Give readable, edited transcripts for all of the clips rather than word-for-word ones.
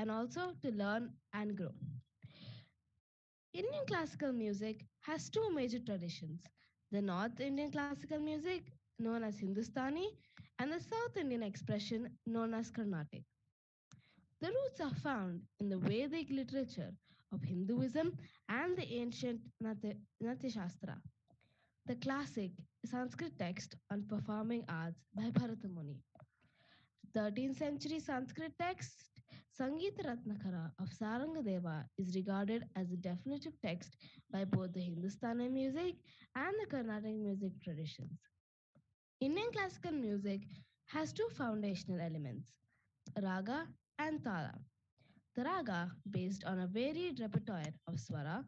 and also to learn and grow. Indian classical music has two major traditions: the North Indian classical music, known as Hindustani, and the South Indian expression, known as Carnatic. The roots are found in the Vedic literature of Hinduism and the ancient Natya Shastra, the classic Sanskrit text on performing arts by Bharata Muni. 13th century Sanskrit text Sangeeta Ratnakara of Sarangadeva is regarded as a definitive text by both the Hindustani music and the Carnatic music traditions. Indian classical music has two foundational elements: raga and tala. The raga, based on a varied repertoire of swara,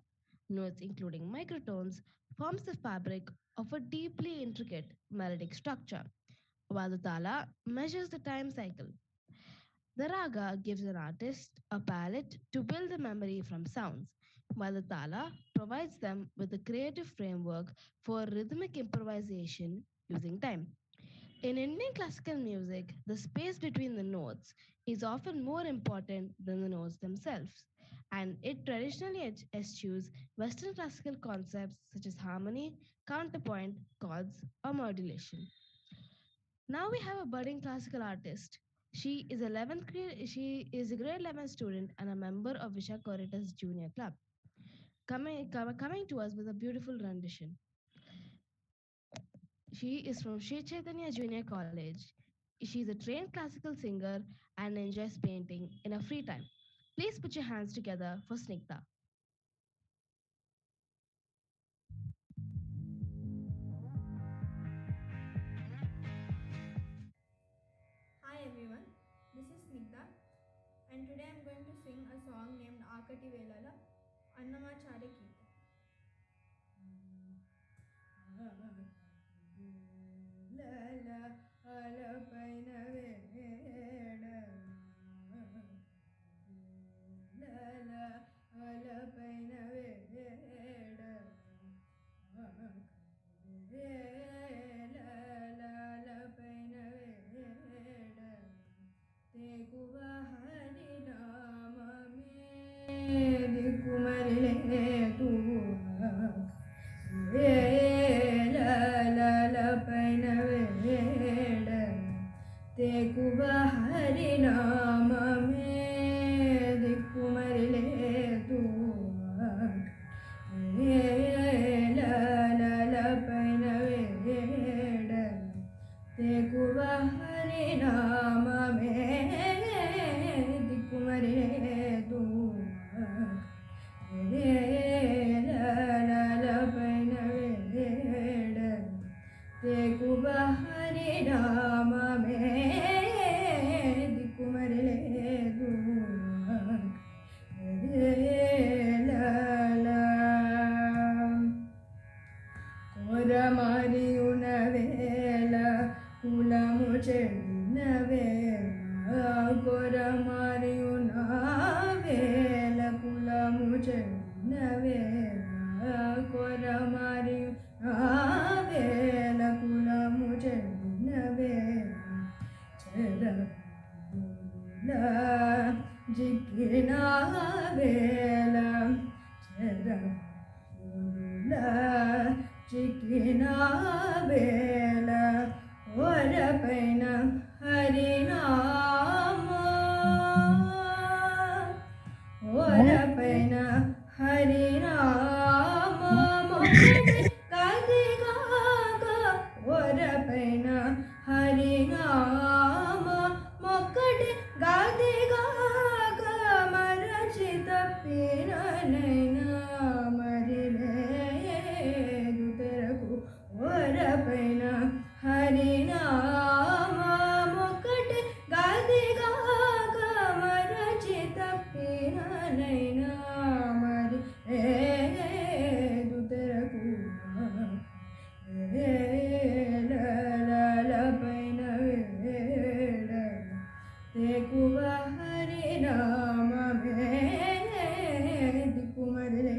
notes including microtones, forms the fabric of a deeply intricate melodic structure, while the tala measures the time cycle. The raga gives an artist a palette to build a memory from sounds, while the tala provides them with a creative framework for rhythmic improvisation using time. In Indian classical music, the space between the notes is often more important than the notes themselves, and it traditionally eschews Western classical concepts such as harmony, counterpoint, chords, or modulation. Now we have a budding classical artist. She is a grade 11 student and a member of Visakha Orators Junior Club, coming to us with a beautiful rendition. She is from Sri Chaitanya Junior College. She is a trained classical singer and enjoys painting in her free time. Please put your hands together for Snigdha. Hi everyone, this is Snigdha and today I am going to sing a song named Akati Velala Annamachari Keertan. Lala alapaina veda Lala alapaina veda Lala alapaina veda Teguva hari namame Dikumarile tuva La la la paina veda Teguva hari namame Dikumarile tuva La la la paina veda Teguva hari namame Dikumarile tuva La la la paina veda Teguva hari namame Dikumarile tuva La la Koramariuna vela kulamu chedina vela Koramariuna vela kulamu chedina vela Koramariuna vela kulamu chedina vela Chera la jikina vela Chera la Chikina vela ora paina harinama ora paina harinama mokkade gadi gaga ora paina harinama mokkade gadi gaga marachita piranaina marile Orapena Harinama Mokate Gadiga Kamarachita Pina Naina Mari Duteraku La la la Paina Veda Tekuva Harinama Dikumadre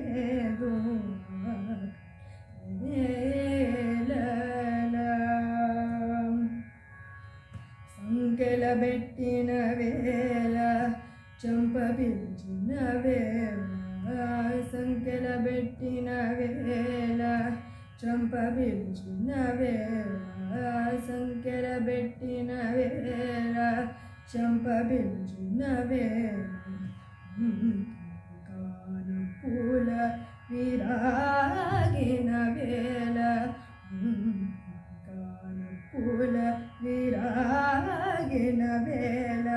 ಸಂಕೆಲ ಬೆಟ್ಟಿನ ವೇಲ Champa ಬಿರುಜಿನ ವೇಳ ಸಂಕೆಲ ಬೆಟ್ಟಿನ ವೇಳ Champa ಬಿರುಜಿನ ವೇಳ ಸಂಕೆಲ ಬೆಟ್ಟಿನ ವೇಳ Champa ಬಿರುಜಿನ ವೇಳ Kana ಪೂಲ ವಿರಾಗಿನ ವೇಳ Kana ಪೂಲ ವಿರಾಗಿನ ವೇಳ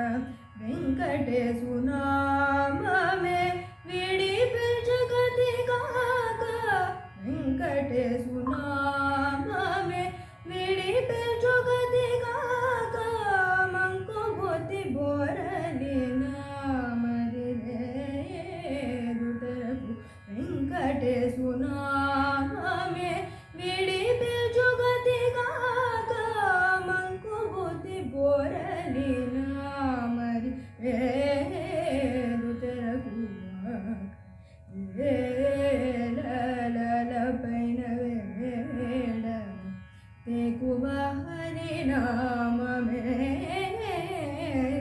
Venkatesu నామమే విడిపి జగతి గాక వెంకటేశు నామమే విడిపి జగతి గాక మంకు గోతి బోరలి నామరి దుటకు వెంకటేశు నామమే విడిపి జగతి గాక మంకు గోతి బోరలి నామరి పైన వేడ తేకువ హరి నామమే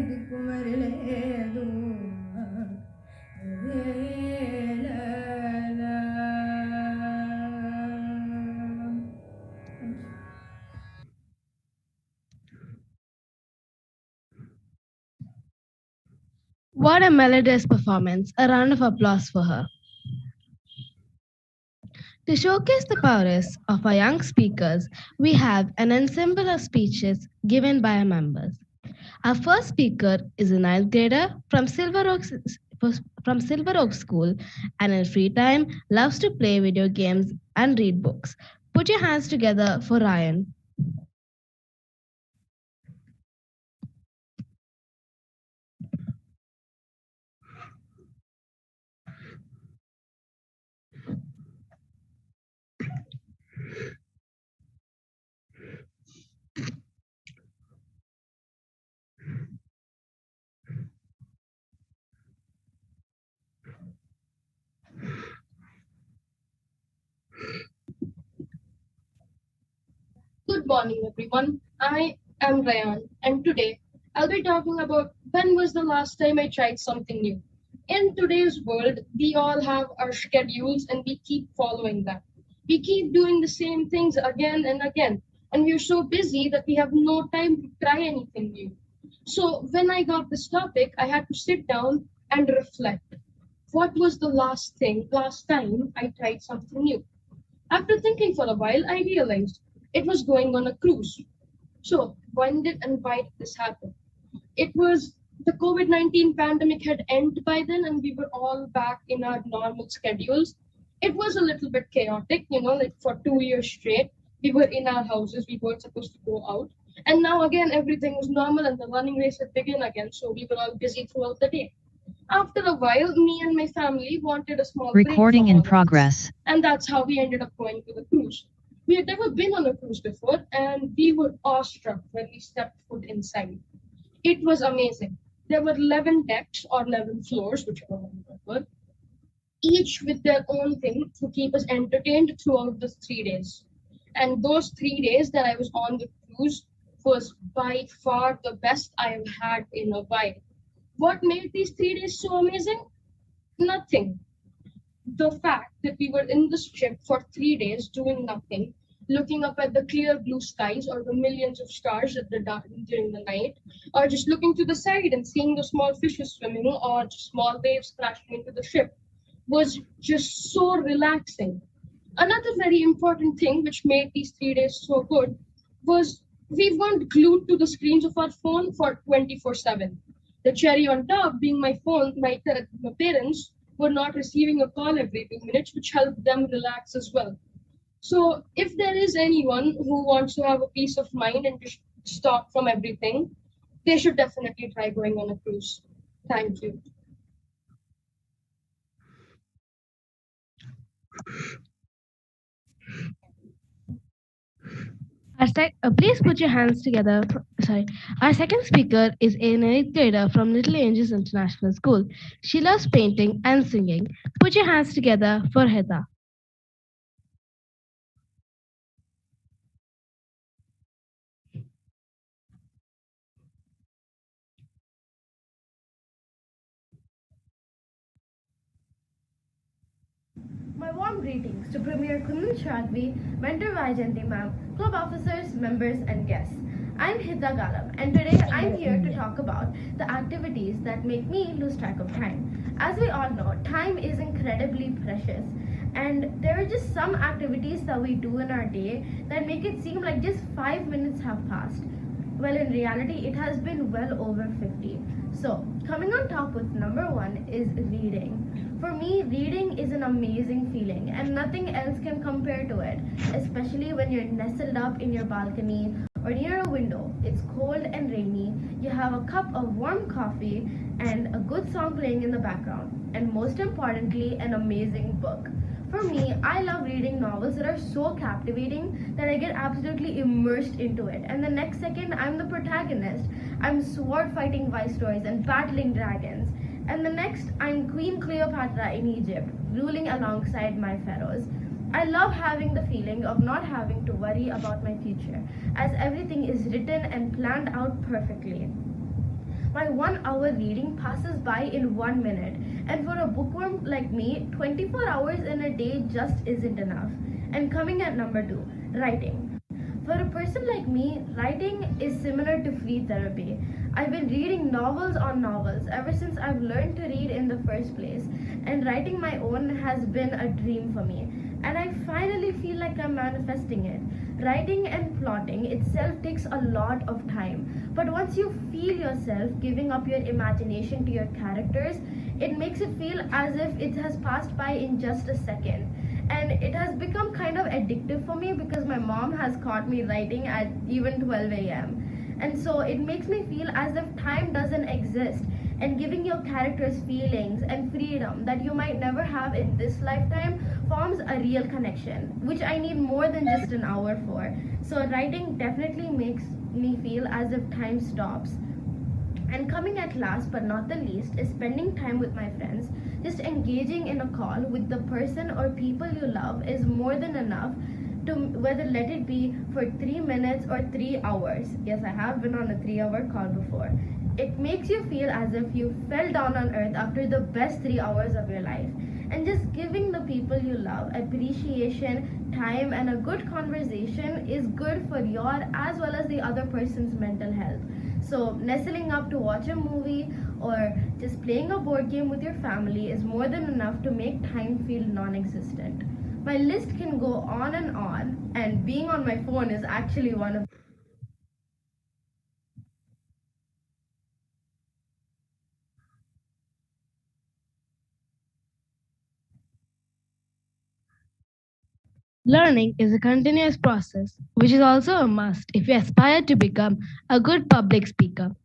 దిక్కుమరి లేదు What a melodious performance. A round of applause for her. To showcase the prowess of our young speakers, we have an ensemble of speeches given by our members. Our first speaker is a ninth grader from Silver Oak School and in free time loves to play video games and read books. Put your hands together for Ryan. Good morning, everyone. I am Ryan, and today I'll be talking about when was the last time I tried something new. In today's world, we all have our schedules and we keep following them. We keep doing the same things again and again, and we're so busy that we have no time to try anything new. So, when I got this topic, I had to sit down and reflect. What was the last time I tried something new? After thinking for a while, I realized it was going on a cruise. So, when did and why did this happen? It was the COVID 19 pandemic had ended by then, and we were all back in our normal schedules. It was a little bit chaotic, like for 2 years straight. We were in our houses, we weren't supposed to go out. And now, again, everything was normal, and the running race had begun again, so we were all busy throughout the day. After a while, me and my family wanted a small break Recording from in all of this, progress. and that's how we ended up going to the cruise. We had never been on a cruise before, and we were awestruck when we stepped foot inside. It was amazing. There were 11 decks or 11 floors, whichever one you prefer, each with their own thing to keep us entertained throughout the 3 days. And those 3 days that I was on the cruise was by far the best I have had in a while. What made these 3 days so amazing? Nothing. The fact that we were in the ship for 3 days doing nothing, looking up at the clear blue skies or the millions of stars at the during the night, or just looking to the side and seeing the small fishes swimming or just small waves crashing into the ship was just so relaxing. Another very important thing which made these 3 days so good was we weren't glued to the screens of our phone for 24/7. The cherry on top being my phone, my parents were not receiving a call every 2 minutes, which helped them relax as well. So, if there is anyone who wants to have a peace of mind and just stop from everything, they should definitely try going on a cruise. Thank you. Please put your hands together. Sorry. Our second speaker is a eighth grader from Little Angels International School. She loves painting and singing. Put your hands together for Heda. greetings to Premier Kunal Shadvi, Mentor Vajanti ma'am, club officers, members, and guests. I'm Hidda Galam, and today I'm here to talk about the activities that make me lose track of time. As we all know, time is incredibly precious, and there are just some activities that we do in our day that make it seem like just 5 minutes have passed. Well, in reality, it has been well over 50. So, coming on top with number one is reading. For me, reading is an amazing feeling, and nothing else can compare to it, especially when you're nestled up in your balcony or near a window. It's cold and rainy, you have a cup of warm coffee, and a good song playing in the background, and most importantly, an amazing book. For me, I love reading novels that are so captivating that I get absolutely immersed into it. And the next second, I'm the protagonist. I'm sword fighting viceroys and battling dragons. And the next, I'm Queen Cleopatra in Egypt, ruling alongside my pharaohs. I love having the feeling of not having to worry about my future, as everything is written and planned out perfectly. My 1 hour reading passes by in 1 minute, and for a bookworm like me, 24 hours in a day just isn't enough. And coming at number two, writing. For a person like me, writing is similar to free therapy. I've been reading novels on novels ever since I've learned to read in the first place, and writing my own has been a dream for me. And I finally feel like I'm manifesting it. Writing and plotting itself takes a lot of time, but once you feel yourself giving up your imagination to your characters, it makes it feel as if it has passed by in just a second. And it has become kind of addictive for me because my mom has caught me writing at even 12 a.m. And so it makes me feel as if time doesn't exist, and giving your characters feelings and freedom that you might never have in this lifetime forms a real connection, which I need more than just an hour for. So writing definitely makes me feel as if time stops. And coming at last but not the least is spending time with my friends. Just engaging in a call with the person or people you love is more than enough to whether let it be for 3 minutes or 3 hours. Yes, I have been on a 3 hour call before. It makes you feel as if you fell down on earth after the best 3 hours of your life. And just giving the people you love appreciation, time, and a good conversation is good for your as well as the other person's mental health. So, nestling up to watch a movie or just playing a board game with your family is more than enough to make time feel non existent. My list can go on, and being on my phone is actually one of. Learning is a continuous process, which is also a must if you aspire to become a good public speaker.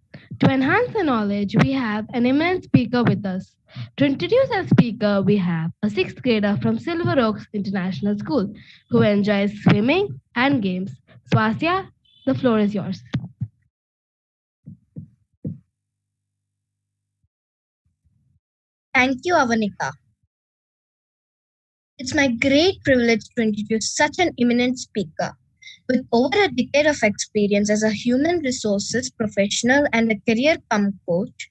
To enhance the knowledge, we have an eminent speaker with us. To introduce our speaker, we have a sixth grader from Silver Oaks International School who enjoys swimming and games. Swasya, the floor is yours. Thank you, Avanika. It's my great privilege to introduce such an eminent speaker. With over a decade of experience as a human resources professional and a career coach,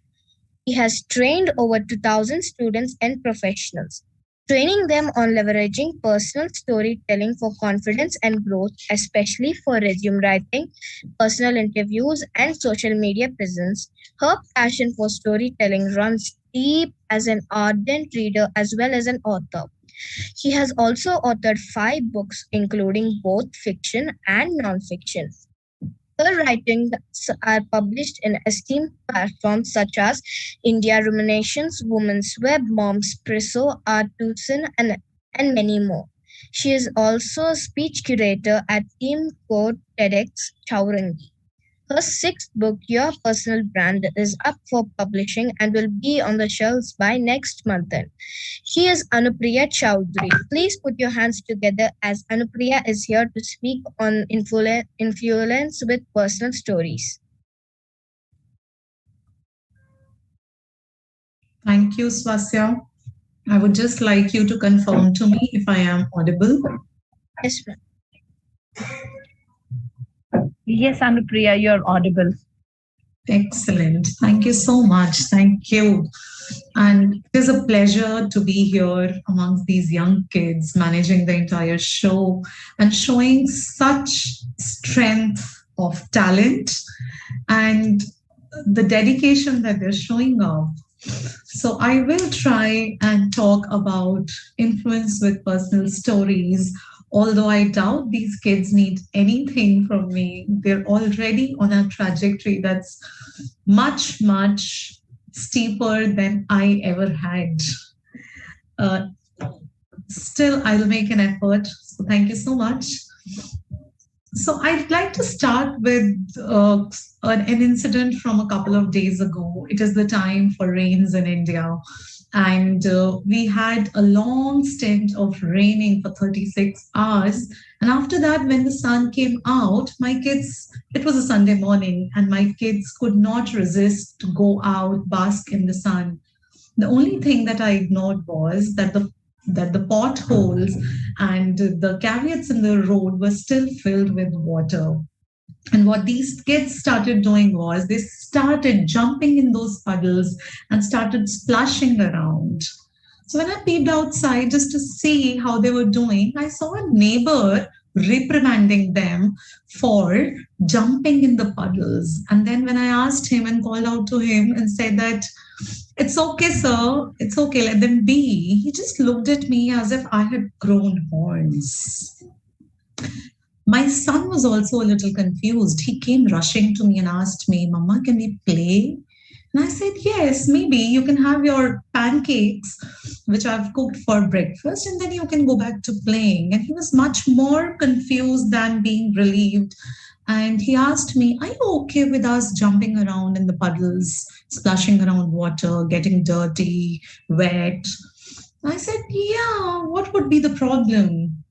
he has trained over 2,000 students and professionals, training them on leveraging personal storytelling for confidence and growth, especially for resume writing, personal interviews, and social media presence. Her passion for storytelling runs deep as an ardent reader as well as an author. He has also authored 5 books, including both fiction and nonfiction. Her writings are published in esteemed platforms such as India Ruminations, Women's Web, Moms Presso, Artusan, and many more. She is also a speech curator at Team Code TEDx Chaurangi. Her sixth book, Your Personal Brand, is up for publishing and will be on the shelves by next month. She is Anupriya Chowdhury. Please put your hands together as Anupriya is here to speak on influence with personal stories. Thank you, Swasya. I would just like you to confirm to me if I am audible. Yes, ma'am. Yes, Anupriya, you're audible. Excellent. Thank you so much. Thank you. And it is a pleasure to be here amongst these young kids, managing the entire show and showing such strength of talent and the dedication that they're showing off. So, I will try and talk about influence with personal stories. Although I doubt these kids need anything from me, they're already on a trajectory that's much, much steeper than I ever had. Uh, Still, I'll make an effort. So, thank you so much. So I'd like to start with an incident from a couple of days ago. It is the time for rains in India. And we had a long stint of raining for 36 hours. And after that, when the sun came out, my kids, it was a Sunday morning, and my kids could not resist to go out, bask in the sun. The only thing that I ignored was that the potholes and the caveats in the road were still filled with water. And what these kids started doing was they started jumping in those puddles and started splashing around. So when I peeped outside just to see how they were doing, I saw a neighbor reprimanding them for jumping in the puddles. And then when I asked him and called out to him and said that it's okay, sir, it's okay, let them be, he just looked at me as if I had grown horns. My son was also a little confused. He came rushing to me and asked me, Mama, can we play? And I said, yes, maybe you can have your pancakes, which I've cooked for breakfast, and then you can go back to playing. And he was much more confused than being relieved. And he asked me, are you okay with us jumping around in the puddles, splashing around water, getting dirty, wet? I said, yeah, what would be the problem?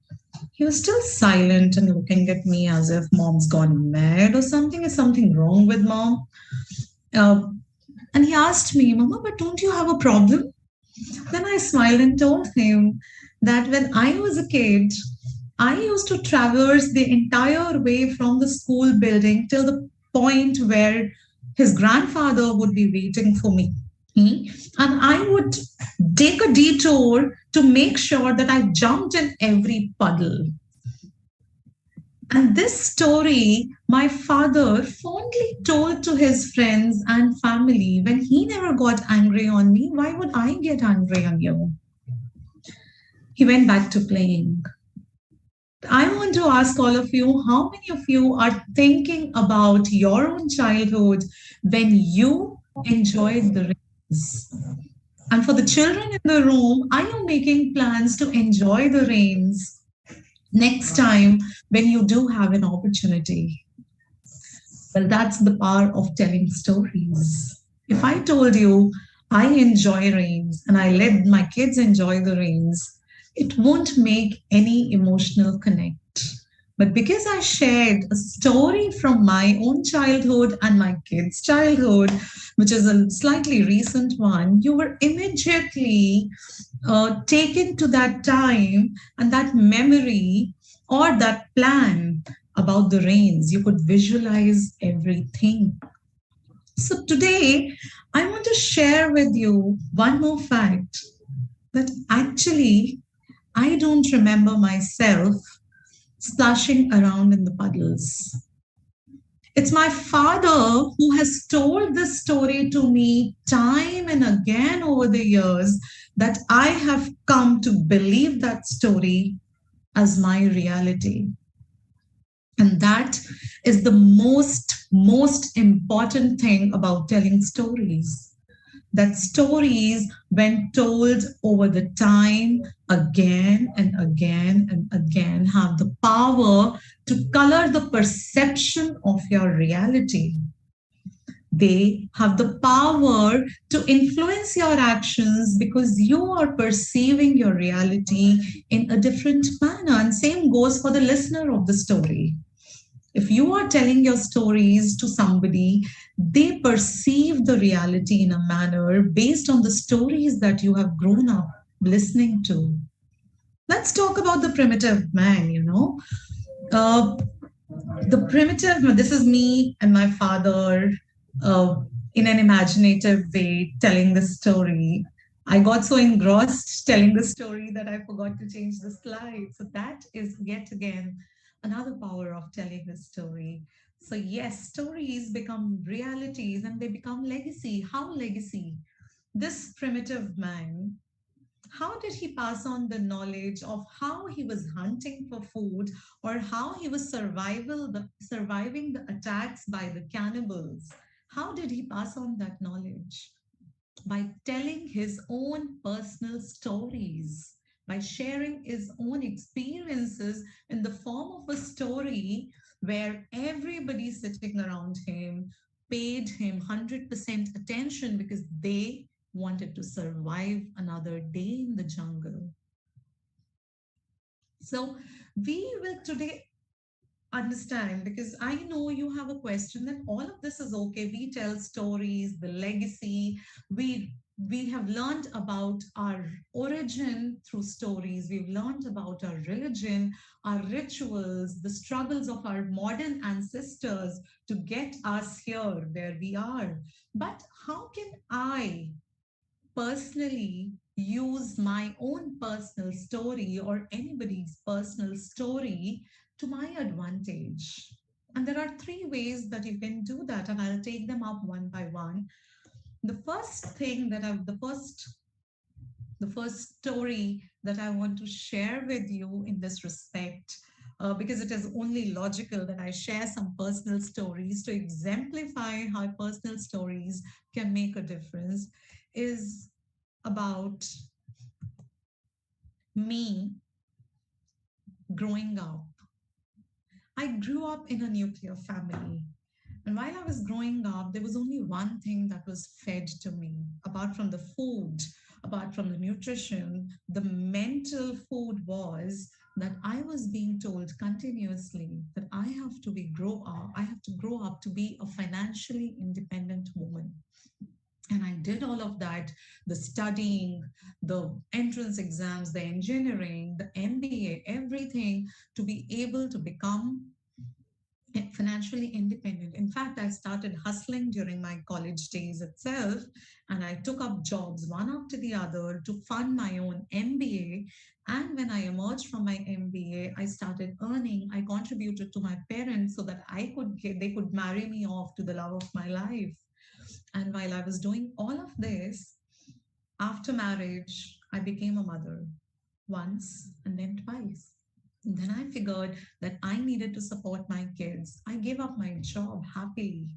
He was still silent and looking at me as if mom's gone mad or something. Is something wrong with mom? Uh, and he asked me, Mama, but don't you have a problem? Then I smiled and told him that when I was a kid, I used to traverse the entire way from the school building till the point where his grandfather would be waiting for me. And I would take a detour to make sure that I jumped in every puddle. And this story, my father fondly told to his friends and family when he never got angry on me. Why would I get angry on you? He went back to playing. I want to ask all of you, how many of you are thinking about your own childhood when you enjoyed the rains? And for the children in the room, are you making plans to enjoy the rains next time when you do have an opportunity? Well, that's the power of telling stories. If I told you I enjoy rains and I let my kids enjoy the rains, it won't make any emotional connect. But because I shared a story from my own childhood and my kids' childhood, which is a slightly recent one, you were immediately taken to that time and that memory or that plan about the rains. You could visualize everything. So today, I want to share with you one more fact that actually I don't remember myself splashing around in the puddles. It's my father who has told this story to me time and again over the years that I have come to believe that story as my reality. And that is the most important thing about telling stories. That stories, when told over the time, again and again and again, have the power to color the perception of your reality. They have the power to influence your actions because you are perceiving your reality in a different manner. And same goes for the listener of the story. If you are telling your stories to somebody, they perceive the reality in a manner based on the stories that you have grown up listening to. Let's talk about the primitive man, the primitive, this is me and my father uh, in an imaginative way, telling the story. I got so engrossed telling the story that I forgot to change the slide. So that is yet again another power of telling the story. So yes, stories become realities and they become legacy. How legacy? This primitive man, how did he pass on the knowledge of how he was hunting for food or how he was surviving the attacks by the cannibals? How did he pass on that knowledge? By telling his own personal stories, by sharing his own experiences in the form of a story where everybody sitting around him paid him 100% attention because they wanted to survive another day in the jungle. So, we will today understand, because I know you have a question that all of this is okay. We tell stories, the legacy, we have learned about our origin through stories. We've learned about our religion, our rituals, the struggles of our modern ancestors to get us here where we are. But how can I personally use my own personal story or anybody's personal story to my advantage? And there are three ways that you can do that, and I'll take them up one by one. The first thing that I've, the first story that I want to share with you in this respect, because it is only logical that I share some personal stories to exemplify how personal stories can make a difference, is about me growing up. I grew up in a nuclear family. And while I was growing up, there was only one thing that was fed to me, apart from the food, apart from the nutrition. The mental food was that I was being told continuously that I have to grow up to be a financially independent woman. And I did all of that, the studying, the entrance exams, the engineering, the MBA, everything to be able to become financially independent. In fact, I started hustling during my college days itself, and I took up jobs one after the other to fund my own MBA. And when I emerged from my MBA, I started earning. I contributed to my parents so that they could marry me off to the love of my life. And while I was doing all of this, after marriage, I became a mother once and then twice. Then I figured that I needed to support my kids. I gave up my job happily.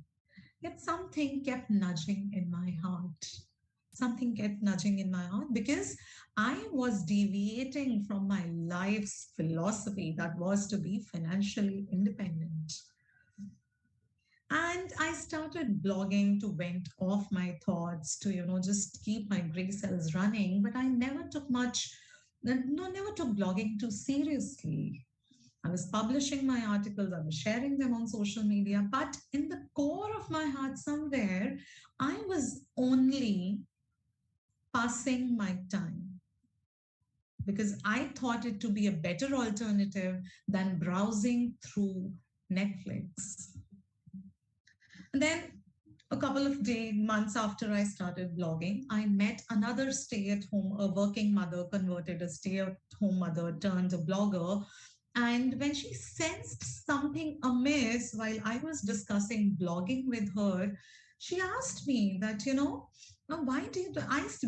Yet something kept nudging in my heart. Something kept nudging in my heart because I was deviating from my life's philosophy that was to be financially independent. And I started blogging to vent off my thoughts, to just keep my gray cells running. But I never took much no never took blogging too seriously. I was publishing my articles, I was sharing them on social media, but in the core of my heart somewhere, I was only passing my time because I thought it to be a better alternative than browsing through Netflix. And then a couple of months after I started blogging, I met another stay at home, a working mother converted, a stay at home mother turned a blogger. And when she sensed something amiss while I was discussing blogging with her, she asked me that, why did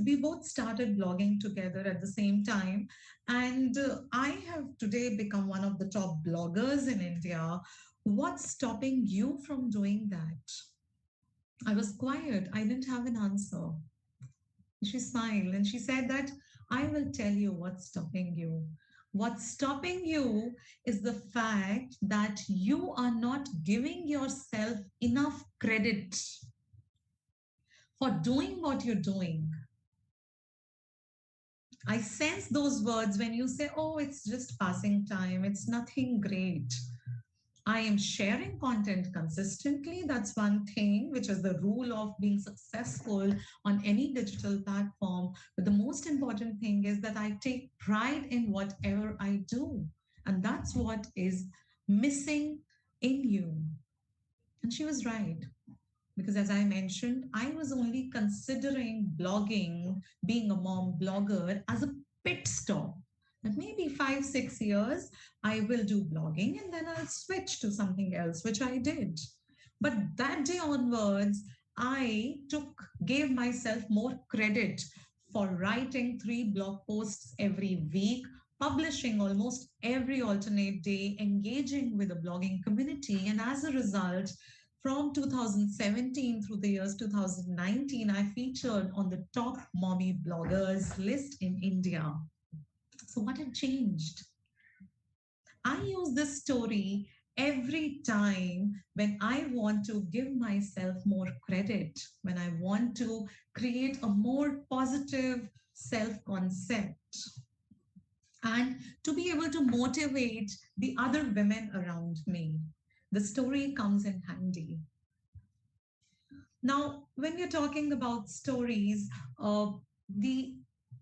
we both started blogging together at the same time. And I have today become one of the top bloggers in India. What's stopping you from doing that? I was quiet. I didn't have an answer. She smiled and she said that I will tell you what's stopping you. What's stopping you is the fact that you are not giving yourself enough credit for doing what you're doing. I sense those words when you say, oh, it's just passing time, it's nothing great. I am sharing content consistently. That's one thing, which is the rule of being successful on any digital platform. But the most important thing is that I take pride in whatever I do. And that's what is missing in you. And she was right. Because as I mentioned, I was only considering blogging, being a mom blogger, as a pit stop. That maybe 5, 6 years I will do blogging and then I'll switch to something else, which I did. But that day onwards, I gave myself more credit for writing 3 blog posts every week, publishing almost every alternate day, engaging with the blogging community. And as a result, from 2017 through the years 2019, I featured on the top mommy bloggers list in India. So, what had changed? I use this story every time when I want to give myself more credit, when I want to create a more positive self concept, and to be able to motivate the other women around me. The story comes in handy. Now, when you're talking about stories, the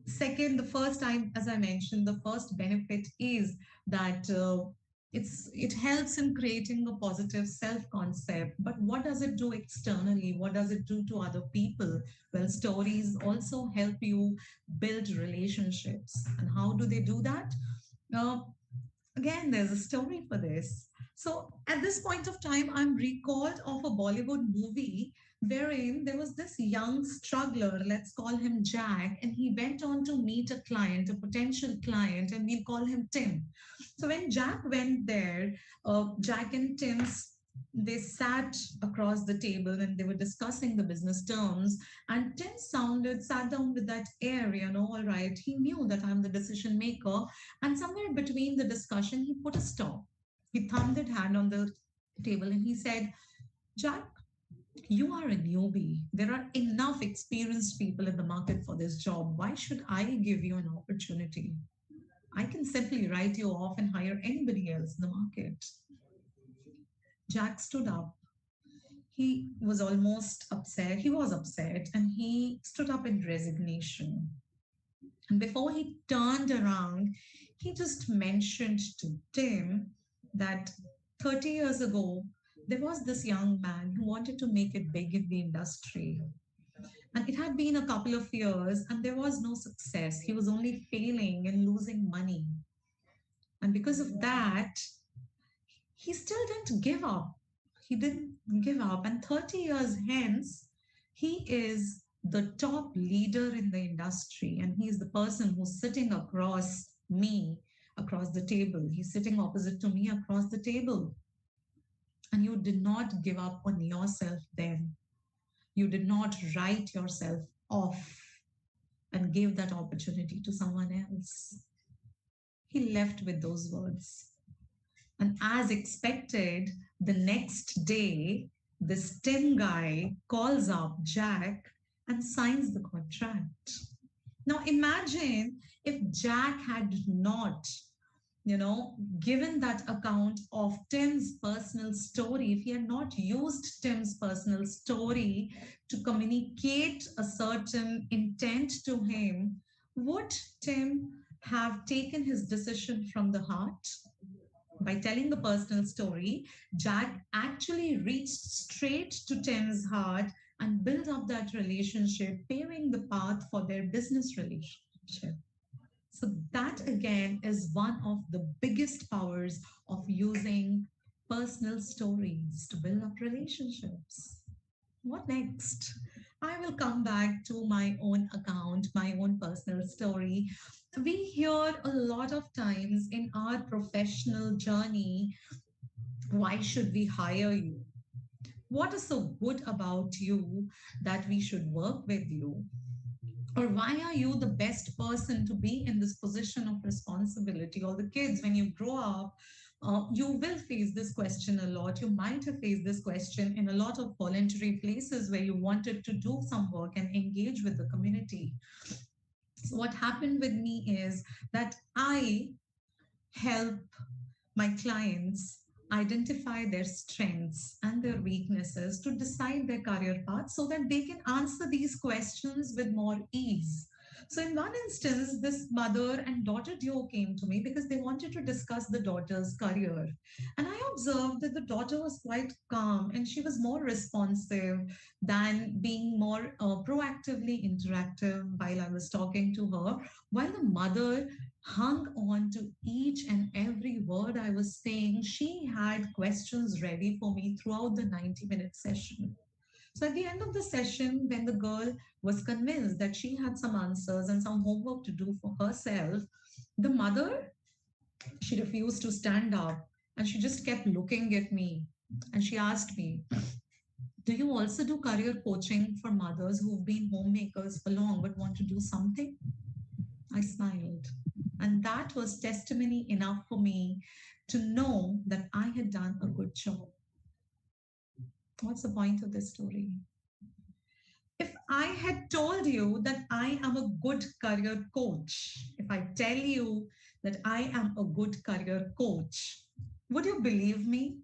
the first time, as I mentioned, the first benefit is that it helps in creating a positive self concept. But what does it do externally? What does it do to other people? Well, stories also help you build relationships. And how do they do that? Uh, Again, there's a story for this. So at this point of time, I'm recalled of a Bollywood movie wherein there was this young struggler, let's call him Jack, and he went on to meet a client, a potential client, and we'll call him Tim. So when Jack went there, Jack and Tim's they sat across the table and they were discussing the business terms, and Tim sat down with that air, all right, he knew that I'm the decision maker, and somewhere between the discussion, he put a stop. He thumbed his hand on the table and he said, Jack, you are a newbie. There are enough experienced people in the market for this job. Why should I give you an opportunity? I can simply write you off and hire anybody else in the market. Jack stood up. He was almost upset. He was upset and he stood up in resignation. And before he turned around, he just mentioned to Tim that 30 years ago, there was this young man who wanted to make it big in the industry. And it had been a couple of years and there was no success. He was only failing and losing money. And because of that, he still didn't give up. He didn't give up. And 30 years hence, he is the top leader in the industry. And he's the person who's sitting across me, across the table. He's sitting opposite to me across the table. And you did not give up on yourself then. You did not write yourself off and give that opportunity to someone else. He left with those words. And as expected, the next day, this Tim guy calls up Jack and signs the contract. Now imagine if Jack had not, given that account of Tim's personal story, if he had not used Tim's personal story to communicate a certain intent to him, would Tim have taken his decision from the heart? By telling the personal story, Jack actually reached straight to Tim's heart and built up that relationship, paving the path for their business relationship. So, that again is one of the biggest powers of using personal stories to build up relationships. What next? I will come back to my own account, my own personal story. We hear a lot of times in our professional journey, why should we hire you? What is so good about you that we should work with you? Or why are you the best person to be in this position of responsibility? Or the kids, when you grow up, you will face this question a lot. You might have faced this question in a lot of voluntary places where you wanted to do some work and engage with the community. So, what happened with me is that I help my clients identify their strengths and their weaknesses to decide their career path so that they can answer these questions with more ease. So, in one instance, this mother and daughter duo came to me because they wanted to discuss the daughter's career. And I observed that the daughter was quite calm and she was more responsive than being more proactively interactive while I was talking to her, while the mother hung on to each and every word I was saying. She had questions ready for me throughout the 90-minute session. So at the end of the session, when the girl was convinced that she had some answers and some homework to do for herself, the mother, she refused to stand up and she just kept looking at me. And she asked me, do you also do career coaching for mothers who've been homemakers for long but want to do something? I smiled. And that was testimony enough for me to know that I had done a good job. What's the point of this story? If I had told you that I am a good career coach, if I tell you that I am a good career coach, would you believe me?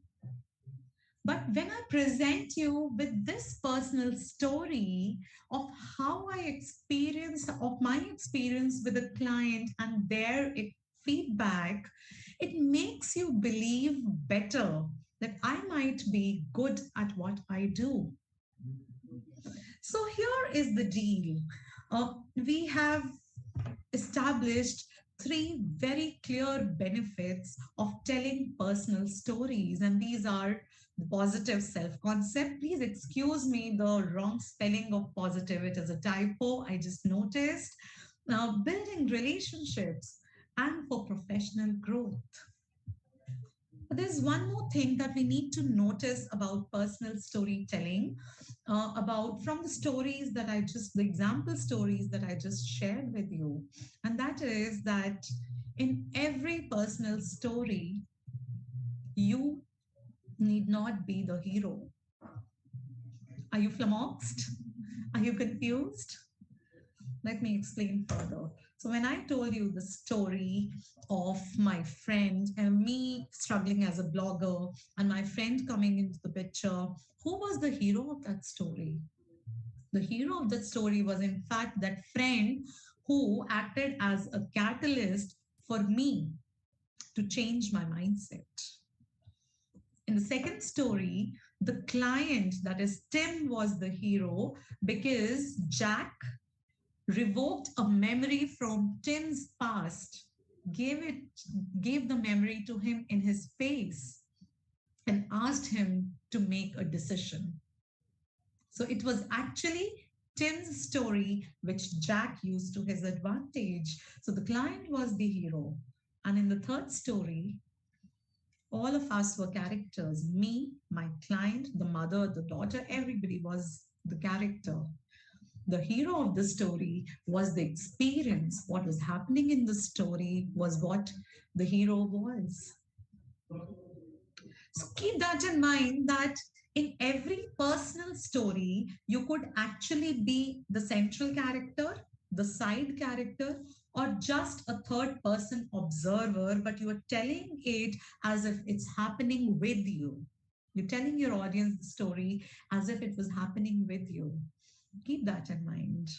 But when I present you with this personal story of how I experience, of my experience with a client and their feedback, it makes you believe better that I might be good at what I do. So here is the deal. We have established three very clear benefits of telling personal stories, and these are the positive self concept. Please excuse me the wrong spelling of positive, it is a typo, I just noticed. Now, building relationships and for professional growth. But there's one more thing that we need to notice about personal storytelling, about from the stories that the example stories that I just shared with you. And that is that in every personal story, you need not be the hero. Are you flummoxed? Are you confused? Let me explain further. So, when I told you the story of my friend and me struggling as a blogger and my friend coming into the picture, who was the hero of that story? The hero of that story was, in fact, that friend who acted as a catalyst for me to change my mindset. In the second story, the client, that is Tim, was the hero because Jack revoked a memory from Tim's past, gave the memory to him in his face, and asked him to make a decision. So it was actually Tim's story which Jack used to his advantage. So the client was the hero. And in the third story, all of us were characters. Me, my client, the mother, the daughter, everybody was the character. The hero of the story was the experience. What was happening in the story was what the hero was. So keep that in mind that in every personal story, you could actually be the central character, the side character, or just a third person observer, but you are telling it as if it's happening with you. You're telling your audience the story as if it was happening with you. Keep that in mind.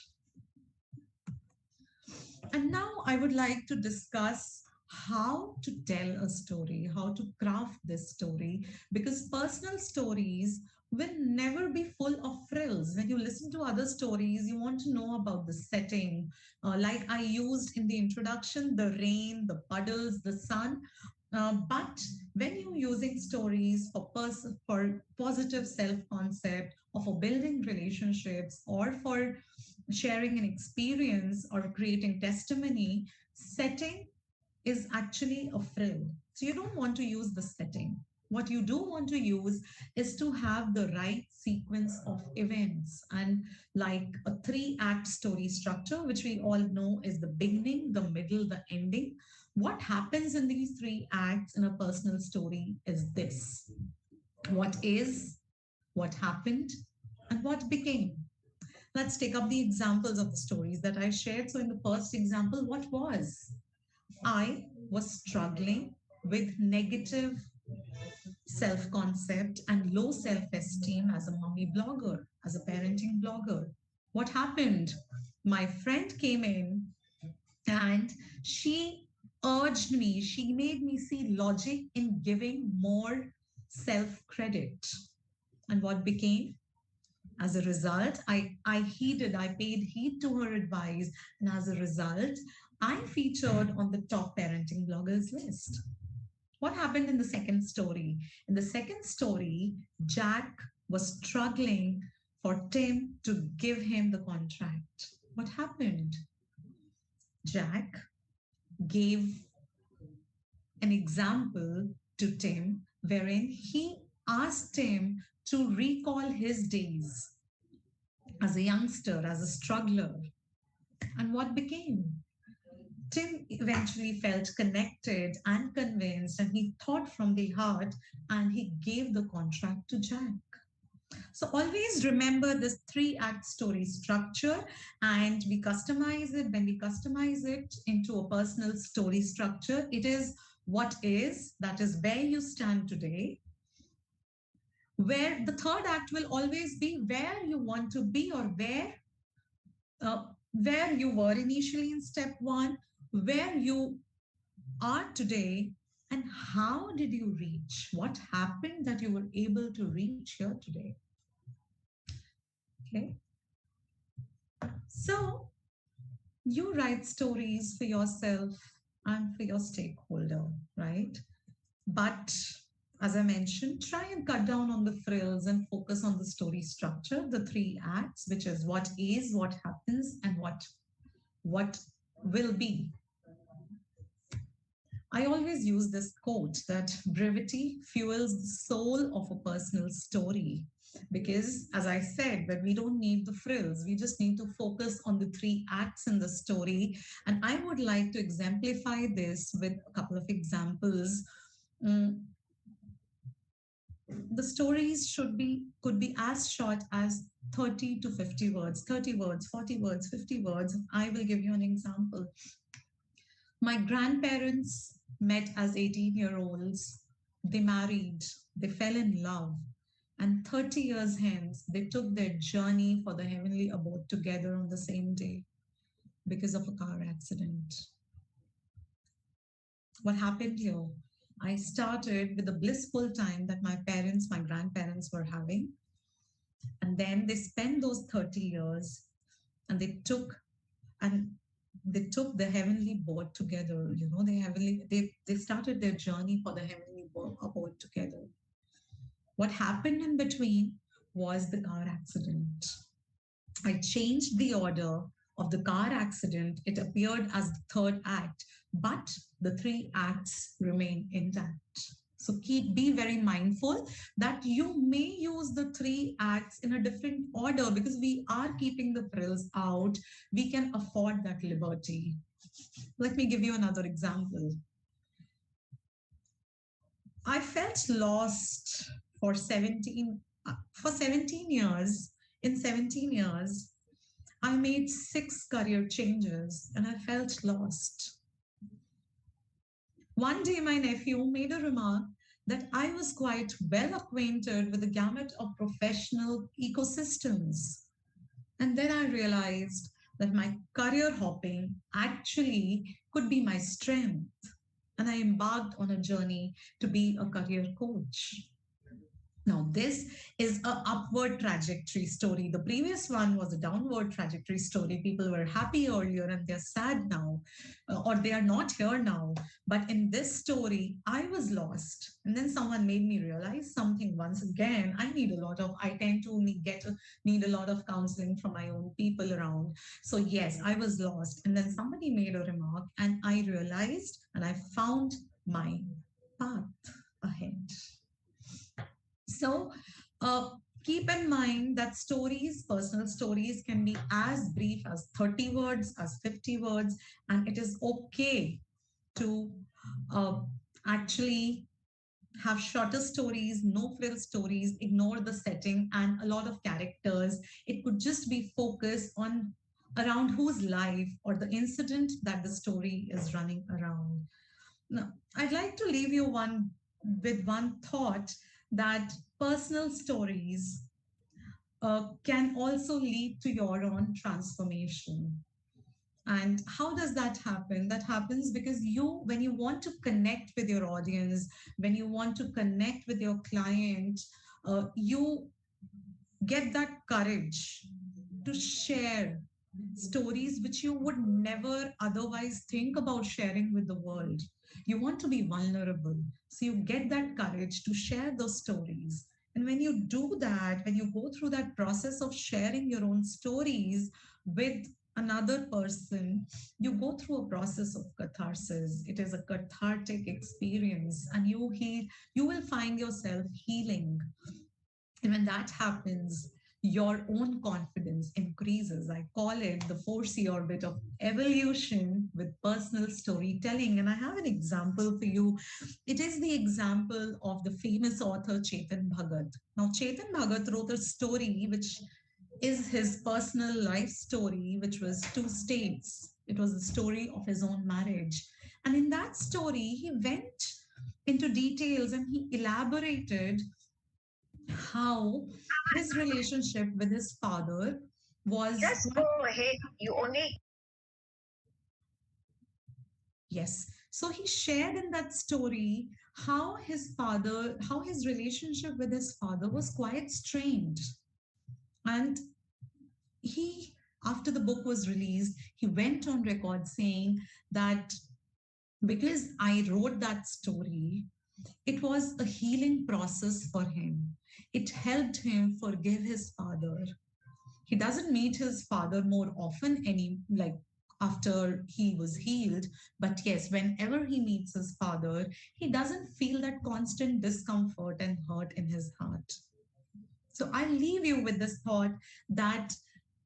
And now I would like to discuss how to tell a story, how to craft this story, because personal stories will never be full of frills. When you listen to other stories, you want to know about the setting. Like I used in the introduction, the rain, the puddles, the sun. But when you're using stories for positive self-concept or for building relationships or for sharing an experience or creating testimony, setting is actually a frill. So you don't want to use the setting. What you do want to use is to have the right sequence of events and like a 3-act story structure, which we all know is the beginning, the middle, the ending. What happens in these 3 acts in a personal story is this: what is, what happened, and what became. Let's take up the examples of the stories that I shared. So, in the first example, what was? I was struggling with negative self concept and low self esteem as a mommy blogger, as a parenting blogger. What happened? my friend came in and she urged me, she made me see logic in giving more self credit. And what became? As a result, I paid heed to her advice. And as a result, I featured on the top parenting bloggers list. What happened in the second story? In the second story, Jack was struggling for Tim to give him the contract. What happened? Jack gave an example to Tim wherein he asked him to recall his days as a youngster, as a struggler. And what became? Tim eventually felt connected and convinced, and he thought from the heart and he gave the contract to Jack. So always remember this three-act story structure, and we customize it. When we customize it into a personal story structure, it is what is, that is where you stand today. Where the third act will always be where you want to be, or where you were initially in step one, where you are today, and how did you reach? What happened that you were able to reach here today? Okay. So you write stories for yourself and for your stakeholder, right? But as I mentioned, try and cut down on the frills and focus on the story structure, the three acts, which is what is, what happens, and what will be. I always use this quote that brevity fuels the soul of a personal story. Because, as I said, that we don't need the frills, we just need to focus on the three acts in the story. And I would like to exemplify this with a couple of examples. Mm, the stories could be as short as 30 to 50 words, 30 words, 40 words, 50 words. I will give you an example. My grandparents met as 18-year-olds. They married, they fell in love, and 30 years hence, they took their journey for the heavenly abode together on the same day because of a car accident. What happened here? I started with the blissful time that my parents, my grandparents were having, and then they spent those 30 years and and they took the heavenly board together. You know, they started their journey for the heavenly board together. What happened in between was the car accident. I changed the order of the car accident. It appeared as the third act, but the three acts remain intact. So be very mindful that you may use the three acts in a different order because we are keeping the frills out. We can afford that liberty. Let me give you another example. I felt lost for 17 years. In 17 years, I made 6 career changes and I felt lost. One day, my nephew made a remark that I was quite well acquainted with the gamut of professional ecosystems. And then I realized that my career hopping actually could be my strength. And I embarked on a journey to be a career coach. Now, this is a upward trajectory story. The previous one was a downward trajectory story. People were happy earlier and they're sad now, or they are not here now. But in this story, I was lost. And then someone made me realize something once again. I tend to need a lot of counseling from my own people around. So, yes, I was lost. And then somebody made a remark and I realized and I found my path ahead. So keep in mind that personal stories can be as brief as 30 words, as 50 words, and it is okay to actually have shorter stories, no frill stories, ignore the setting and a lot of characters. It could just be focused on around whose life or the incident that the story is running around. Now, I'd like to leave you with one thought that personal stories can also lead to your own transformation. And how does that happen? That happens because when you want to connect with your audience, when you want to connect with your client, you get that courage to share stories which you would never otherwise think about sharing with the world. You want to be vulnerable. So you get that courage to share those stories. And when you do that, when you go through that process of sharing your own stories with another person, you go through a process of catharsis. It is a cathartic experience, and you will find yourself healing, and when that happens, your own confidence increases. I call it the 4C orbit of evolution with personal storytelling. And I have an example for you. It is the example of the famous author Chetan Bhagat. Now, Chetan Bhagat wrote a story which is his personal life story, which was Two States. It was the story of his own marriage. And in that story, he went into details and he elaborated how his relationship with his father was. Just go ahead. You only. Yes. So he shared in that story how his relationship with his father was quite strained. And he, after the book was released, he went on record saying that because I wrote that story, it was a healing process for him. It helped him forgive his father. He doesn't meet his father more often after he was healed, but yes, whenever he meets his father, he doesn't feel that constant discomfort and hurt in his heart. So I leave you with this thought that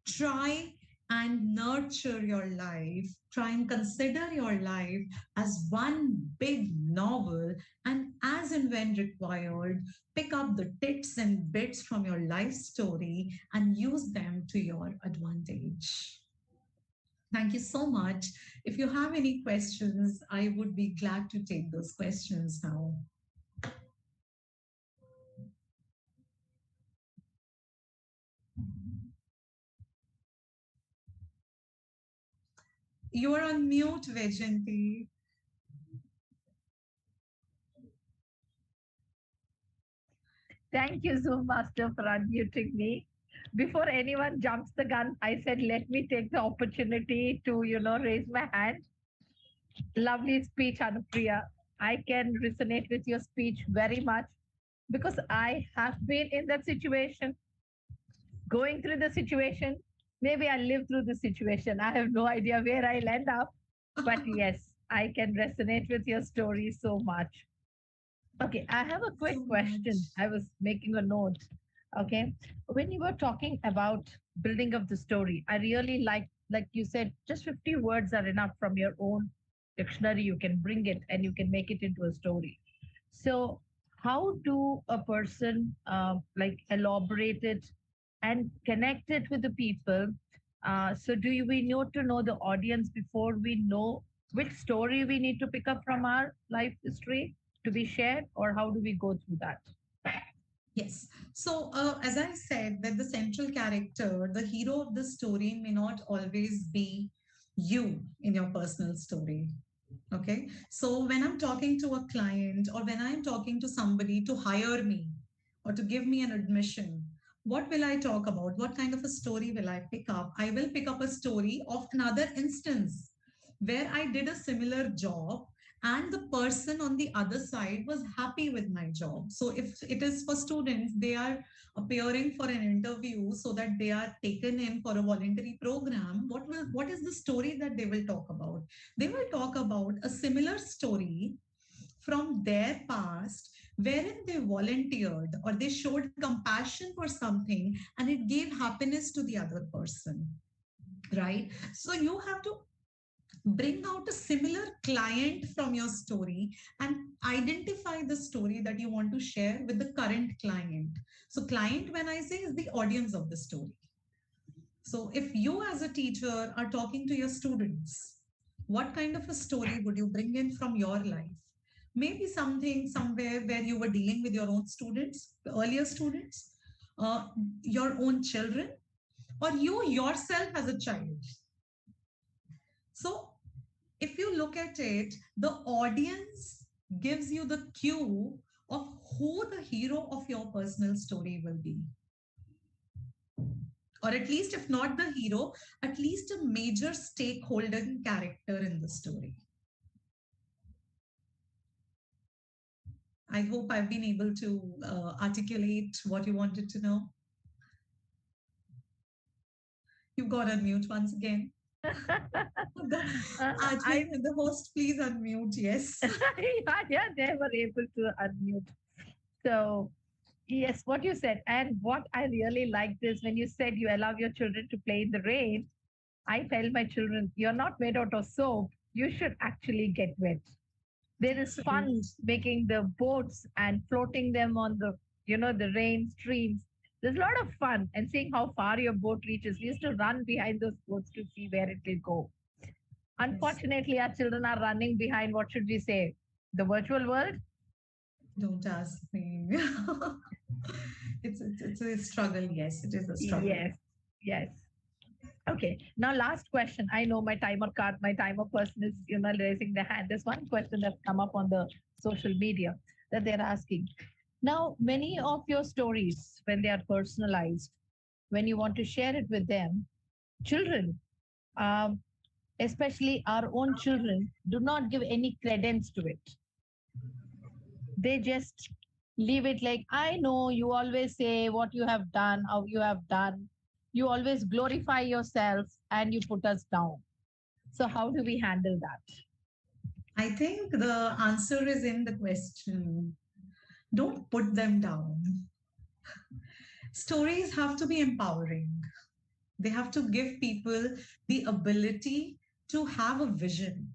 try and nurture your life, try and consider your life as one big novel, and as and when required, pick up the tips and bits from your life story and use them to your advantage. Thank you so much. If you have any questions, I would be glad to take those questions now. You are on mute, Vajanti. Thank you, Zoom Master, for unmuting me. Before anyone jumps the gun, I said, let me take the opportunity to, raise my hand. Lovely speech, Anupriya. I can resonate with your speech very much because I have been in that situation, going through the situation. Maybe I live through the situation. I have no idea where I'll end up. But yes, I can resonate with your story so much. Okay, I have a quick So question. much. I was making a note. Okay, when you were talking about building of the story, I really like you said, just 50 words are enough from your own dictionary. You can bring it and you can make it into a story. So, how do a person like elaborate it and connect it with the people? So, we need to know the audience before we know which story we need to pick up from our life history to be shared, or how do we go through that? Yes. So, as I said, that the central character, the hero of the story, may not always be you in your personal story. Okay. So, when I'm talking to a client or when I'm talking to somebody to hire me or to give me an admission, what will I talk about? What kind of a story will I pick up? I will pick up a story of another instance where I did a similar job and the person on the other side was happy with my job. So if it is for students, they are appearing for an interview so that they are taken in for a voluntary program. What is the story that they will talk about? They will talk about a similar story from their past wherein they volunteered or they showed compassion for something and it gave happiness to the other person, right? So you have to bring out a similar client from your story and identify the story that you want to share with the current client. So client, when I say, is the audience of the story. So if you as a teacher are talking to your students, what kind of a story would you bring in from your life? Maybe something somewhere where you were dealing with your own students, earlier students, uh, your own children, or you yourself as a child. So if you look at it, the audience gives you the cue of who the hero of your personal story will be. Or at least, if not the hero, at least a major stakeholder character in the story. I hope I've been able to articulate what you wanted to know. You've got to unmute once again. The I admin and the host, please unmute. Yes. yeah, they were able to unmute. So yes, what you said, and what I really liked is when you said you allow your children to play in the rain. I tell my children, you're not made out of soap. You should actually get wet. There is fun making the boats and floating them on the, the rain streams. There's a lot of fun and seeing how far your boat reaches. We used to run behind those boats to see where it will go. Unfortunately, our children are running behind, what should we say, the virtual world. Don't ask me. It's a struggle. Yes, it is a struggle. Yes, yes. Okay. Now, last question. I know my timer person is, raising their hand. There's one question that's come up on the social media that they're asking. Now, many of your stories, when they are personalized, when you want to share it with them, children, um, especially our own children, do not give any credence to it. They just leave it like, I know you always say what you have done, how you have done. You always glorify yourself and you put us down. So, how do we handle that? I think the answer is in the question. Don't put them down. Stories have to be empowering. They have to give people the ability to have a vision.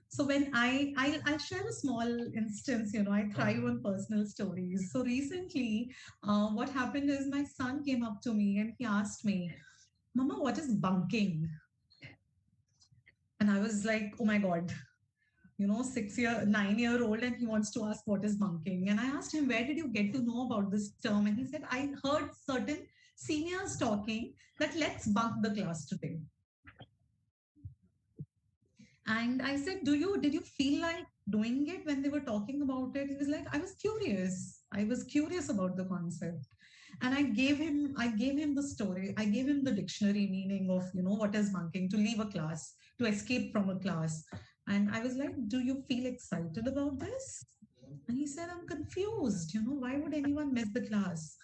So when I'll share a small instance, I thrive on personal stories. So recently, what happened is my son came up to me and he asked me, Mama, what is bunking? And I was like, oh my God, 9-year-old, and he wants to ask what is bunking. And I asked him, where did you get to know about this term? And he said, I heard certain seniors talking that let's bunk the class today. And I said, did you feel like doing it when they were talking about it? He was like, I was curious. I was curious about the concept. And I gave him the story. I gave him the dictionary meaning of, what is bunking, to leave a class, to escape from a class. And I was like, do you feel excited about this? And he said, I'm confused. Why would anyone miss the class?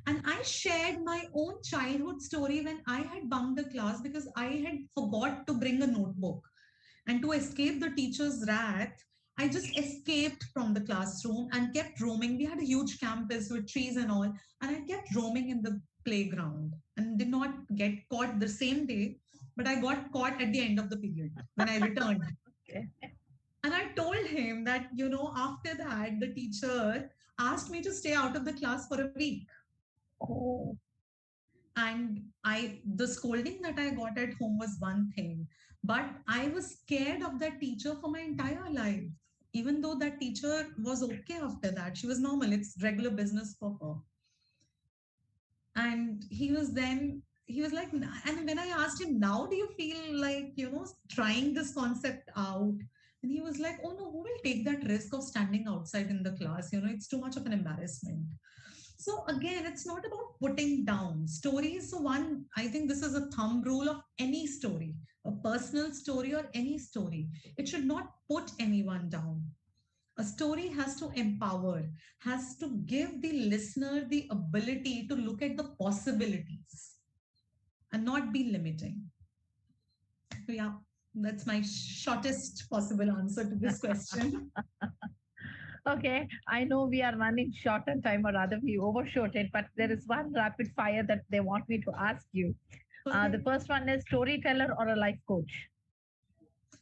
And I shared my own childhood story when I had bunked the class because I had forgot to bring a notebook. And to escape the teacher's wrath, I just escaped from the classroom and kept roaming. We had a huge campus with trees and all, and I kept roaming in the playground and did not get caught the same day, but I got caught at the end of the period when I returned. Okay. And I told him that, after that, the teacher asked me to stay out of the class for a week. Oh. And the scolding that I got at home was one thing, but I was scared of that teacher for my entire life. Even though that teacher was okay after that, she was normal, it's regular business for her. And he was like, and when I asked him, now do you feel like, trying this concept out? And he was like, oh no, who will take that risk of standing outside in the class? It's too much of an embarrassment. So again, it's not about putting down stories. So one, I think this is a thumb rule of any story, a personal story or any story. It should not put anyone down. A story has to empower, has to give the listener the ability to look at the possibilities and not be limiting. So yeah, that's my shortest possible answer to this question. Okay, I know we are running short on time, or rather, we overshot it, but there is one rapid fire that they want me to ask you. Okay. The first one is storyteller or a life coach?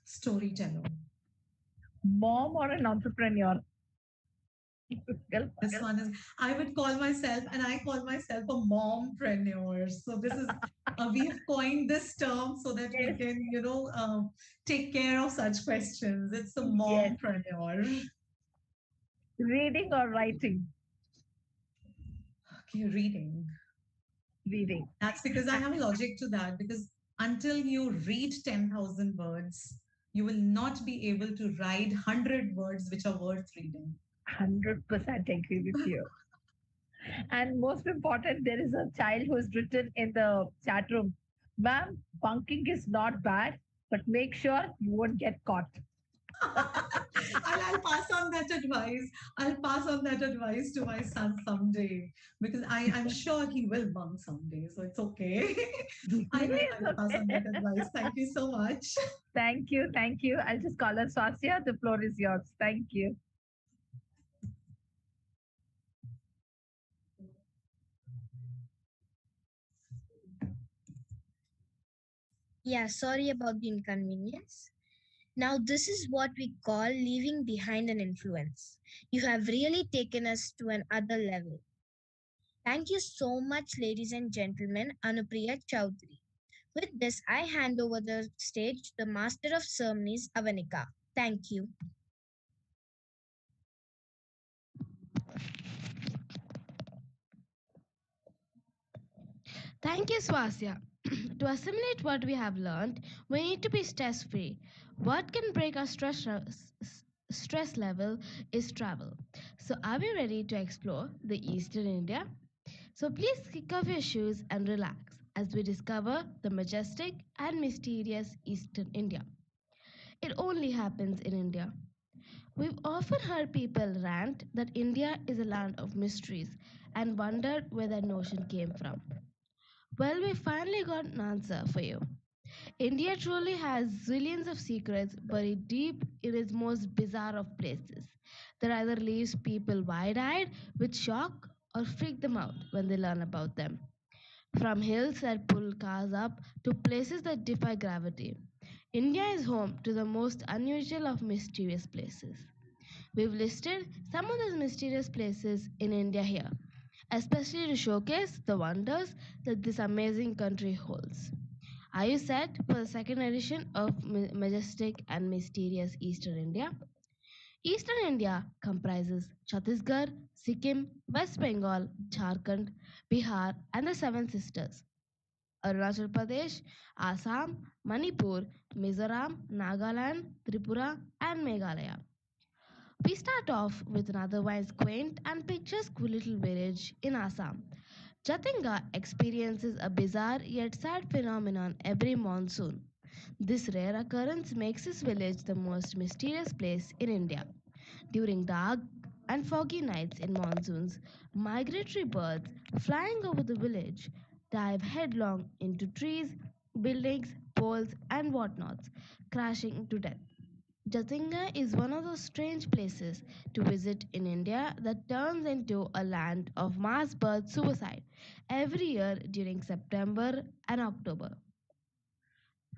Storyteller. Mom or an entrepreneur? This one is, I would call myself, and I call myself a mompreneur. So this is, we have coined this term so that we can, take care of such questions. It's a mompreneur. Reading or writing? Okay, reading. Reading. That's because I have a logic to that. Because until you read 10,000 words, you will not be able to write 100 words which are worth reading. 100% agree with you. And most important, there is a child who has written in the chat room, ma'am, bunking is not bad, but make sure you won't get caught. I'll pass on that advice. I'll pass on that advice to my son someday because I'm sure he will bunk someday. So it's okay. I It's will pass on okay. that advice. Thank you so much. Thank you. Thank you. I'll just call her Swasya. The floor is yours. Thank you. Yeah, sorry about the inconvenience. Now, this is what we call leaving behind an influence. You have really taken us to another level. Thank you so much, ladies and gentlemen, Anupriya Chowdhury. With this, I hand over the stage to the Master of Ceremonies, Avanika. Thank you. Thank you, Swasya. To assimilate what we have learned, we need to be stress free. What can break our stress level is travel. So, are we ready to explore the Eastern India? So, please kick off your shoes and relax as we discover the majestic and mysterious Eastern India. It only happens in India. We've often heard people rant that India is a land of mysteries and wondered where that notion came from. Well, we finally got an answer for you. India truly has zillions of secrets buried deep in its most bizarre of places that either leaves people wide eyed with shock or freak them out when they learn about them. From hills that pull cars up to places that defy gravity, India is home to the most unusual of mysterious places. We've listed some of those mysterious places in India here, especially to showcase the wonders that this amazing country holds. Are you set for the second edition of Majestic and Mysterious Eastern India? Eastern India comprises Chhattisgarh, Sikkim, West Bengal, Jharkhand, Bihar, and the Seven Sisters. Arunachal Pradesh, Assam, Manipur, Mizoram, Nagaland, Tripura, and Meghalaya. We start off with an otherwise quaint and picturesque little village in Assam. Jatinga experiences a bizarre yet sad phenomenon every monsoon. This rare occurrence makes this village the most mysterious place in India. During dark and foggy nights in monsoons, migratory birds flying over the village dive headlong into trees, buildings, poles, and whatnots, crashing to death. Jatinga is one of those strange places to visit in India that turns into a land of mass birth suicide every year during September and October.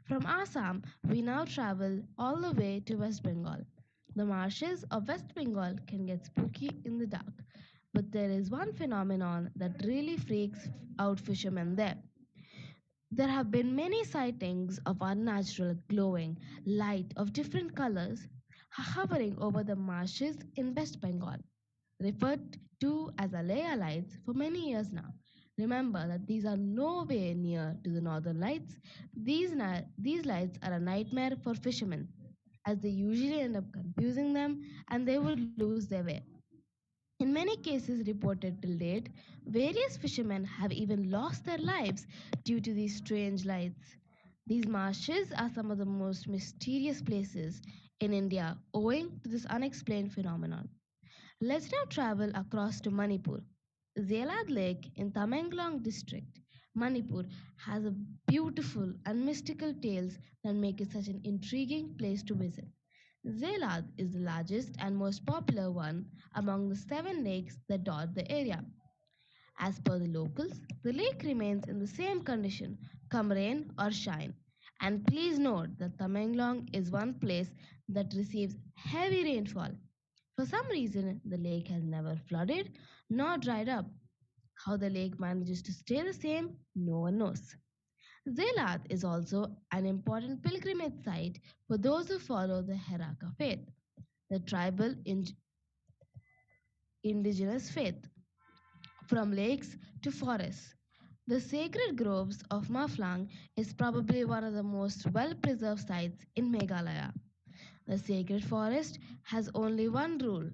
From Assam, we now travel all the way to West Bengal. The marshes of West Bengal can get spooky in the dark, but there is one phenomenon that really freaks out fishermen there. There have been many sightings of unnatural glowing light of different colors hovering over the marshes in West Bengal, referred to as Alaya lights for many years now. Remember that these are nowhere near to the northern lights. These lights are a nightmare for fishermen as they usually end up confusing them and they would lose their way. In many cases reported till date, various fishermen have even lost their lives due to these strange lights. These marshes are some of the most mysterious places in India owing to this unexplained phenomenon. Let's now travel across to Manipur. Zelad Lake in Tamenglong district, Manipur, has a beautiful and mystical tales that make it such an intriguing place to visit. Zelad is the largest and most popular one among the seven lakes that dot the area. As per the locals, the lake remains in the same condition, come rain or shine. And please note that Tamenglong is one place that receives heavy rainfall. For some reason, the lake has never flooded nor dried up. How the lake manages to stay the same, no one knows. Zelat is also an important pilgrimage site for those who follow the Heraka faith, the tribal indigenous faith. From lakes to forests. The sacred groves of Maflang is probably one of the most well preserved sites in Meghalaya. The sacred forest has only one rule,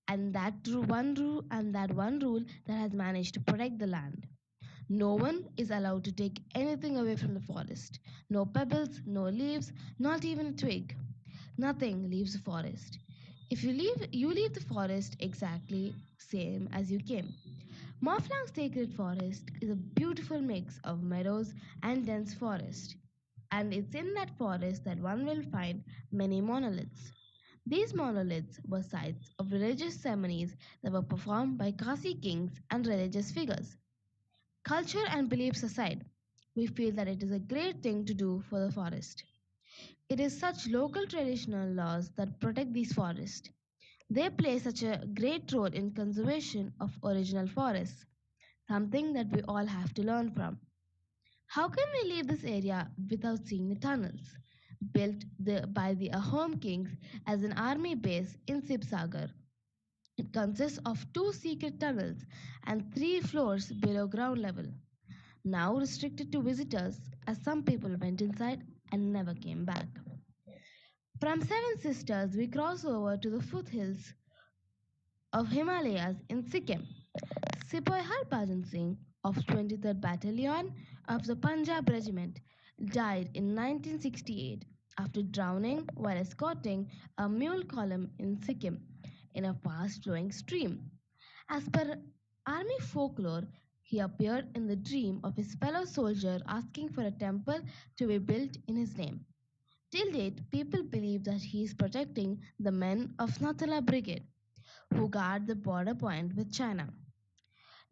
and that one rule that has managed to protect the land. No one is allowed to take anything away from the forest. No pebbles, no leaves, not even a twig. Nothing leaves the forest. If you leave the forest exactly same as you came. Maflang Sacred Forest is a beautiful mix of meadows and dense forest. And it's in that forest that one will find many monoliths. These monoliths were sites of religious ceremonies that were performed by Kasi kings and religious figures. Culture and beliefs aside, we feel that it is a great thing to do for the forest. It is such local traditional laws that protect these forests. They play such a great role in conservation of original forests, something that we all have to learn from. How can we leave this area without seeing the tunnels? By the Ahom kings as an army base in Sibsagar. It consists of two secret tunnels and three floors below ground level, now restricted to visitors as some people went inside and never came back. From Seven Sisters, we cross over to the foothills of Himalayas in Sikkim. Sepoy Harbhajan Singh of 23rd Battalion of the Punjab Regiment died in 1968 after drowning while escorting a mule column in Sikkim in a fast flowing stream. As per army folklore, he appeared in the dream of his fellow soldier asking for a temple to be built in his name. Till date, people believe that he is protecting the men of Natala Brigade who guard the border point with China.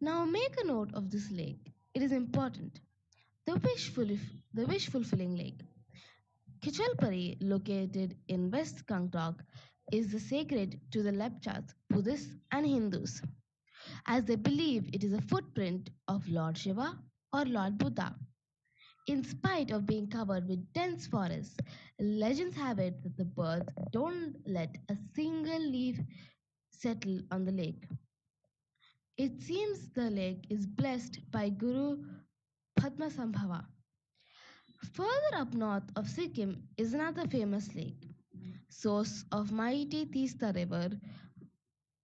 Now make a note of this lake. It is important. The wish fulfilling lake. Kichalpari, located in West Gangtok, is the sacred to the Lepchas, Buddhists, and Hindus, as they believe it is a footprint of Lord Shiva or Lord Buddha. In spite of being covered with dense forests, legends have it that the birds don't let a single leaf settle on the lake. It seems the lake is blessed by Guru Padmasambhava. Further up north of Sikkim is another famous lake, source of mighty Tista River.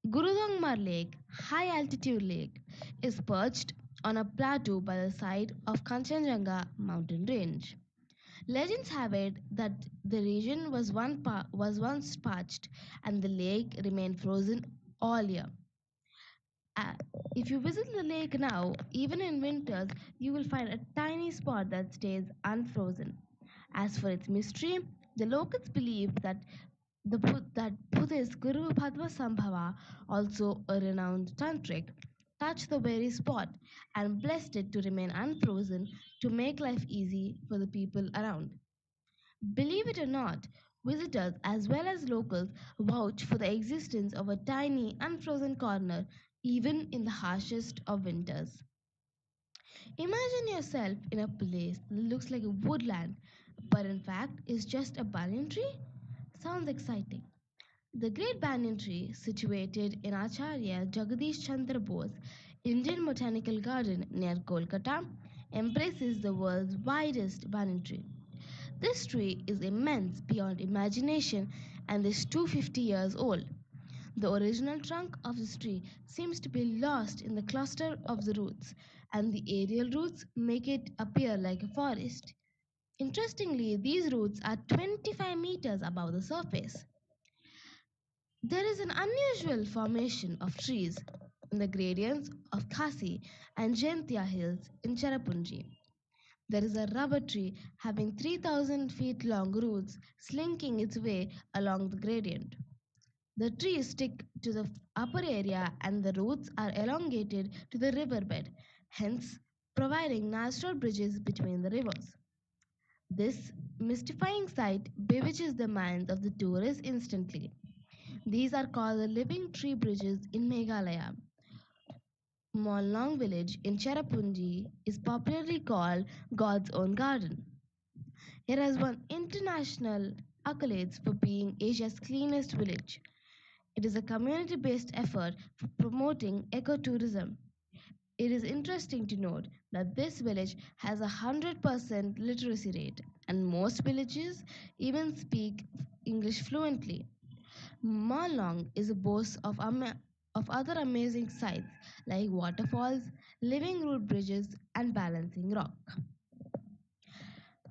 Gurudongmar Lake, high altitude lake, is perched on a plateau by the side of Kanchenjunga mountain range. Legends have it that the region was once parched and the lake remained frozen all year. Uh, if you visit the lake now, even in winters, you will find a tiny spot that stays unfrozen. As for its mystery, the locals believe that that Buddhist Guru Padmasambhava, also a renowned tantric, touched the very spot and blessed it to remain unfrozen to make life easy for the people around. Believe it or not, visitors as well as locals vouch for the existence of a tiny, unfrozen corner even in the harshest of winters. Imagine yourself in a place that looks like a woodland, but in fact is just a banyan tree. Sounds exciting. The Great Banyan Tree, situated in Acharya Jagadish Chandra Bose Indian Botanical Garden near Kolkata, embraces the world's widest banyan tree. This tree is immense beyond imagination and is 250 years old. The original trunk of this tree seems to be lost in the cluster of the roots, and the aerial roots make it appear like a forest. Interestingly, these roots are 25 meters above the surface. There is an unusual formation of trees in the gradients of Khasi and Jaintia hills in Cherrapunji. There is a rubber tree having 3,000 feet long roots slinking its way along the gradient. The trees stick to the upper area and the roots are elongated to the riverbed, hence providing natural bridges between the rivers. This mystifying sight bewitches the minds of the tourists instantly. These are called the living tree bridges in Meghalaya. Molnong village in Cherrapunji is popularly called God's own garden. It has won international accolades for being Asia's cleanest village. It is a community based effort for promoting ecotourism. It is interesting to note that this village has a 100% literacy rate, and most villages even speak English fluently. Malong is a boast of other amazing sights like waterfalls, living root bridges, and balancing rock.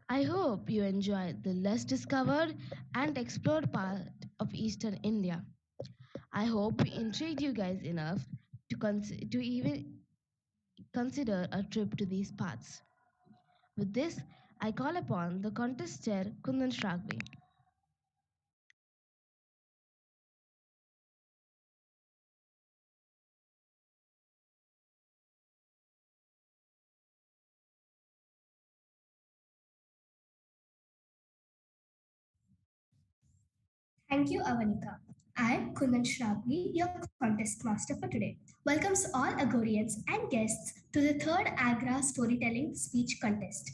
I hope you enjoyed the less discovered and explored part of eastern India. I hope we intrigued you guys enough to even consider a trip to these parts. With this, I call upon the contest chair Kundan Shragvi. Thank you, Avanika. I, Kundan Shrabhi, your contest master for today, welcomes all Agorians and guests to the third Agra Storytelling Speech Contest.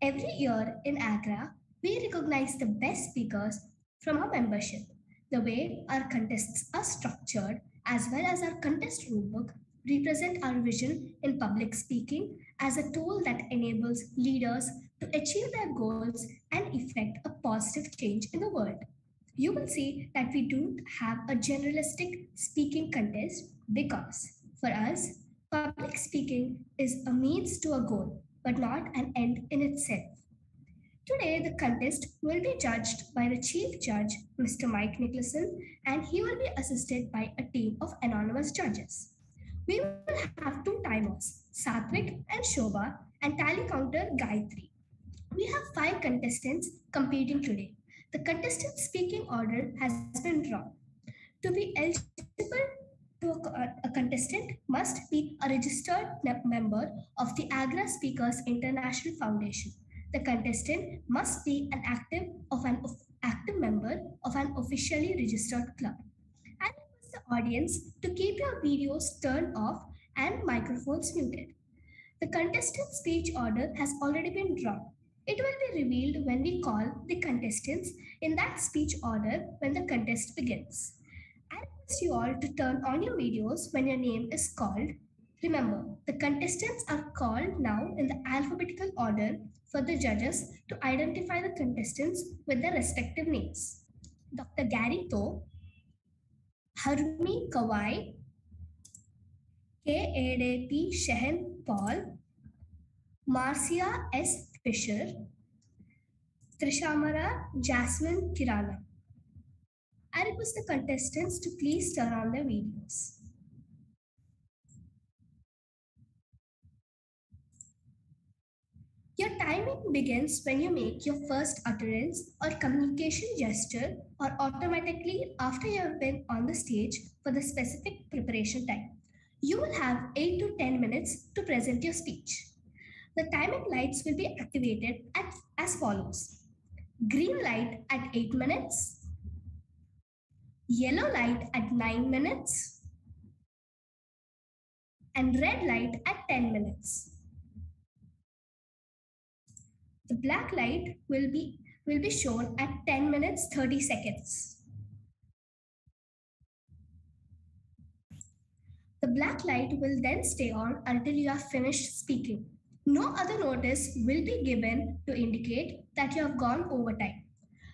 Every year in Agra, we recognize the best speakers from our membership. The way our contests are structured, as well as our contest rulebook, represent our vision in public speaking as a tool that enables leaders to achieve their goals and effect a positive change in the world. You will see that we don't have a generalistic speaking contest because, for us, public speaking is a means to a goal, but not an end in itself. Today, the contest will be judged by the Chief Judge, Mr. Mike Nicholson, and he will be assisted by a team of anonymous judges. We will have two timers, Satvik and Shobha, and tally counter Gayatri. We have five contestants competing today. The contestant speaking order has been drawn. To be eligible a contestant must be a registered member of the Agora Speakers International Foundation. The contestant must be an active member of an officially registered club. I request the audience to keep your videos turned off and microphones muted. The contestant speech order has already been drawn. It will be revealed when we call the contestants in that speech order when the contest begins. I request you all to turn on your videos when your name is called. Remember, the contestants are called now in the alphabetical order for the judges to identify the contestants with their respective names. Dr. Gary To, Harmi Kawai, K. Shehen Paul, Marcia S. Fisher, Trishamara Jasmine Kirana. I request the contestants to please turn on their videos. Your timing begins when you make your first utterance or communication gesture or automatically after you have been on the stage for the specific preparation time. You will have 8 to 10 minutes to present your speech. The timing lights will be activated as follows. Green light at 8 minutes, yellow light at 9 minutes, and red light at 10 minutes. The black light will be shown at 10 minutes 30 seconds. The black light will then stay on until you have finished speaking. No other notice will be given to indicate that you have gone over time.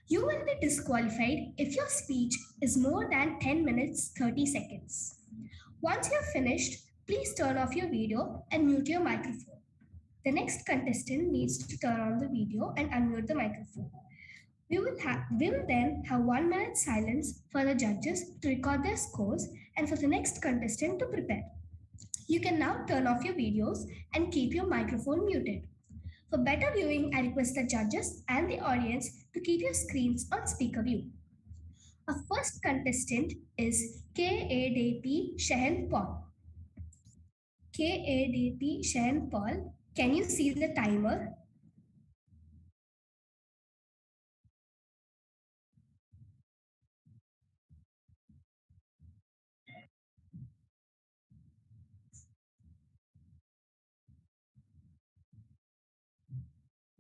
You will be disqualified if your speech is more than 10 minutes 30 seconds. Once you have finished, please turn off your video and mute your microphone. The next contestant needs to turn on the video and unmute the microphone. We will then have 1 minute silence for the judges to record their scores and for the next contestant to prepare. You can now turn off your videos and keep your microphone muted. For better viewing, I request the judges and the audience to keep your screens on speaker view. Our first contestant is KADP Shehen Paul. KADP Shehen Paul, can you see the timer?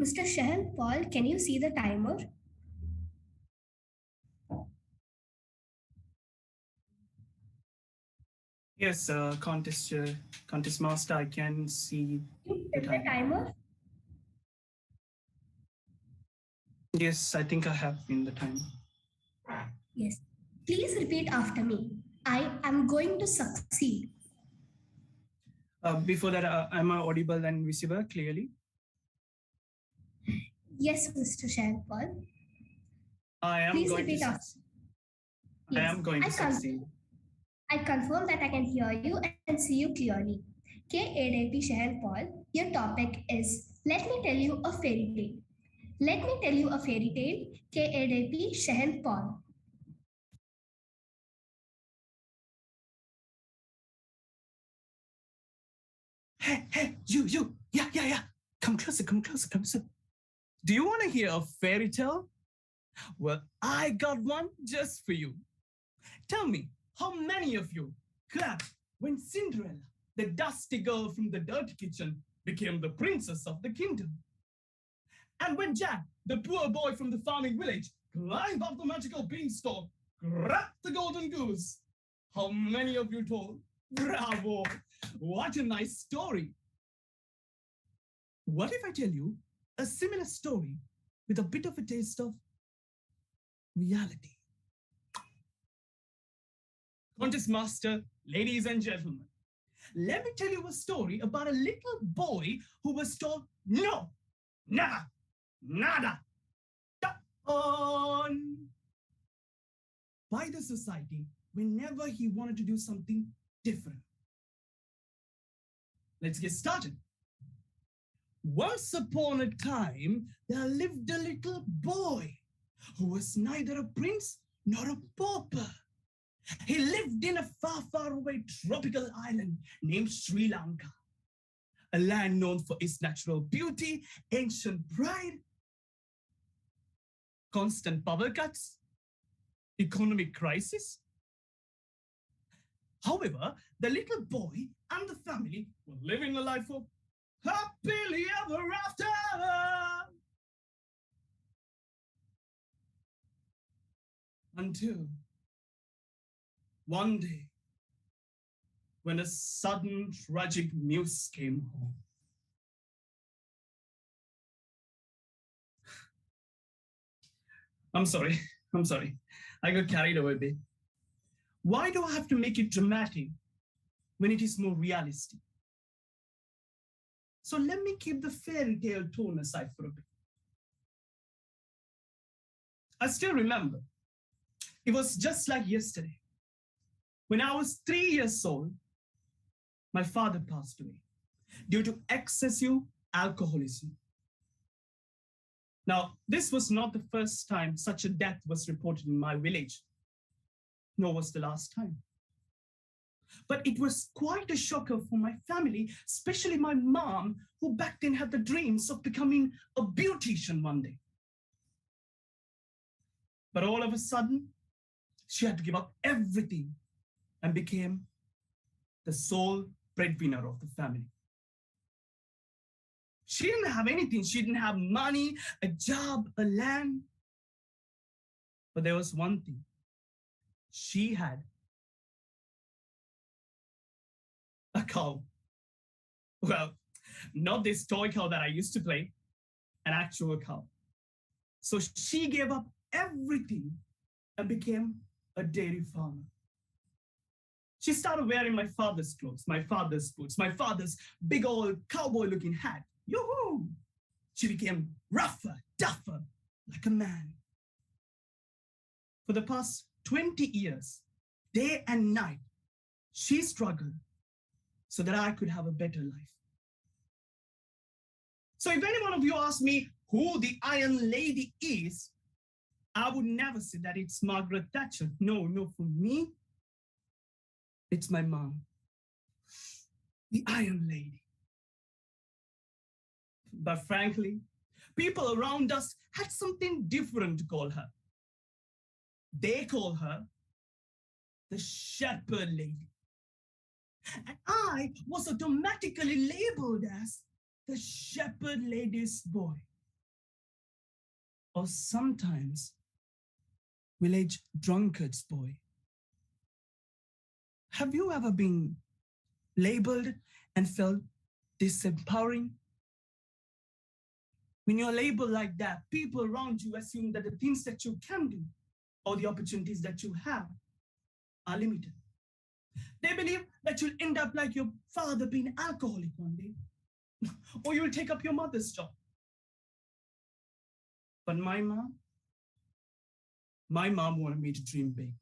Mr. Shehen Paul, can you see the timer? Yes, contest master, I can see You the set the time. timer? Yes, I think I have in the time. Yes. Please repeat after me. I am going to succeed. Before that, am I audible and visible clearly? Yes, Mr. Shahan Paul. I am Please going to repeat after. succeed. I Yes. am going to succeed. I confirm that I can hear you and see you clearly. KADP Shahan Paul, your topic is Let me tell you a fairy tale. Let me tell you a fairy tale. KADP Shahan Paul. Hey, you. Yeah. Come closer, come closer, come closer. Do you want to hear a fairy tale? Well, I got one just for you. Tell me, how many of you clapped when Cinderella, the dusty girl from the dirty kitchen, became the princess of the kingdom? And when Jack, the poor boy from the farming village, climbed up the magical beanstalk, grabbed the golden goose? How many of you told? Bravo! What a nice story. What if I tell you a similar story with a bit of a taste of reality? Contest master, ladies and gentlemen, let me tell you a story about a little boy who was told no, never, nada, on by the society whenever he wanted to do something different. Let's get started. Once upon a time, there lived a little boy who was neither a prince nor a pauper. He lived in a far, far away tropical island named Sri Lanka, a land known for its natural beauty, ancient pride, constant power cuts, economic crisis. However, the little boy and the family were living a life of happily ever after. Until one day, when a sudden tragic news came home. I'm sorry. I got carried away a bit. Why do I have to make it dramatic when it is more realistic? So let me keep the fairy tale tone aside for a bit. I still remember, it was just like yesterday. When I was 3 years old, my father passed away due to excessive alcoholism. Now, this was not the first time such a death was reported in my village, nor was the last time. But it was quite a shocker for my family, especially my mom, who back then had the dreams of becoming a beautician one day. But all of a sudden, she had to give up everything and became the sole breadwinner of the family. She didn't have anything. She didn't have money, a job, a land. But there was one thing. She had a cow. Well, not this toy cow that I used to play, an actual cow. So she gave up everything and became a dairy farmer. She started wearing my father's clothes, my father's boots, my father's big old cowboy looking hat. Yoo-hoo! She became rougher, tougher, like a man. For the past 20 years, day and night, she struggled so that I could have a better life. So if any one of you ask me who the Iron Lady is, I would never say that it's Margaret Thatcher. No, for me, it's my mom, the Iron Lady. But frankly, people around us had something different to call her. They call her the Shepherd Lady. And I was automatically labeled as the Shepherd Lady's boy. Or sometimes, village drunkard's boy. Have you ever been labeled and felt disempowering? When you're labeled like that, people around you assume that the things that you can do or the opportunities that you have are limited. They believe that you'll end up like your father being an alcoholic one day, or you'll take up your mother's job. But my mom wanted me to dream big.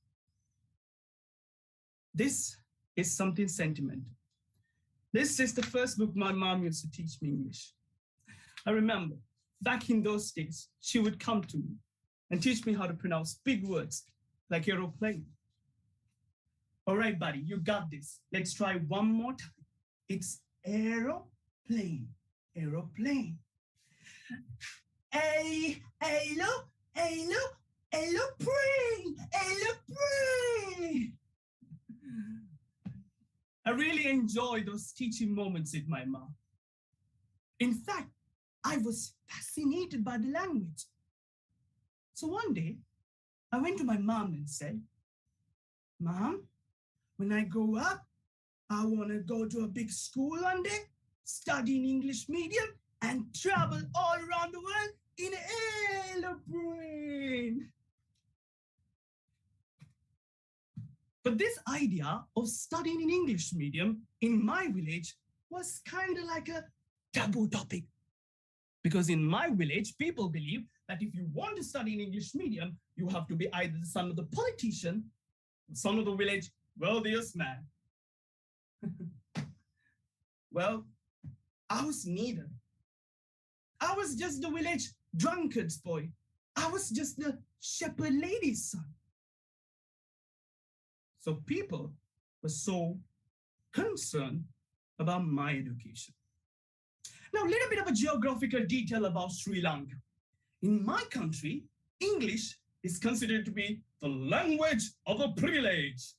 This is something sentimental. This is the first book my mom used to teach me English. I remember back in those days, she would come to me and teach me how to pronounce big words like aeroplane. All right, buddy, you got this. Let's try one more time. It's aeroplane, aeroplane. Aeroplane, aeroplane. I really enjoy those teaching moments with my mom. In fact, I was fascinated by the language. So one day, I went to my mom and said, Mom, when I grow up, I want to go to a big school one day, study in English medium, and travel all around the world in an airplane. But this idea of studying in English medium in my village was kind of like a taboo topic. Because in my village, people believe that if you want to study in English medium, you have to be either the son of the politician, or son of the village wealthiest man. Well, I was neither. I was just the village drunkard's boy. I was just the shepherd lady's son. So people were so concerned about my education. Now, a little bit of a geographical detail about Sri Lanka. In my country, English is considered to be the language of a privilege.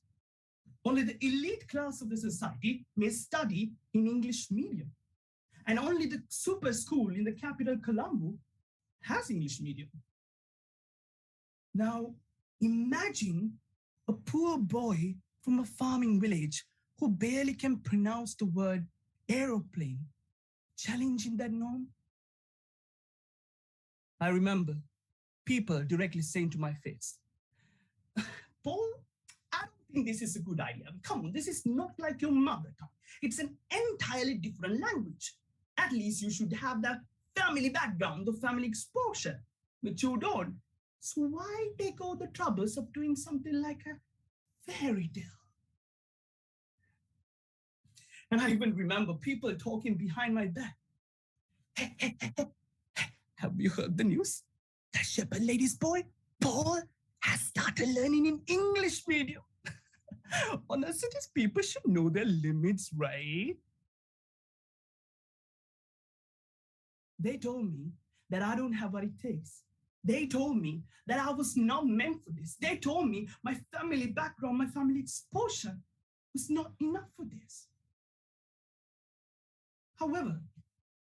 Only the elite class of the society may study in English medium. And only the super school in the capital, Colombo, has English medium. Now, imagine a poor boy from a farming village who barely can pronounce the word aeroplane, challenging that norm. I remember people directly saying to my face, Paul, I don't think this is a good idea. Come on, this is not like your mother tongue. It's an entirely different language. At least you should have that family background, the family exposure, which you don't. So why take all the troubles of doing something like a fairy tale? And I even remember people talking behind my back. Have you heard the news? The shepherd lady's boy, Paul, has started learning in English medium. Honestly, these people should know their limits, right? They told me that I don't have what it takes. They told me that I was not meant for this. They told me my family background, my family exposure was not enough for this. However,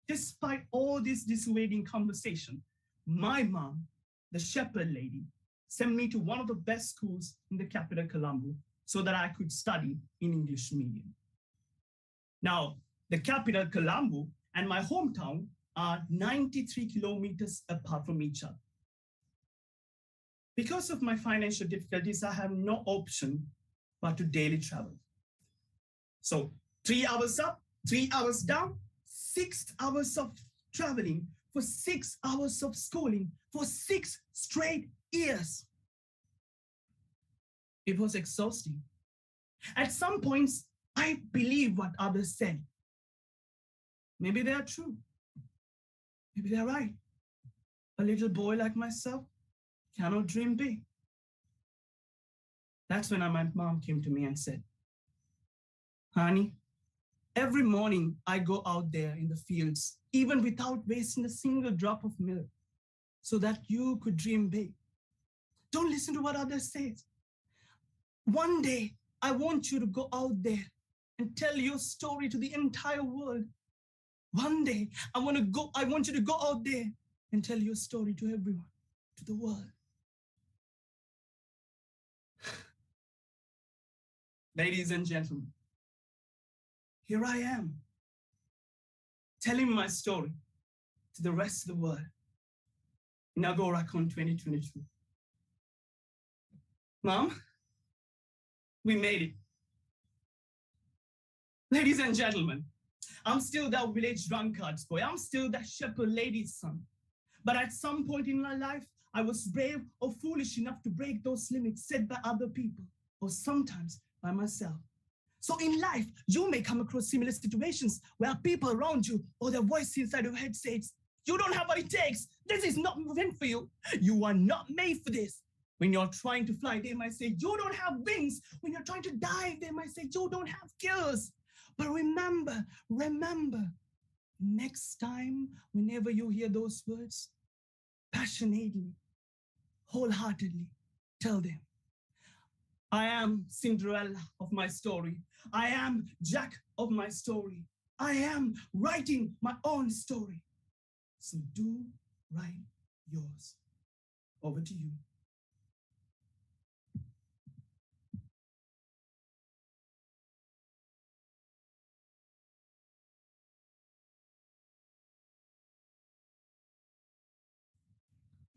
despite all this dissuading conversation, my mom, the shepherd lady, sent me to one of the best schools in the capital, Colombo, so that I could study in English medium. Now, the capital, Colombo, and my hometown are 93 kilometers apart from each other. Because of my financial difficulties, I have no option but to daily travel. So 3 hours up, 3 hours down, 6 hours of traveling for 6 hours of schooling for 6 straight years. It was exhausting. At some points, I believe what others said. Maybe they are true. Maybe they're right. A little boy like myself cannot dream big. That's when my mom came to me and said, honey, every morning I go out there in the fields, even without wasting a single drop of milk, so that you could dream big. Don't listen to what others say. One day, I want you to go out there and tell your story to the entire world. One day, I want you to go out there and tell your story to everyone, to the world. Ladies and gentlemen, here I am, telling my story to the rest of the world in Agoracon 2022. Mom, we made it. Ladies and gentlemen, I'm still that village drunkard's boy. I'm still that shepherd lady's son. But at some point in my life, I was brave or foolish enough to break those limits set by other people, or sometimes by myself. So in life, you may come across similar situations where people around you or the voice inside your head says, you don't have what it takes. This is not meant for you. You are not made for this. When you're trying to fly, they might say, you don't have wings. When you're trying to dive, they might say, you don't have skills. But remember, next time, whenever you hear those words, passionately, wholeheartedly, tell them, I am Cinderella of my story. I am Jack of my story. I am writing my own story. So do write yours. Over to you.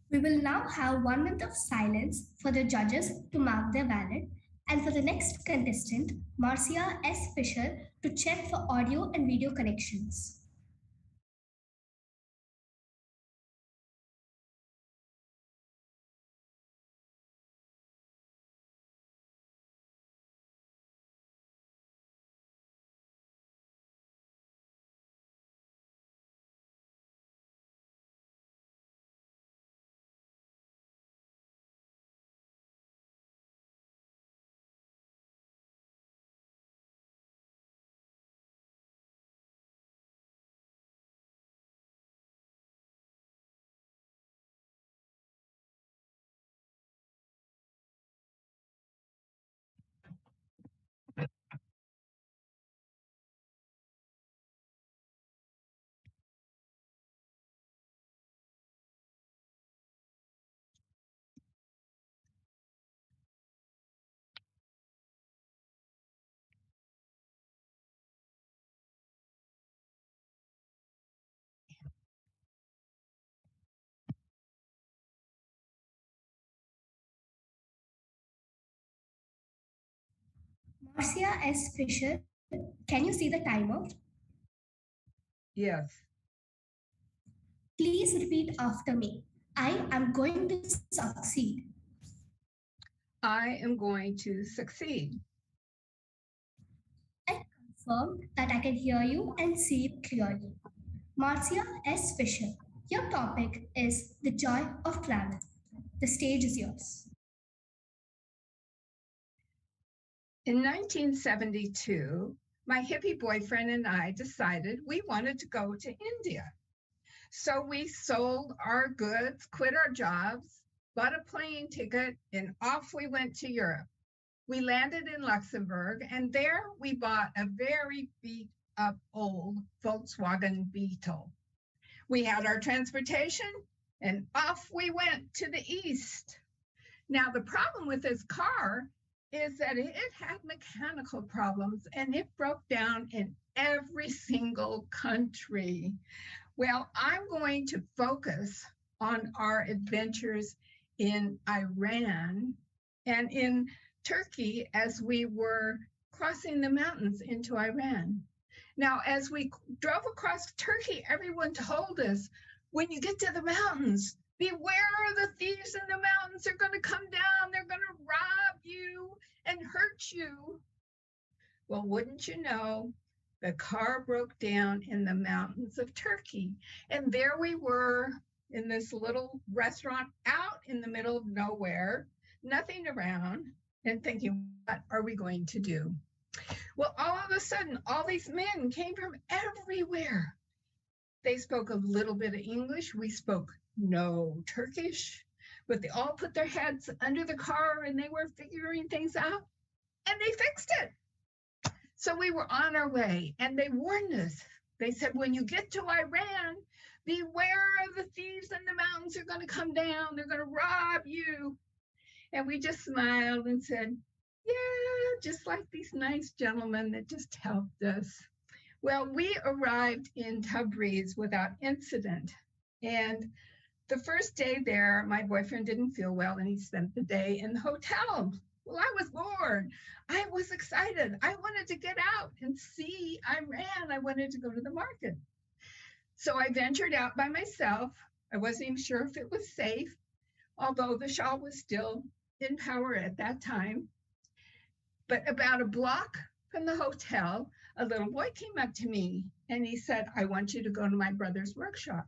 We will now have 1 minute of silence for the judges to mark their ballot and for the next contestant, Marcia S. Fisher, to check for audio and video connections. Marcia S. Fisher, can you see the timer? Yes. Please repeat after me. I am going to succeed. I am going to succeed. I confirm that I can hear you and see you clearly. Marcia S. Fisher, your topic is the joy of travel. The stage is yours. In 1972, my hippie boyfriend and I decided we wanted to go to India. So we sold our goods, quit our jobs, bought a plane ticket, and off we went to Europe. We landed in Luxembourg, and there we bought a very beat up old Volkswagen Beetle. We had our transportation, and off we went to the east. Now, the problem with this car is that it had mechanical problems and it broke down in every single country. Well, I'm going to focus on our adventures in Iran and in Turkey as we were crossing the mountains into Iran. Now, as we drove across Turkey, everyone told us, when you get to the mountains, beware of the thieves in the mountains. They're going to come down. They're going to rob you and hurt you. Well, wouldn't you know, the car broke down in the mountains of Turkey. And there we were in this little restaurant out in the middle of nowhere, nothing around, and thinking, what are we going to do? Well, all of a sudden, all these men came from everywhere. They spoke a little bit of English. We spoke no Turkish, but they all put their heads under the car and they were figuring things out, and they fixed it. So we were on our way, and they warned us. They said, when you get to Iran, beware of the thieves in the mountains. They're going to come down. They're going to rob you. And we just smiled and said, Yeah, just like these nice gentlemen that just helped us. Well, we arrived in Tabriz without incident. And the first day there, my boyfriend didn't feel well and he spent the day in the hotel. Well, I was bored. I was excited. I wanted to get out and see Iran. I wanted to go to the market. So I ventured out by myself. I wasn't even sure if it was safe, although the Shah was still in power at that time. But about a block from the hotel, a little boy came up to me and he said, I want you to go to my brother's workshop.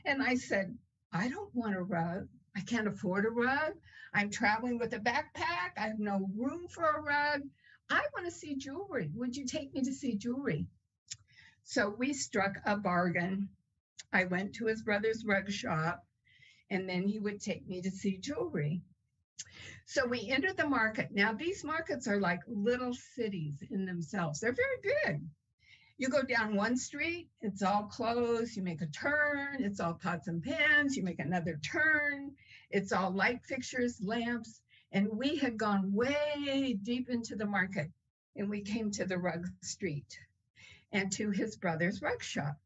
And I said, I don't want a rug. I can't afford a rug. I'm traveling with a backpack. I have no room for a rug. I want to see jewelry. Would you take me to see jewelry? So we struck a bargain. I went to his brother's rug shop, and then he would take me to see jewelry. So we entered the market. Now, these markets are like little cities in themselves. They're very big. You go down one street, it's all closed. You make a turn, it's all pots and pans. You make another turn, it's all light fixtures, lamps. And we had gone way deep into the market, and we came to the rug street and to his brother's rug shop.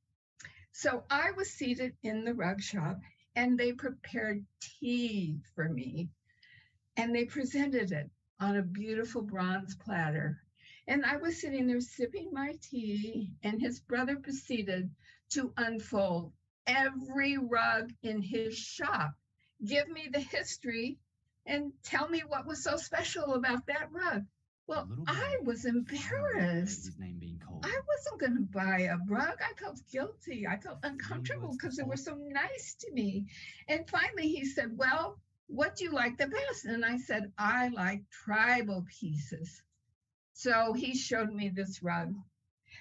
So I was seated in the rug shop, and they prepared tea for me, and they presented it on a beautiful bronze platter. And I was sitting there sipping my tea, and his brother proceeded to unfold every rug in his shop, give me the history, and tell me what was so special about that rug. Well, I was embarrassed. I wasn't going to buy a rug. I felt guilty. I felt uncomfortable because they were so nice to me. And finally, he said, well, what do you like the best? And I said, I like tribal pieces. So he showed me this rug,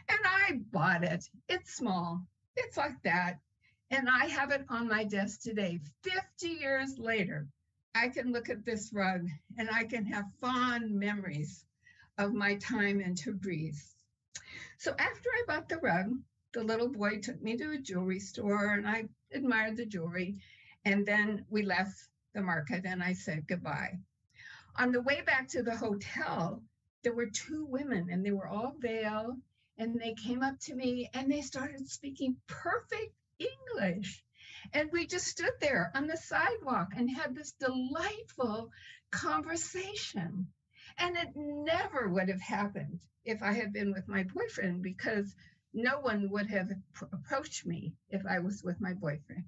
and I bought it. It's small. It's like that. And I have it on my desk today. 50 years later, I can look at this rug and I can have fond memories of my time in Tabriz. So after I bought the rug, the little boy took me to a jewelry store, and I admired the jewelry. And then we left the market and I said goodbye. On the way back to the hotel, there were two women, and they were all veiled, and they came up to me and they started speaking perfect English. And we just stood there on the sidewalk and had this delightful conversation. And it never would have happened if I had been with my boyfriend, because no one would have approached me if I was with my boyfriend.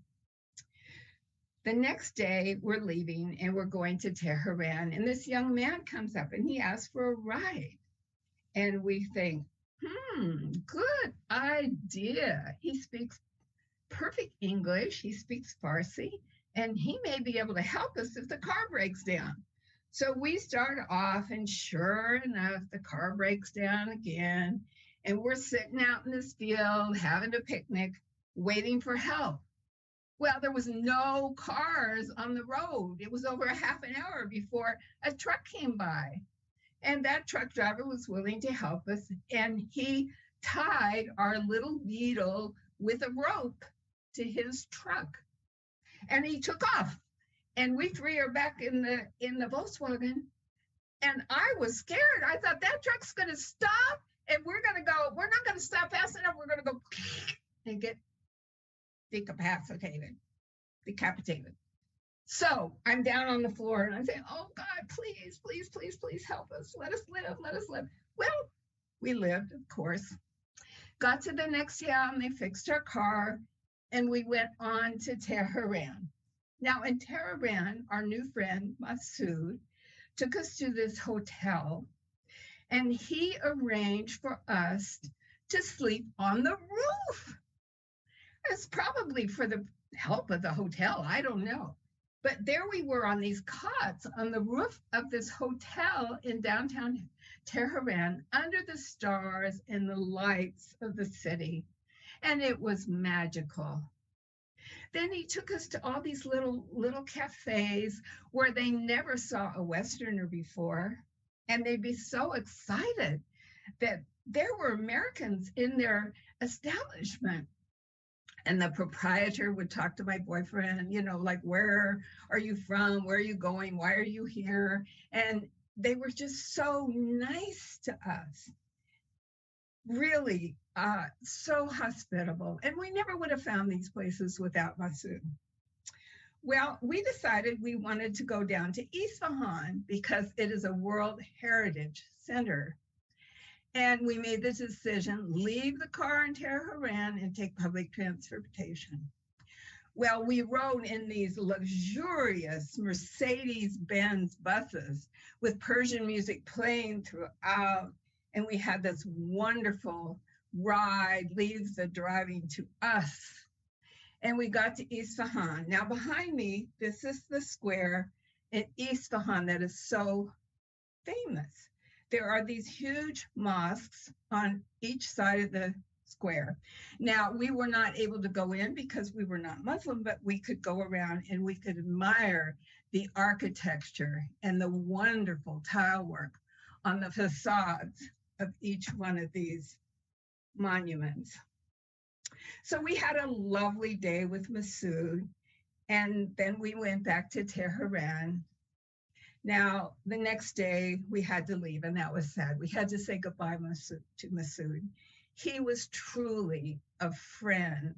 The next day, we're leaving and we're going to Tehran. And this young man comes up and he asks for a ride. And we think, good idea. He speaks perfect English. He speaks Farsi, and he may be able to help us if the car breaks down. So we start off, and sure enough, the car breaks down again. And we're sitting out in this field having a picnic, waiting for help. Well, there was no cars on the road. It was over a half an hour before a truck came by. And that truck driver was willing to help us. And he tied our little beetle with a rope to his truck. And he took off. And we three are back in the Volkswagen. And I was scared. I thought that truck's going to stop, and we're not going to stop fast enough. We're going to go and get decapitated. So I'm down on the floor and I say, oh God, please, please, please, please help us. Let us live, let us live. Well, we lived, of course. Got to the next town, they fixed our car, and we went on to Tehran. Now in Tehran, our new friend, Masood, took us to this hotel, and he arranged for us to sleep on the roof. It's probably for the help of the hotel, I don't know. But there we were on these cots on the roof of this hotel in downtown Tehran, under the stars and the lights of the city. And it was magical. Then he took us to all these little cafes where they never saw a Westerner before. And they'd be so excited that there were Americans in their establishment. And the proprietor would talk to my boyfriend, like, where are you from? Where are you going? Why are you here? And they were just so nice to us, really so hospitable. And we never would have found these places without Masood. Well, we decided we wanted to go down to Isfahan because it is a World Heritage Center. And we made the decision, leave the car in Tehran and take public transportation. Well, we rode in these luxurious Mercedes-Benz buses with Persian music playing throughout. And we had this wonderful ride, leaves the driving to us. And we got to Isfahan. Now behind me, this is the square in Isfahan that is so famous. There are these huge mosques on each side of the square. Now, we were not able to go in because we were not Muslim, but we could go around and we could admire the architecture and the wonderful tile work on the facades of each one of these monuments. So we had a lovely day with Masood, and then we went back to Tehran. Now, the next day we had to leave, and that was sad. We had to say goodbye to Masood. He was truly a friend.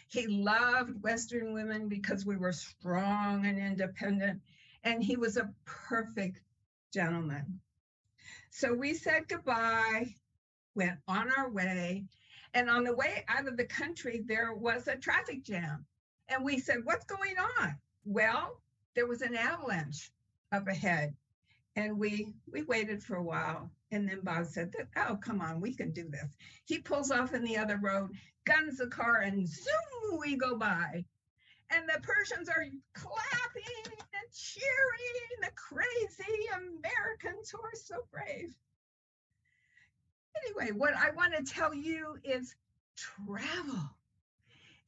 He loved Western women because we were strong and independent, and he was a perfect gentleman. So we said goodbye, went on our way, and on the way out of the country, there was a traffic jam. And we said, what's going on? Well, there was an avalanche up ahead. And we waited for a while. And then Bob said, oh, come on, we can do this. He pulls off in the other road, guns the car, and zoom, we go by. And the Persians are clapping and cheering, the crazy Americans who are so brave. Anyway, what I want to tell you is travel.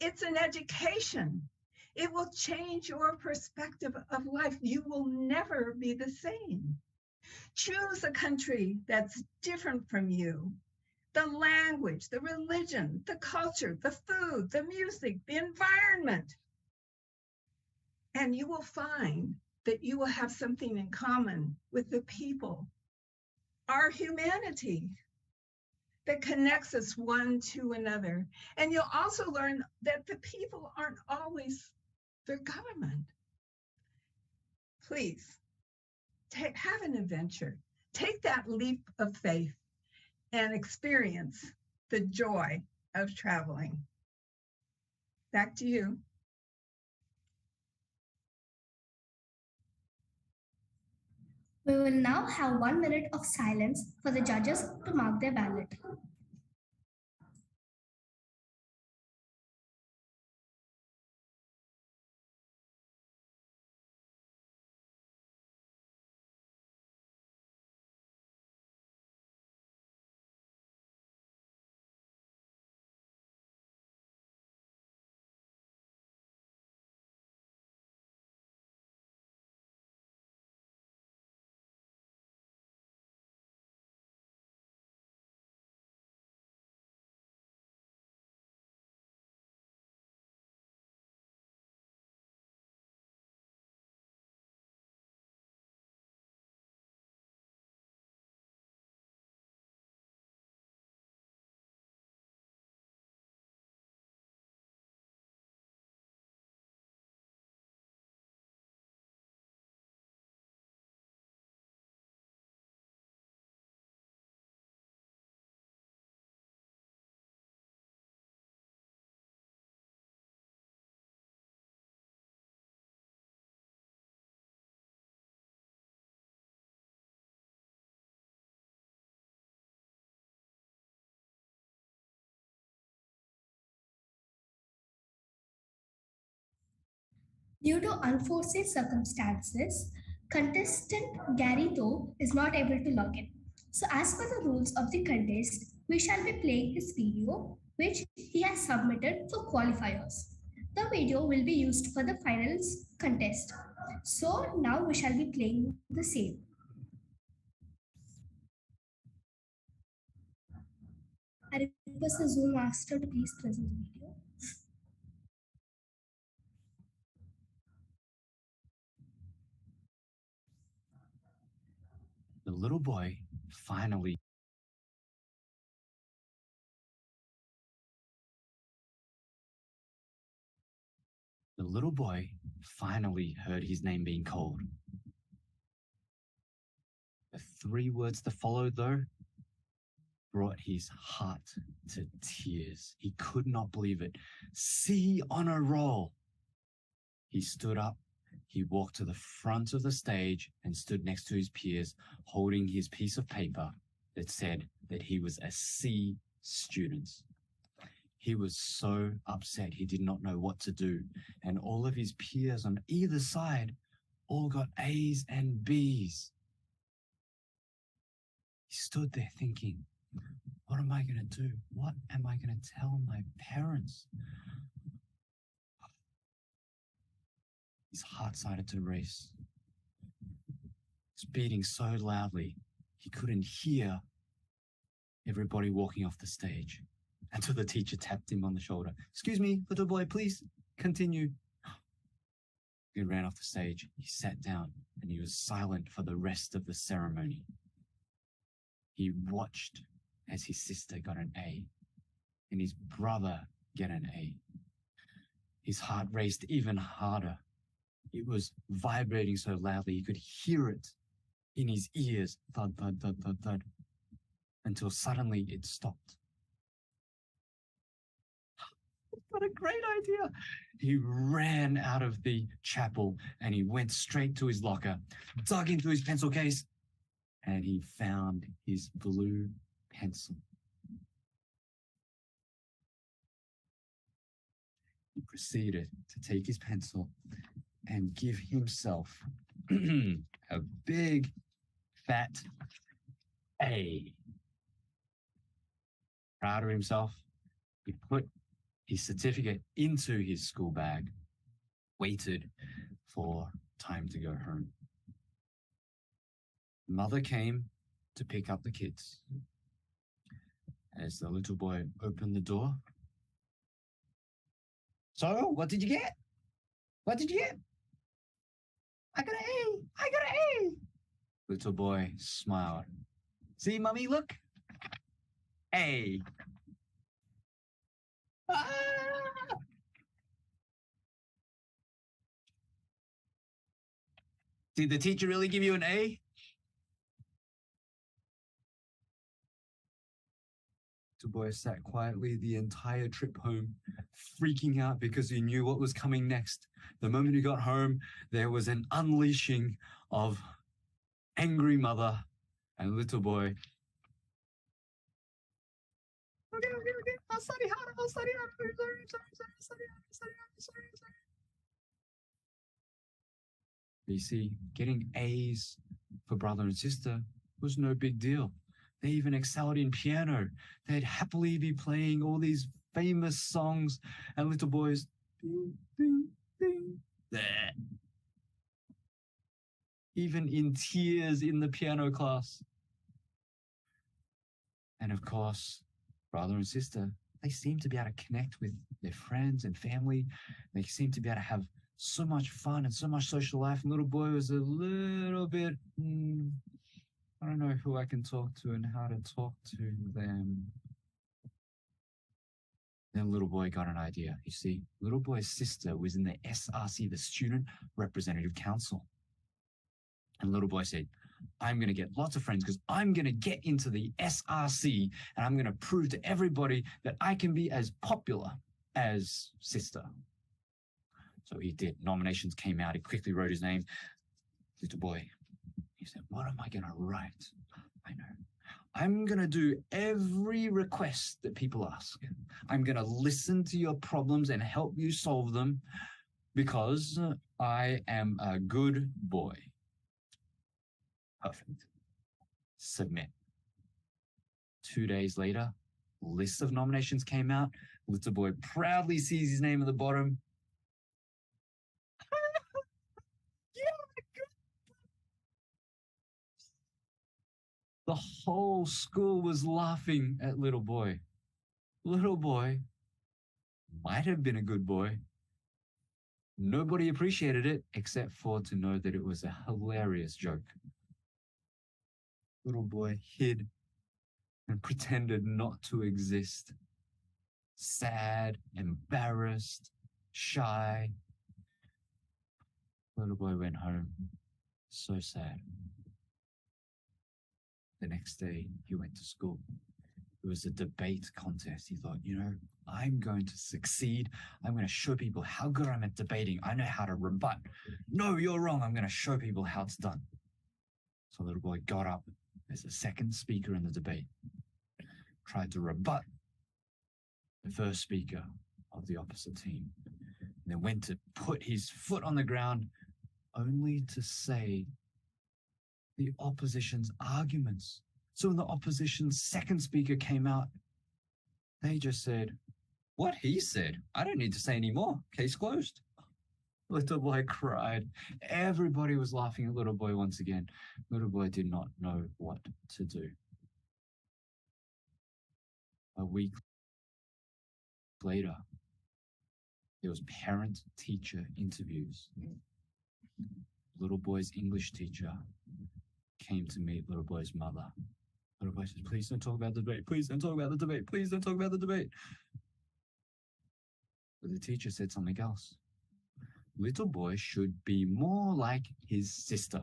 It's an education. It will change your perspective of life. You will never be the same. Choose a country that's different from you. The language, the religion, the culture, the food, the music, the environment. And you will find that you will have something in common with the people. Our humanity that connects us one to another. And you'll also learn that the people aren't always their government. Please, have an adventure. Take that leap of faith and experience the joy of traveling. Back to you. We will now have 1 minute of silence for the judges to mark their ballot. Due to unforeseen circumstances, contestant Gary Tho is not able to log in. So as per the rules of the contest, we shall be playing his video, which he has submitted for qualifiers. The video will be used for the finals contest. So now we shall be playing the same. I request the Zoom master to please present the video. The little boy finally heard his name being called. The 3 words that followed, though, brought his heart to tears. He could not believe it. C on a roll. He stood up. He walked to the front of the stage and stood next to his peers, holding his piece of paper that said that he was a C student. He was so upset he did not know what to do, and all of his peers on either side all got A's and B's. He stood there thinking, what am I going to do? What am I going to tell my parents? His heart started to race. It's beating so loudly he couldn't hear everybody walking off the stage until the teacher tapped him on the shoulder. Excuse me, little boy, please continue. He ran off the stage. He sat down and he was silent for the rest of the ceremony. He watched as his sister got an A and his brother get an A. His heart raced even harder. It was vibrating so loudly he could hear it in his ears, thud, thud, thud, thud, thud, until suddenly it stopped. What a great idea. He ran out of the chapel and he went straight to his locker, dug into his pencil case, and he found his blue pencil. He proceeded to take his pencil and give himself a big, fat A. Proud of himself, he put his certificate into his school bag, waited for time to go home. Mother came to pick up the kids. As the little boy opened the door, so, what did you get? What did you get? I got an A. I got an A. Little boy smiled. See, Mummy, look. A. Ah! Did the teacher really give you an A? Little boy sat quietly the entire trip home, freaking out because he knew what was coming next. The moment he got home, there was an unleashing of angry mother and little boy. Okay. I'll study harder. Sorry. You see, getting A's for brother and sister was no big deal. They even excelled in piano. They'd happily be playing all these famous songs, and little boys, ding, ding, ding, there. Even in tears in the piano class. And of course, brother and sister, they seem to be able to connect with their friends and family. They seem to be able to have so much fun and so much social life. And little boy was a little bit, I don't know who I can talk to and how to talk to them. Then little boy got an idea. You see, little boy's sister was in the SRC, the Student Representative Council. And little boy said, I'm going to get lots of friends because I'm going to get into the SRC and I'm going to prove to everybody that I can be as popular as sister. So he did. Nominations came out. He quickly wrote his name. Little boy, he said, what am I going to write? I know. I'm going to do every request that people ask. I'm going to listen to your problems and help you solve them because I am a good boy. Perfect. Submit. 2 days later, list of nominations came out. Little boy proudly sees his name at the bottom. The whole school was laughing at little boy. Little boy might have been a good boy. Nobody appreciated it except for to know that it was a hilarious joke. Little boy hid and pretended not to exist. Sad, embarrassed, shy. Little boy went home, so sad. The next day, he went to school. It was a debate contest. He thought, I'm going to succeed. I'm going to show people how good I'm at debating. I know how to rebut. No, you're wrong. I'm going to show people how it's done. So little boy got up as the second speaker in the debate, tried to rebut the first speaker of the opposite team, and then went to put his foot on the ground only to say the opposition's arguments. So when the opposition's second speaker came out, they just said, what he said, I don't need to say any more. Case closed. Little boy cried. Everybody was laughing at little boy once again. Little boy did not know what to do. A week later, there was parent-teacher interviews. Little boy's English teacher came to meet little boy's mother. Little boy says, please don't talk about the debate. Please don't talk about the debate. Please don't talk about the debate. But the teacher said something else. Little boy should be more like his sister.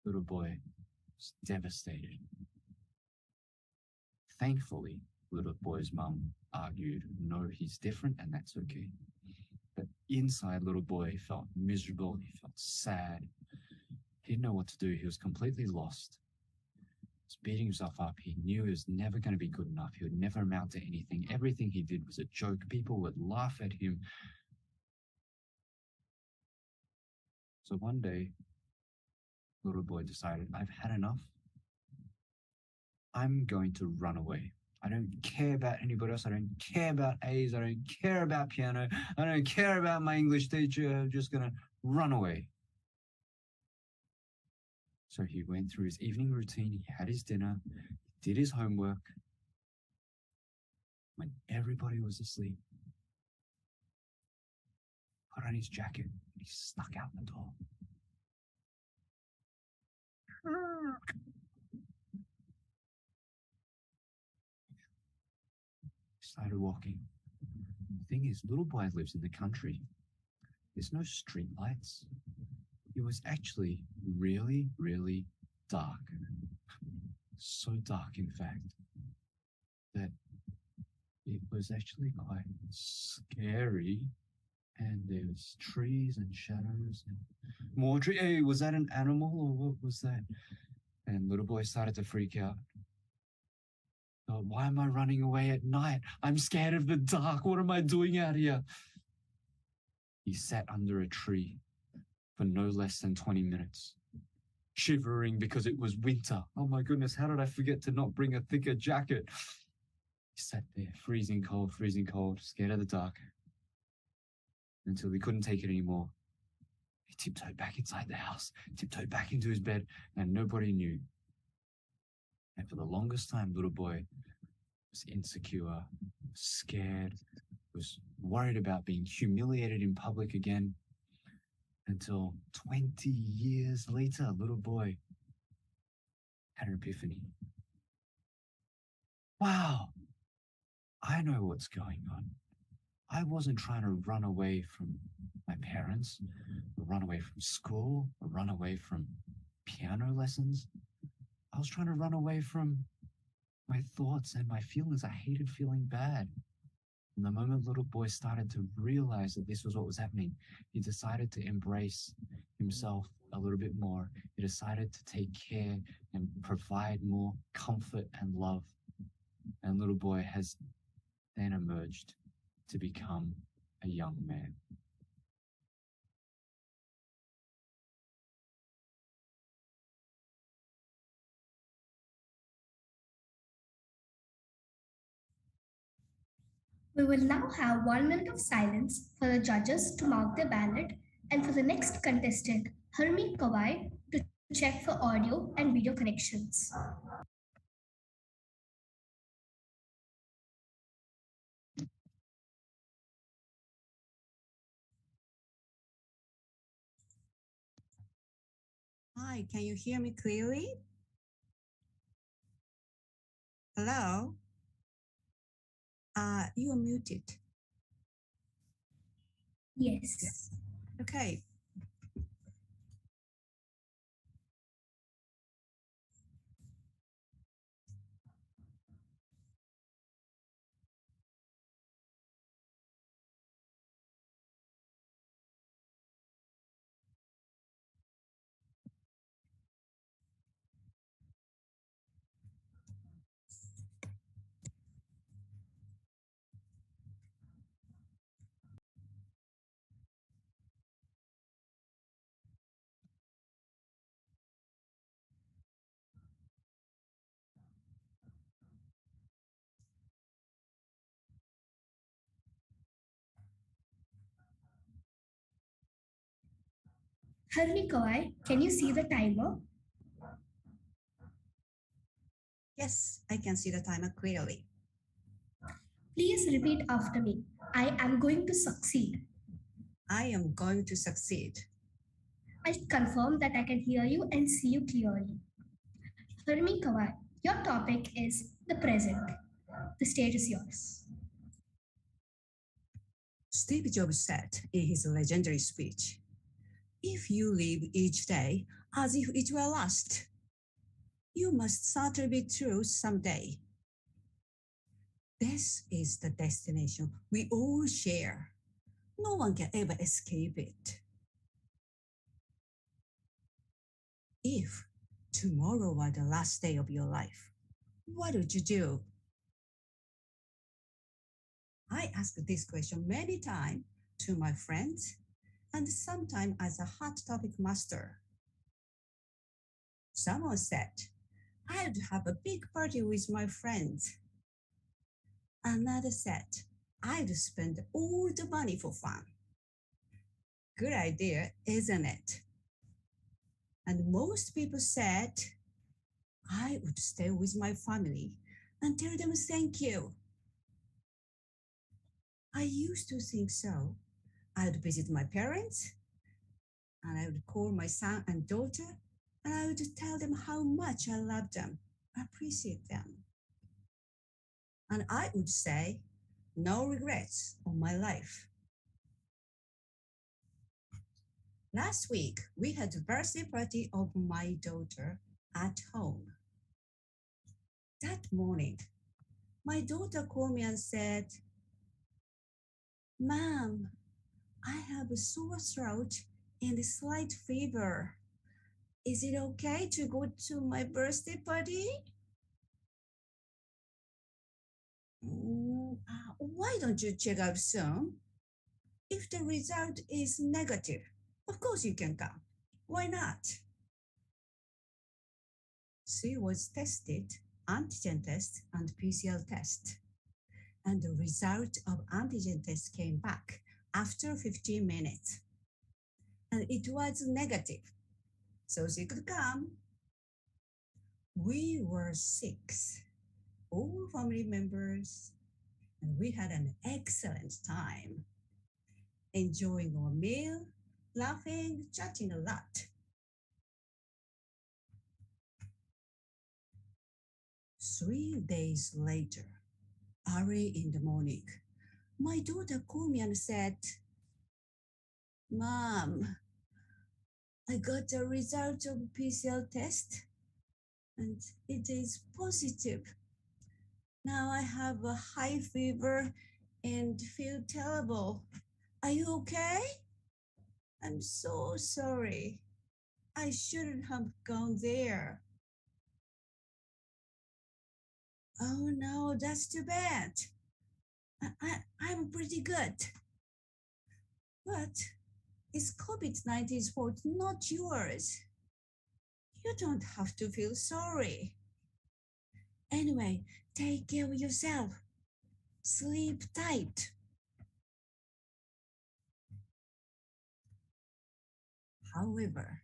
Little boy was devastated. Thankfully, little boy's mum argued, no, he's different and that's okay. But inside, little boy felt miserable. He felt sad. He didn't know what to do. He was completely lost. He was beating himself up. He knew he was never going to be good enough. He would never amount to anything. Everything he did was a joke. People would laugh at him. So one day, little boy decided, I've had enough. I'm going to run away. I don't care about anybody else. I don't care about A's. I don't care about piano. I don't care about my English teacher. I'm just going to run away. So he went through his evening routine. He had his dinner, did his homework. When everybody was asleep, put on his jacket, and he snuck out the door. Started walking. The thing is, little boy lives in the country. There's no street lights. It was actually really, really dark. So dark, in fact, that it was actually quite scary. And there was trees and shadows and more trees. Hey, was that an animal or what was that? And little boy started to freak out. Oh, why am I running away at night? I'm scared of the dark. What am I doing out here? He sat under a tree for no less than 20 minutes, shivering because it was winter. Oh my goodness, how did I forget to not bring a thicker jacket? He sat there, freezing cold, scared of the dark, until he couldn't take it anymore. He tiptoed back inside the house, tiptoed back into his bed, and nobody knew. And for the longest time, little boy was insecure, scared, was worried about being humiliated in public again, until 20 years later, little boy had an epiphany. Wow, I know what's going on. I wasn't trying to run away from my parents, or run away from school, or run away from piano lessons. I was trying to run away from my thoughts and my feelings. I hated feeling bad. And the moment little boy started to realize that this was what was happening, he decided to embrace himself a little bit more. He decided to take care and provide more comfort and love. And little boy has then emerged to become a young man. We will now have 1 minute of silence for the judges to mark their ballot and for the next contestant, Harmeet Kawai, to check for audio and video connections. Hi, can you hear me clearly? Hello? You are muted. Yes. Okay. Harni Kawai, can you see the timer? Yes, I can see the timer clearly. Please repeat after me. I am going to succeed. I am going to succeed. I confirm that I can hear you and see you clearly. Harmi Kawai, your topic is the present. The stage is yours. Steve Jobs said in his legendary speech, if you live each day as if it were last, you must certainly be true someday. This is the destination we all share. No one can ever escape it. If tomorrow were the last day of your life, what would you do? I asked this question many times to my friends and sometimes as a hot topic master. Someone said, I'd have a big party with my friends. Another said, I'd spend all the money for fun. Good idea, isn't it? And most people said, I would stay with my family and tell them thank you. I used to think so. I would visit my parents and I would call my son and daughter and I would tell them how much I love them, appreciate them. And I would say, no regrets on my life. Last week, we had a birthday party of my daughter at home. That morning, my daughter called me and said, Mom, I have a sore throat and a slight fever. Is it okay to go to my birthday party? Why don't you check out soon? If the result is negative, of course you can come. Why not? She was tested, antigen test and PCR test. And the result of antigen test came back after 15 minutes. And it was negative, so she could come. We were 6, all family members, and we had an excellent time, enjoying our meal, laughing, chatting a lot. 3 days later, early in the morning, my daughter called me and said, Mom, I got the result of PCR test and it is positive. Now I have a high fever and feel terrible. Are you okay? I'm so sorry. I shouldn't have gone there. Oh no, that's too bad. I'm pretty good. But it's COVID-19's fault, not yours. You don't have to feel sorry. Anyway, take care of yourself. Sleep tight. However,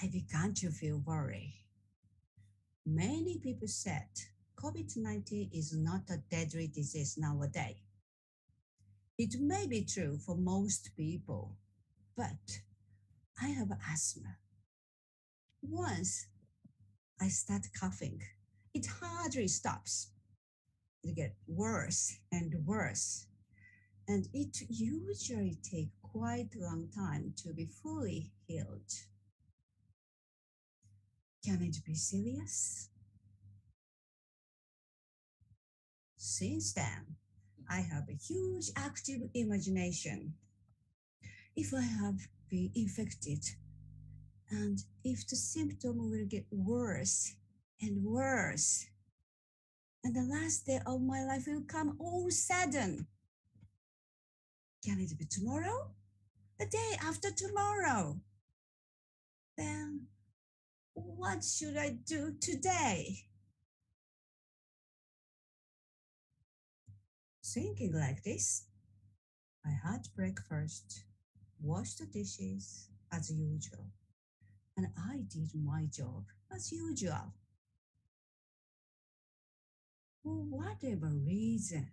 I began to feel worried. Many people said COVID-19 is not a deadly disease nowadays. It may be true for most people, but I have asthma Once I start coughing, it hardly stops. It gets worse and worse, and it usually takes quite a long time to be fully healed. Can it be serious? Since then, I have a huge active imagination. If I have been infected, and if the symptom will get worse and worse, and the last day of my life will come all sudden. Can it be tomorrow? The day after tomorrow? Then what should I do today? Thinking like this, I had breakfast, washed the dishes as usual, and I did my job as usual. For whatever reason,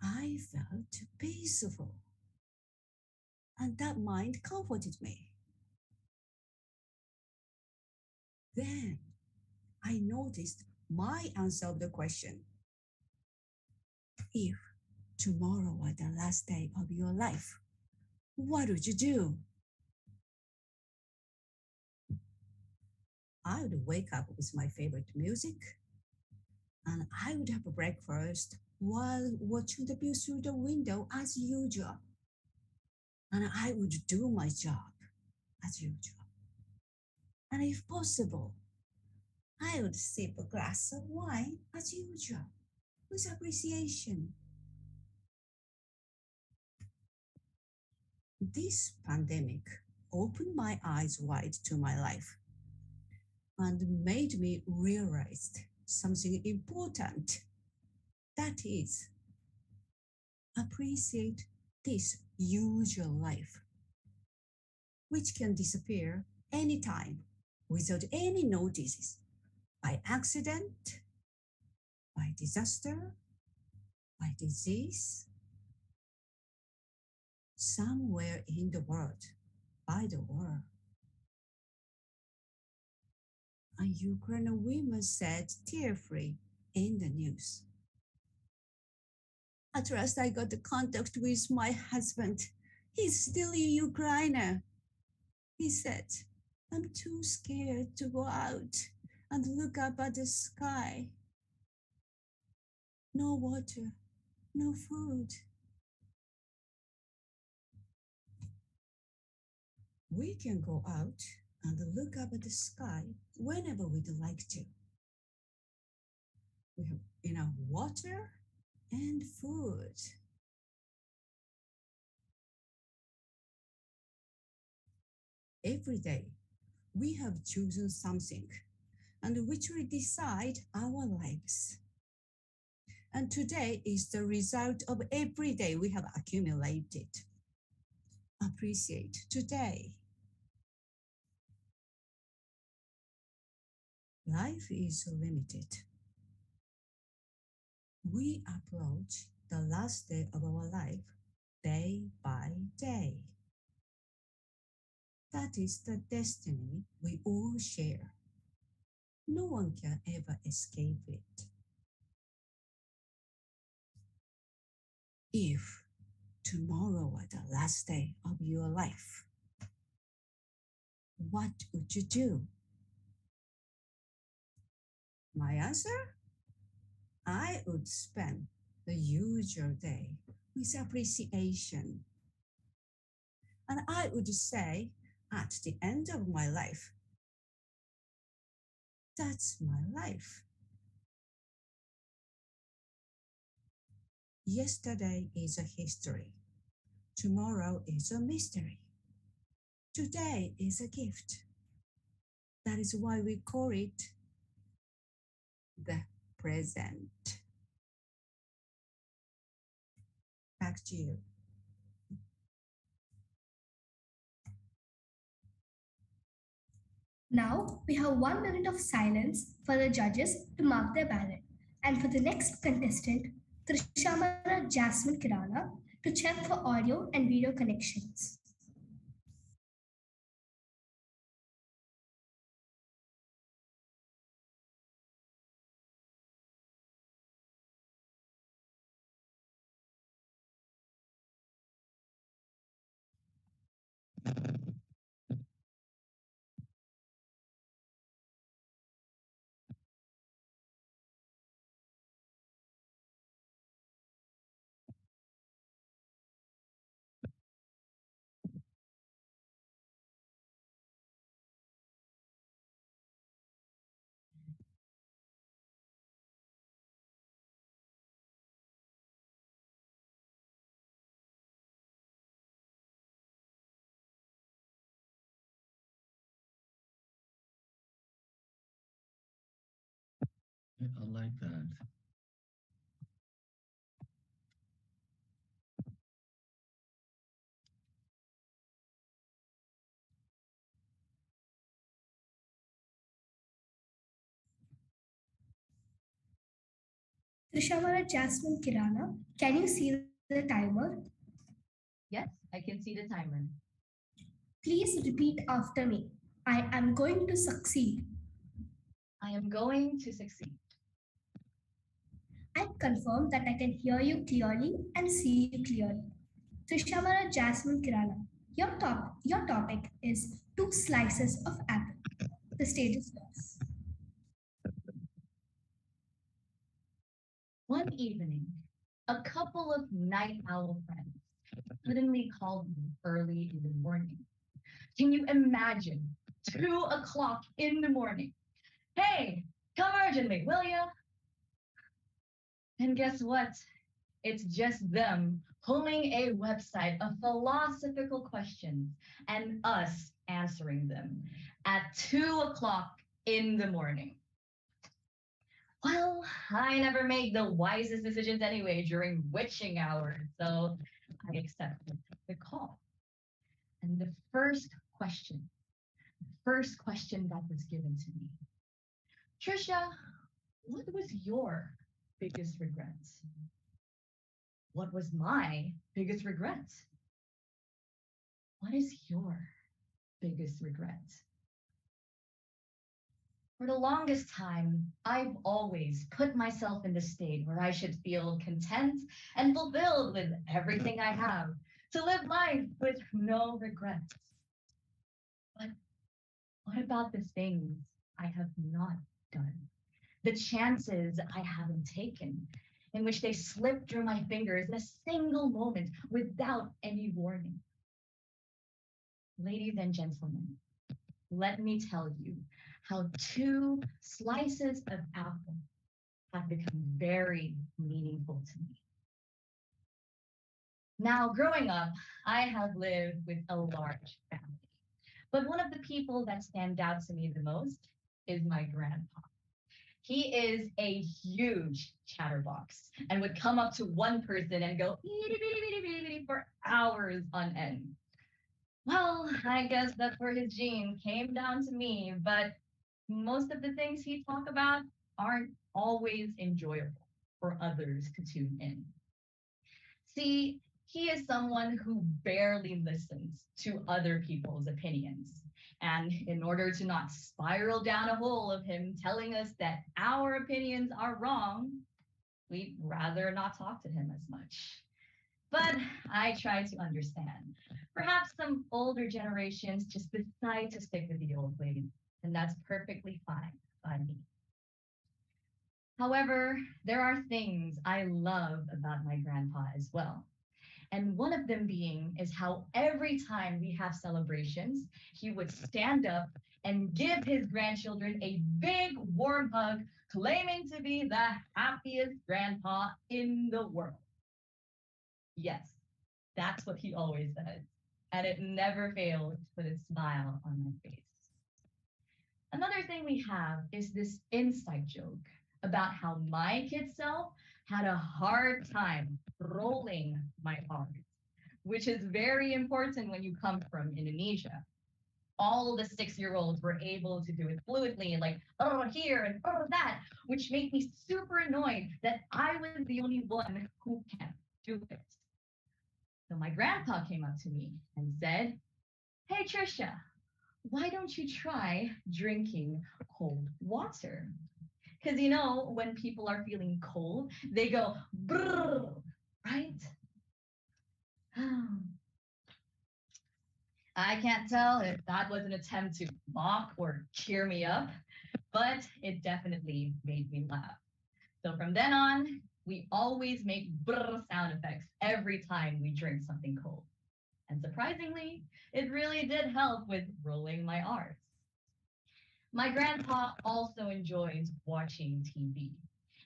I felt peaceful, and that mind comforted me. Then I noticed my answer of the question. If tomorrow were the last day of your life, what would you do? I would wake up with my favorite music, and I would have a breakfast while watching the view through the window as usual. And I would do my job as usual. And if possible, I would sip a glass of wine as usual with appreciation. This pandemic opened my eyes wide to my life and made me realize something important. That is, appreciate this usual life, which can disappear anytime without any notices, by accident, by disaster, by disease, somewhere in the world, by the world. A Ukrainian woman said tear-free in the news. At last I got the contact with my husband. He's still in Ukraine. He said, I'm too scared to go out and look up at the sky. No water, no food. We can go out and look up at the sky whenever we'd like to. We have enough water and food. Every day, we have chosen something and which will decide our lives. And today is the result of every day we have accumulated. Appreciate today. Life is limited. We approach the last day of our life day by day. That is the destiny we all share. No one can ever escape it. If tomorrow were the last day of your life, what would you do? My answer? I would spend the usual day with appreciation. And I would say at the end of my life, that's my life. Yesterday is a history. Tomorrow is a mystery. Today is a gift. That is why we call it the present. Back to you. Now we have 1 minute of silence for the judges to mark their ballot, and for the next contestant, Trishamara Jasmine Kirana, to check for audio and video connections. I like that. Trishamara Jasmine Kirana, can you see the timer? Yes, I can see the timer. Please repeat after me. I am going to succeed. I am going to succeed. I confirm that I can hear you clearly and see you clearly. Trishamara Jasmine Kirana, your topic is 2 slices of apple. The stage is yours. One evening, a couple of night owl friends suddenly called me early in the morning. Can you imagine? 2 o'clock in the morning. Hey, come urgently, will ya? And guess what? It's just them pulling a website of philosophical questions and us answering them at 2 o'clock in the morning. Well, I never made the wisest decisions anyway during witching hours, so I accepted the call. And the first question that was given to me, Trisha, what was your biggest regret? What was my biggest regret? What is your biggest regret? For the longest time, I've always put myself in the state where I should feel content and fulfilled with everything I have, to live life with no regrets. But what about the things I have not done? The chances I haven't taken, in which they slipped through my fingers in a single moment without any warning. Ladies and gentlemen, let me tell you how 2 slices of apple have become very meaningful to me. Now, growing up, I have lived with a large family, but one of the people that stand out to me the most is my grandpa. He is a huge chatterbox and would come up to one person and go "Beep, beep, beep, beep, beep," for hours on end. Well, I guess that's where his gene came down to me, but most of the things he talk about aren't always enjoyable for others to tune in. See, he is someone who barely listens to other people's opinions. And in order to not spiral down a hole of him telling us that our opinions are wrong, we'd rather not talk to him as much. But I try to understand. Perhaps some older generations just decide to stick with the old ways, and that's perfectly fine by me. However, there are things I love about my grandpa as well. And one of them being is how every time we have celebrations, he would stand up and give his grandchildren a big warm hug, claiming to be the happiest grandpa in the world. Yes, that's what he always says. And it never fails to put a smile on my face. Another thing we have is this inside joke about how my kid self had a hard time rolling my R's, which is very important when you come from Indonesia. All the 6-year-olds were able to do it fluently, like, oh, here and oh, that, which made me super annoyed that I was the only one who can't do it. So my grandpa came up to me and said, hey, Trisha, why don't you try drinking cold water? Because when people are feeling cold, they go, brrr, right? I can't tell if that was an attempt to mock or cheer me up, but it definitely made me laugh. So from then on, we always make brr sound effects every time we drink something cold. And surprisingly, it really did help with rolling my R's. My grandpa also enjoys watching TV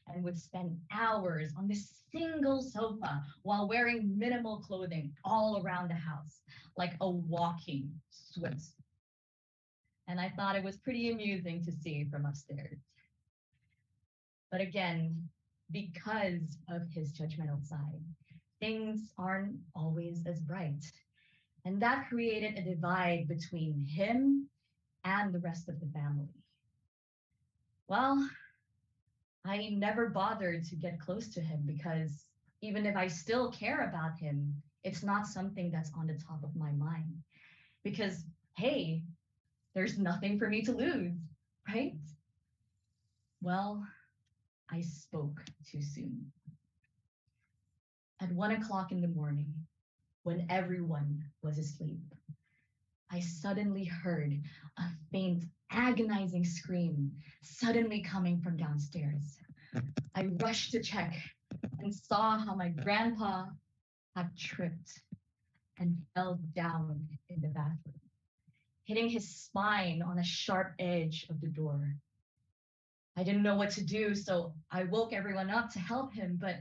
and would spend hours on this single sofa while wearing minimal clothing all around the house, like a walking swimsuit. And I thought it was pretty amusing to see from upstairs. But again, because of his judgmental side, things aren't always as bright. And that created a divide between him and the rest of the family. Well, I never bothered to get close to him because even if I still care about him, it's not something that's on the top of my mind. Because, hey, there's nothing for me to lose, right? Well, I spoke too soon. At 1 o'clock in the morning, when everyone was asleep, I suddenly heard a faint, agonizing scream suddenly coming from downstairs. I rushed to check and saw how my grandpa had tripped and fell down in the bathroom, hitting his spine on a sharp edge of the door. I didn't know what to do, so I woke everyone up to help him, but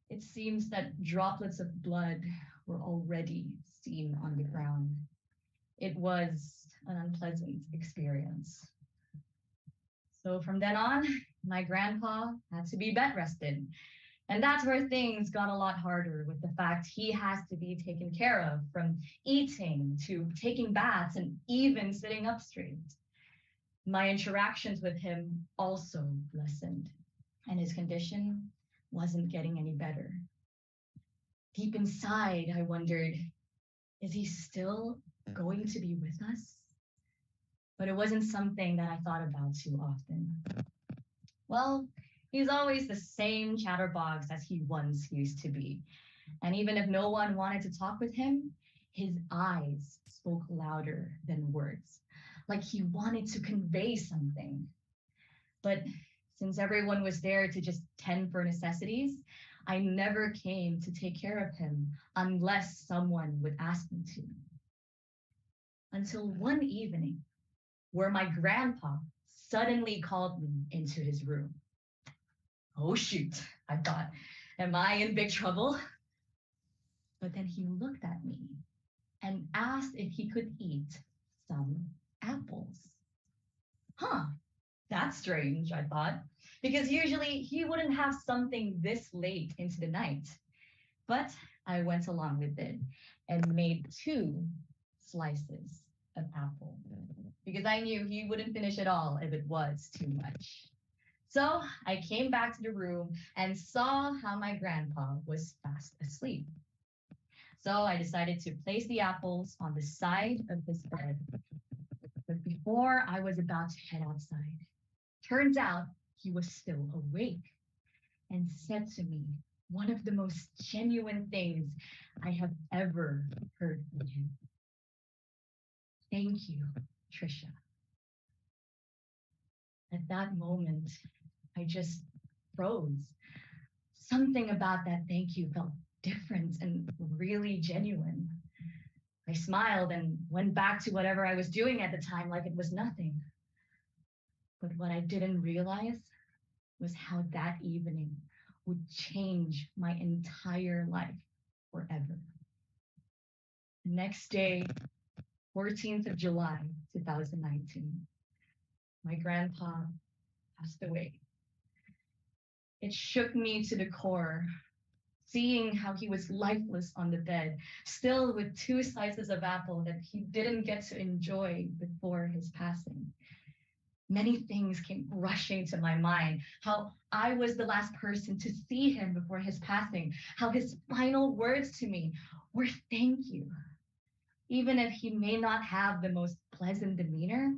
it seems that droplets of blood were already seen on the ground. It was an unpleasant experience. So from then on, my grandpa had to be bed rested. And that's where things got a lot harder with the fact he has to be taken care of, from eating to taking baths and even sitting up straight. My interactions with him also lessened, and his condition wasn't getting any better. Deep inside, I wondered, is he still going to be with us? But it wasn't something that I thought about too often. Well, he's always the same chatterbox as he once used to be. And even if no one wanted to talk with him, his eyes spoke louder than words, like he wanted to convey something. But since everyone was there to just tend for necessities, I never came to take care of him unless someone would ask me to. Until one evening, where my grandpa suddenly called me into his room. Oh shoot, I thought, am I in big trouble? But then he looked at me and asked if he could eat some apples. Huh, that's strange, I thought, because usually he wouldn't have something this late into the night. But I went along with it and made 2 slices of apple because I knew he wouldn't finish it all if it was too much. So I came back to the room and saw how my grandpa was fast asleep. So I decided to place the apples on the side of his bed. But before I was about to head outside, turns out he was still awake and said to me one of the most genuine things I have ever heard from him. Thank you, Trisha. At that moment, I just froze. Something about that thank you felt different and really genuine. I smiled and went back to whatever I was doing at the time like it was nothing. But what I didn't realize was how that evening would change my entire life forever. The next day, 14th of July, 2019, my grandpa passed away. It shook me to the core, seeing how he was lifeless on the bed, still with 2 slices of apple that he didn't get to enjoy before his passing. Many things came rushing to my mind. How I was the last person to see him before his passing. How his final words to me were thank you. Even if he may not have the most pleasant demeanor,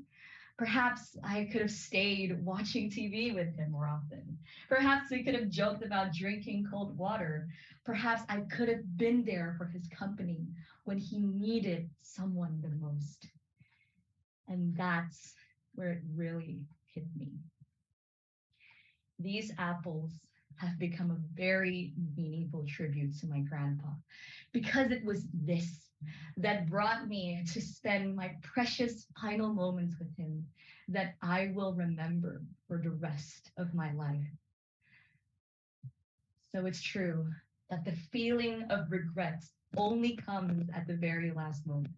Perhaps I could have stayed watching TV with him more often. Perhaps we could have joked about drinking cold water. Perhaps I could have been there for his company when he needed someone the most. And that's where it really hit me. These apples have become a very meaningful tribute to my grandpa because it was this that brought me to spend my precious final moments with him that I will remember for the rest of my life. So it's true that the feeling of regret only comes at the very last moment.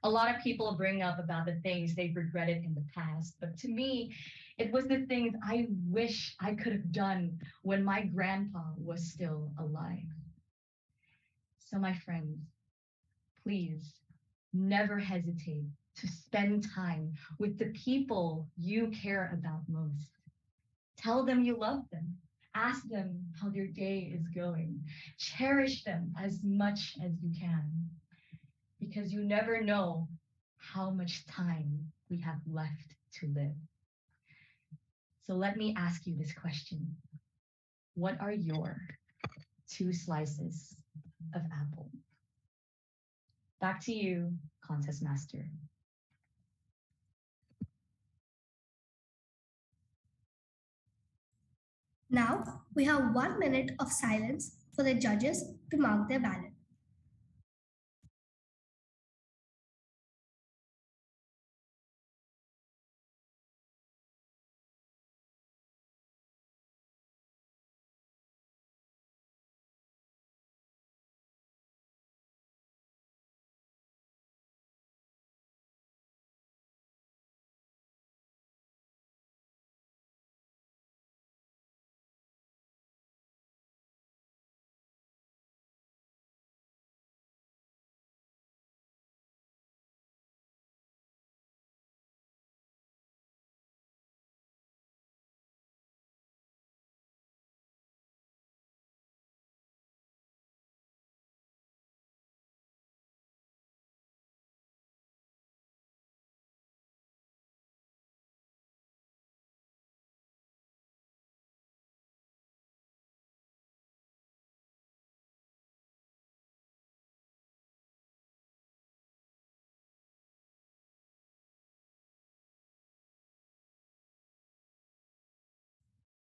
A lot of people bring up about the things they've regretted in the past, but to me, it was the things I wish I could have done when my grandpa was still alive. So, my friends, please never hesitate to spend time with the people you care about most. Tell them you love them. Ask them how their day is going. Cherish them as much as you can because you never know how much time we have left to live. So let me ask you this question. What are your two slices of apple? Back to you, contest master. Now we have 1 minute of silence for the judges to mark their ballot.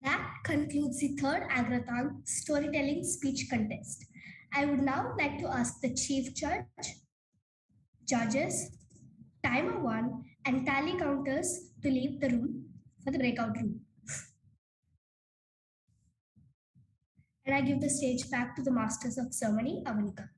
That concludes the third Agoracon storytelling speech contest. I would now like to ask the chief judge, judges, timer one, and tally counters to leave the room for the breakout room. And I give the stage back to the masters of ceremony, Avanika.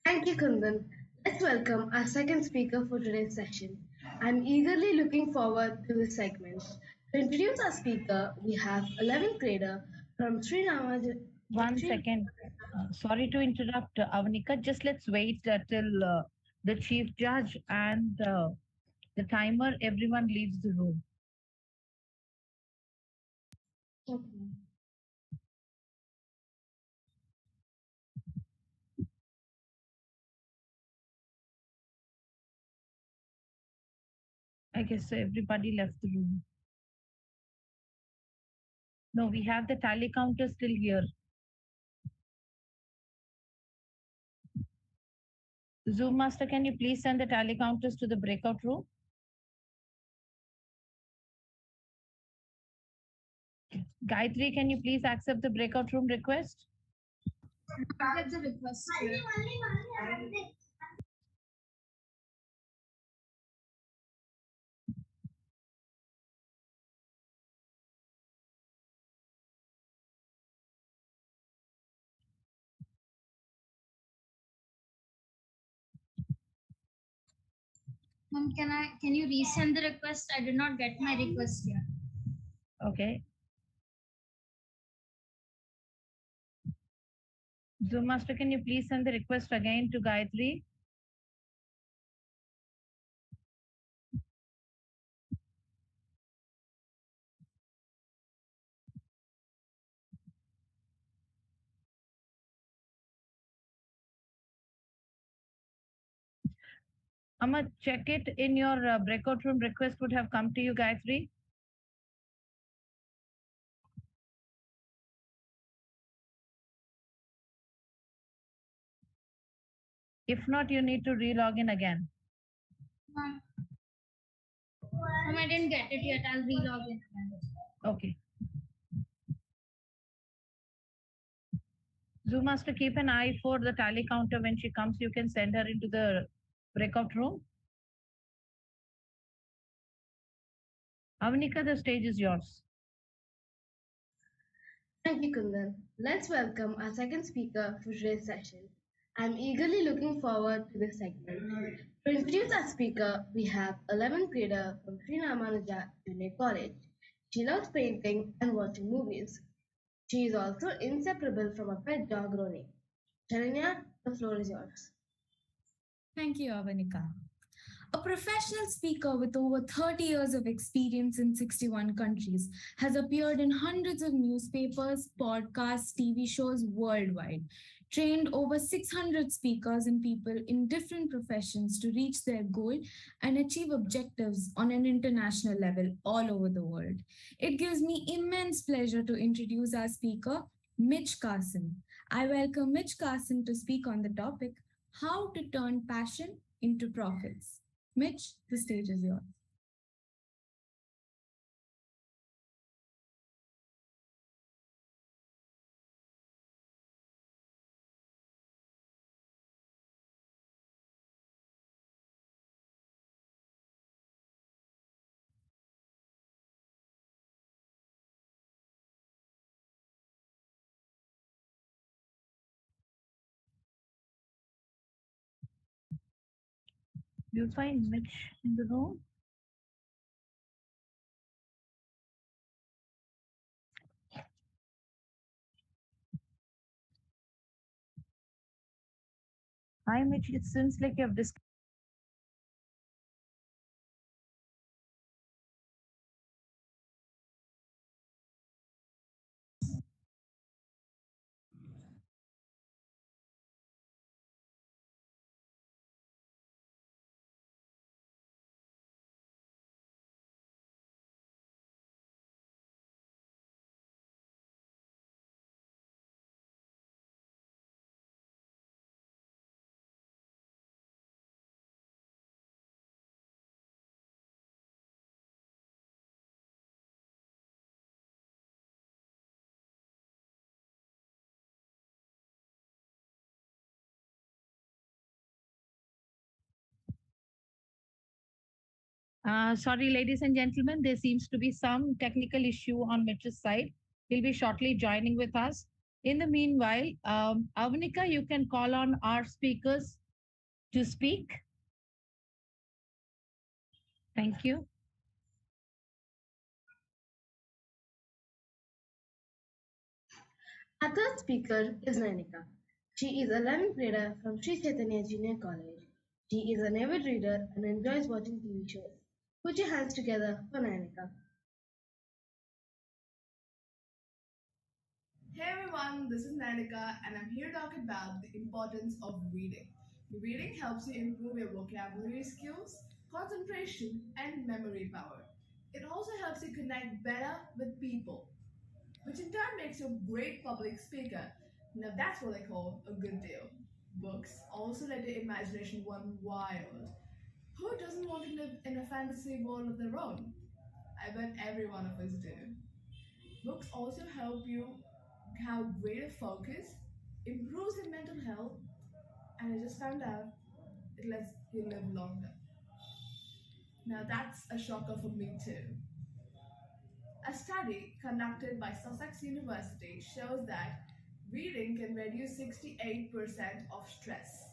Thank you, Kundan. Let's welcome our second speaker for today's session. I'm eagerly looking forward to this segment. To introduce our speaker, we have 11th grader from One second. Sorry to interrupt, Avanika. Just let's wait till the chief judge and the timer, everyone leaves the room. Okay. I guess everybody left the room. No, we have the tally counter still here. Zoom master, can you please send the tally counters to the breakout room? Gayatri, can you please accept the breakout room request? Accept the request. Ma'am, can you resend the request? I did not get my request here. Okay. Zoom Master, can you please send the request again to Gayatri? Amma, check it in your breakout room request would have come to you, Gayatri. If not, you need to re-log in again. Ma'am, I didn't get it yet. I'll re-log in again. Okay. Zoom Master, keep an eye for the tally counter. When she comes, you can send her into the breakout room. Avanika, the stage is yours. Thank you, Kundan. Let's welcome our second speaker for today's session. I'm eagerly looking forward to this segment. To introduce our speaker, we have 11th grader from Sri Ramanuja Junior College. She loves painting and watching movies. She is also inseparable from a pet dog, Roni. Sharanya, the floor is yours. Thank you, Avanika. A professional speaker with over 30 years of experience in 61 countries has appeared in hundreds of newspapers, podcasts, TV shows worldwide, trained over 600 speakers and people in different professions to reach their goal and achieve objectives on an international level all over the world. It gives me immense pleasure to introduce our speaker, Mitch Carson. I welcome Mitch Carson to speak on the topic how to turn passion into profits. Mitch, the stage is yours. You'll find Mitch in the room. Hi, Mitch. It seems like you have discussed. Sorry, ladies and gentlemen, there seems to be some technical issue on Mitch's side. He'll be shortly joining with us. In the meanwhile, Avanika, you can call on our speakers to speak. Thank you. Our third speaker is Nainika. She is 11th grader from Sri Chaitanya Junior College. She is an avid reader and enjoys watching TV shows. Put your hands together for Nainika. Hey everyone, this is Nanika and I'm here to talk about the importance of reading. Reading helps you improve your vocabulary skills, concentration, and memory power. It also helps you connect better with people, which in turn makes you a great public speaker. Now that's what I call a good deal. Books also let your imagination run wild. Who doesn't want to live in a fantasy world of their own? I bet every one of us do. Books also help you have greater focus, improves your mental health, and I just found out it lets you live longer. Now that's a shocker for me too. A study conducted by Sussex University shows that reading can reduce 68% of stress,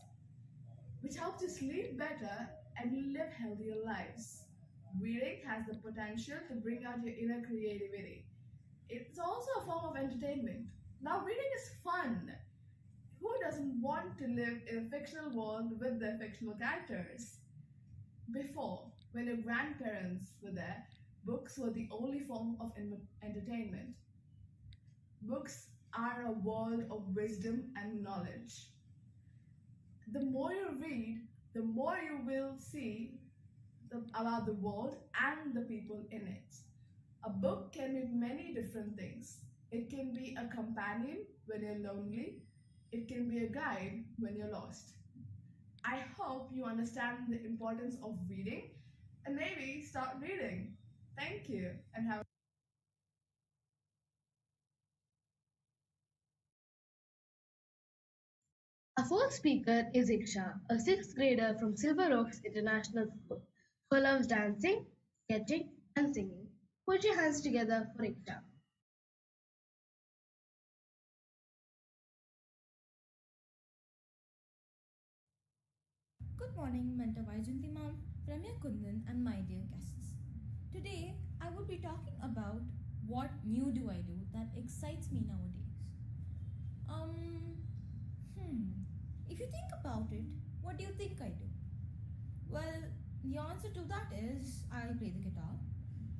which helps you sleep better and live healthier lives. Reading has the potential to bring out your inner creativity. It's also a form of entertainment. Now, reading is fun. Who doesn't want to live in a fictional world with their fictional characters? Before, when your grandparents were there, books were the only form of entertainment. Books are a world of wisdom and knowledge. The more you read, the more you will see about the world and the people in it. A book can be many different things. It can be a companion when you're lonely, it can be a guide when you're lost. I hope you understand the importance of reading and maybe start reading. Thank you and have Our fourth speaker is Iksha, a sixth grader from Silver Oaks International School, who loves dancing, sketching, and singing. Put your hands together for Iksha. Good morning, Mentor Vaijanti Ma'am, Ramya Kundan, and my dear guests. Today, I will be talking about what new do I do that excites me nowadays. Um, hmm. If you think about it, what do you think I do? Well, the answer to that is I play the guitar.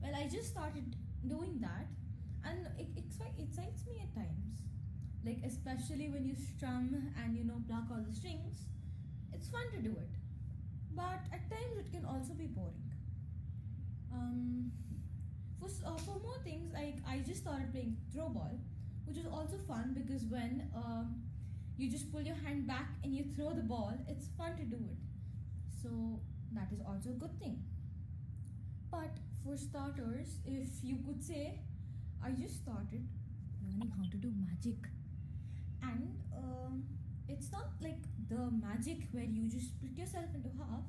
Well, I just started doing that, and it excites me at times. Like, especially when you strum and pluck all the strings, it's fun to do it. But at times it can also be boring. Um, for more things, like I just started playing throw ball, which is also fun because when you just pull your hand back and you throw the ball, it's fun to do it. So that is also a good thing. But for starters, if you could say, I just started learning how to do magic, and it's not like the magic where you just split yourself into half,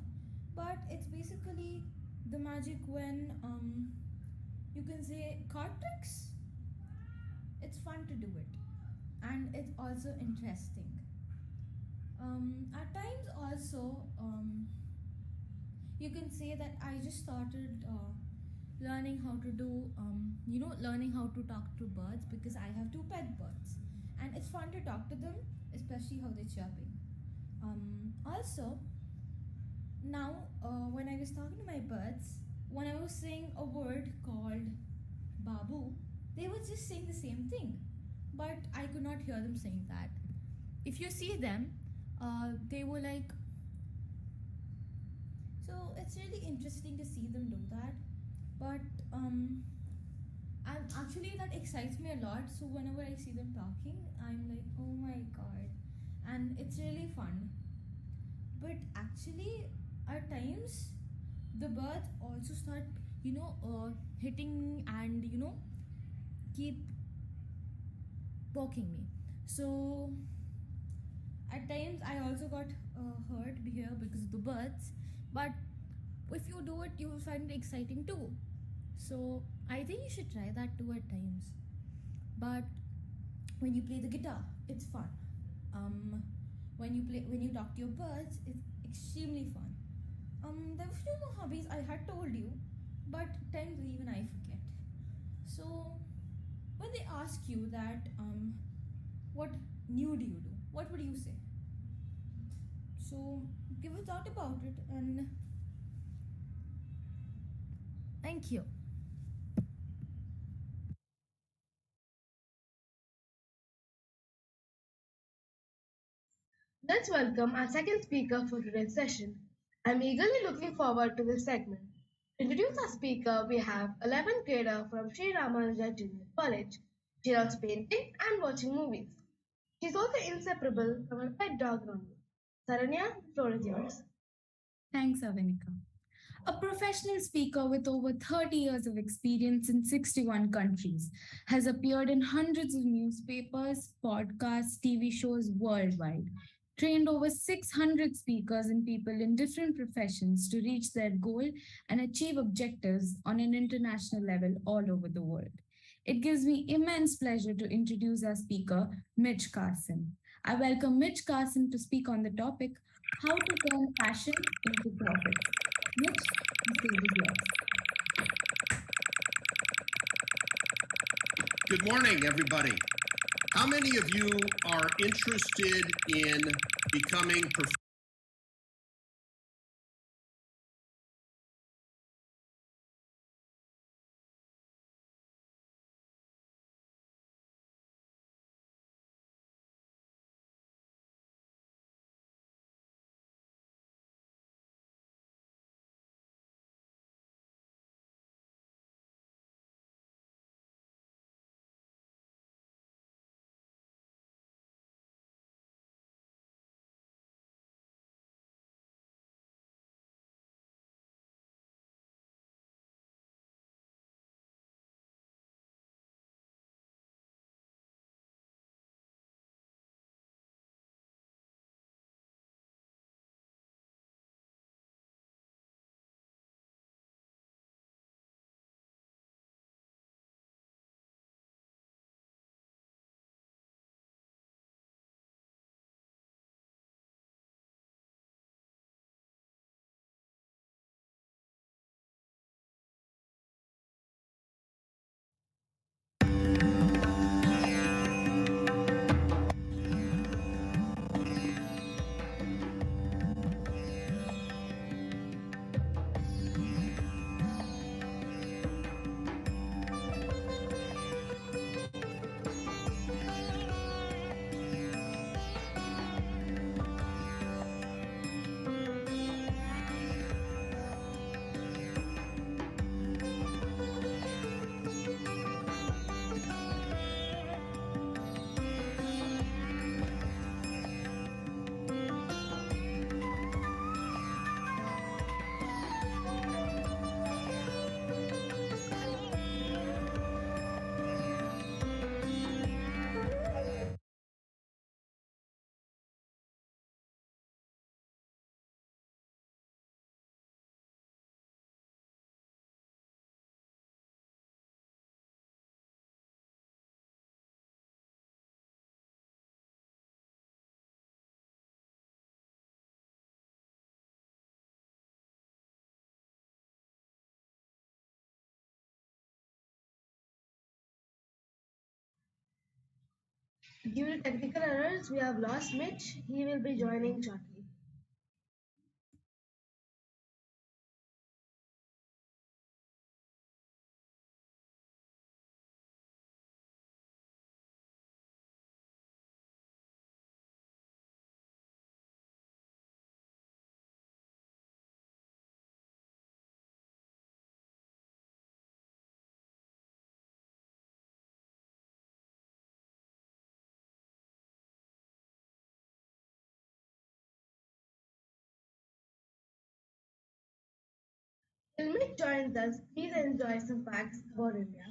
but it's basically the magic when you can say card tricks. It's fun to do it, and it's also interesting. At times also, you can say that I just started learning how to do learning how to talk to birds because I have two pet birds, and it's fun to talk to them, especially how they're chirping. Also, now when I was talking to my birds, when I was saying a word called babu, they were just saying the same thing, but I could not hear them saying that. If you see them, they were like, so it's really interesting to see them do that. But and actually that excites me a lot. So whenever I see them talking, I'm like, oh my god, and it's really fun. But actually, at times, the birds also start, hitting and keep poking me. So at times, I also got hurt here because of the birds. But if you do it, you will find it exciting too. So I think you should try that too at times. But when you play the guitar, it's fun. When you talk to your birds, it's extremely fun. There were a few more hobbies I had told you, but times even I forget. So when they ask you that, what new do you do? What would you say? So give a thought about it, and thank you. Let's welcome our second speaker for today's session. I'm eagerly looking forward to this segment. To introduce our speaker, we have 11th grader from Sri Ramanuja Junior College. She loves painting and watching movies. She's also inseparable from her pet dog Ronnie. Saranya, the floor is yours. Thanks, Avenika. A professional speaker with over 30 years of experience in 61 countries has appeared in hundreds of newspapers, podcasts, TV shows worldwide, trained over 600 speakers and people in different professions to reach their goal and achieve objectives on an international level all over the world. It gives me immense pleasure to introduce our speaker, Mitch Carson. I welcome Mitch Carson to speak on the topic how to turn passion into profits. Mitch, the stage is yours. Good morning, everybody. How many of you are interested in becoming Due to technical errors, we have lost Mitch. He will be joining shortly. Till Mitch joins us, please enjoy some facts about India.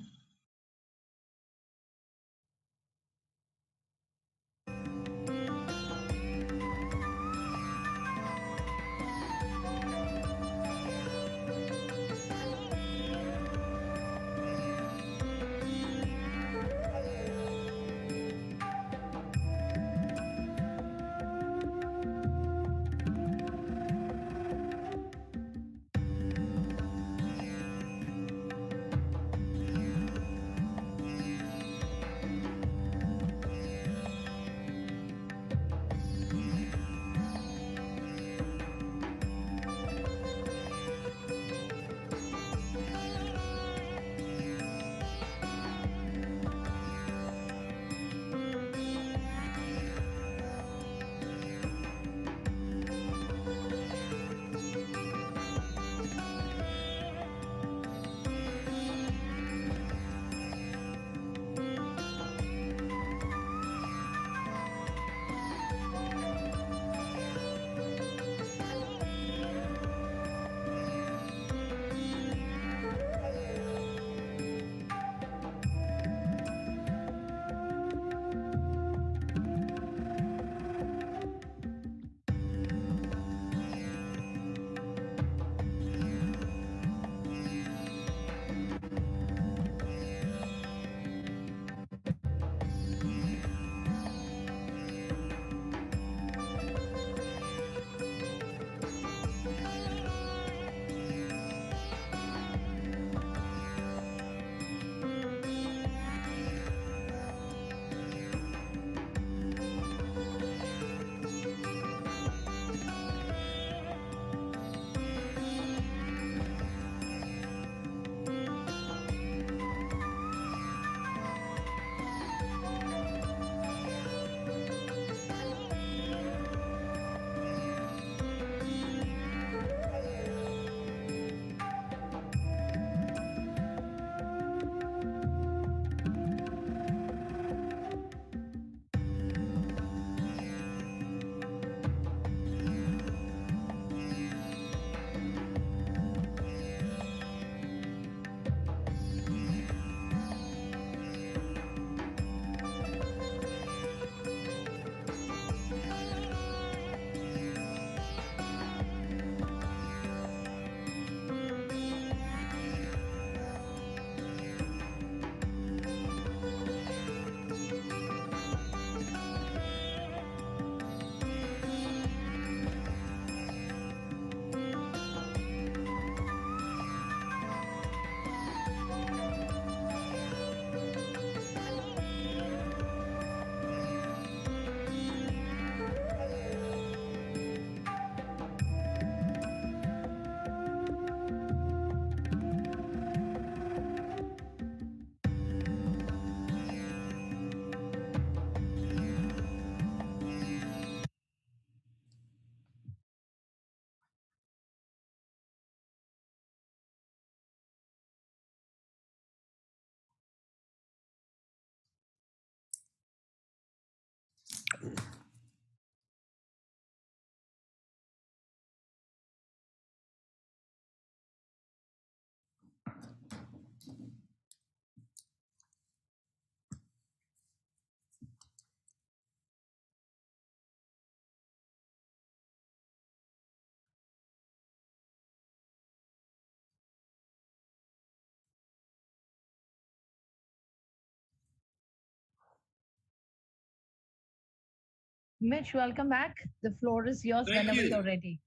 Mitch, welcome back. The floor is yours Thank whenever you. you're ready.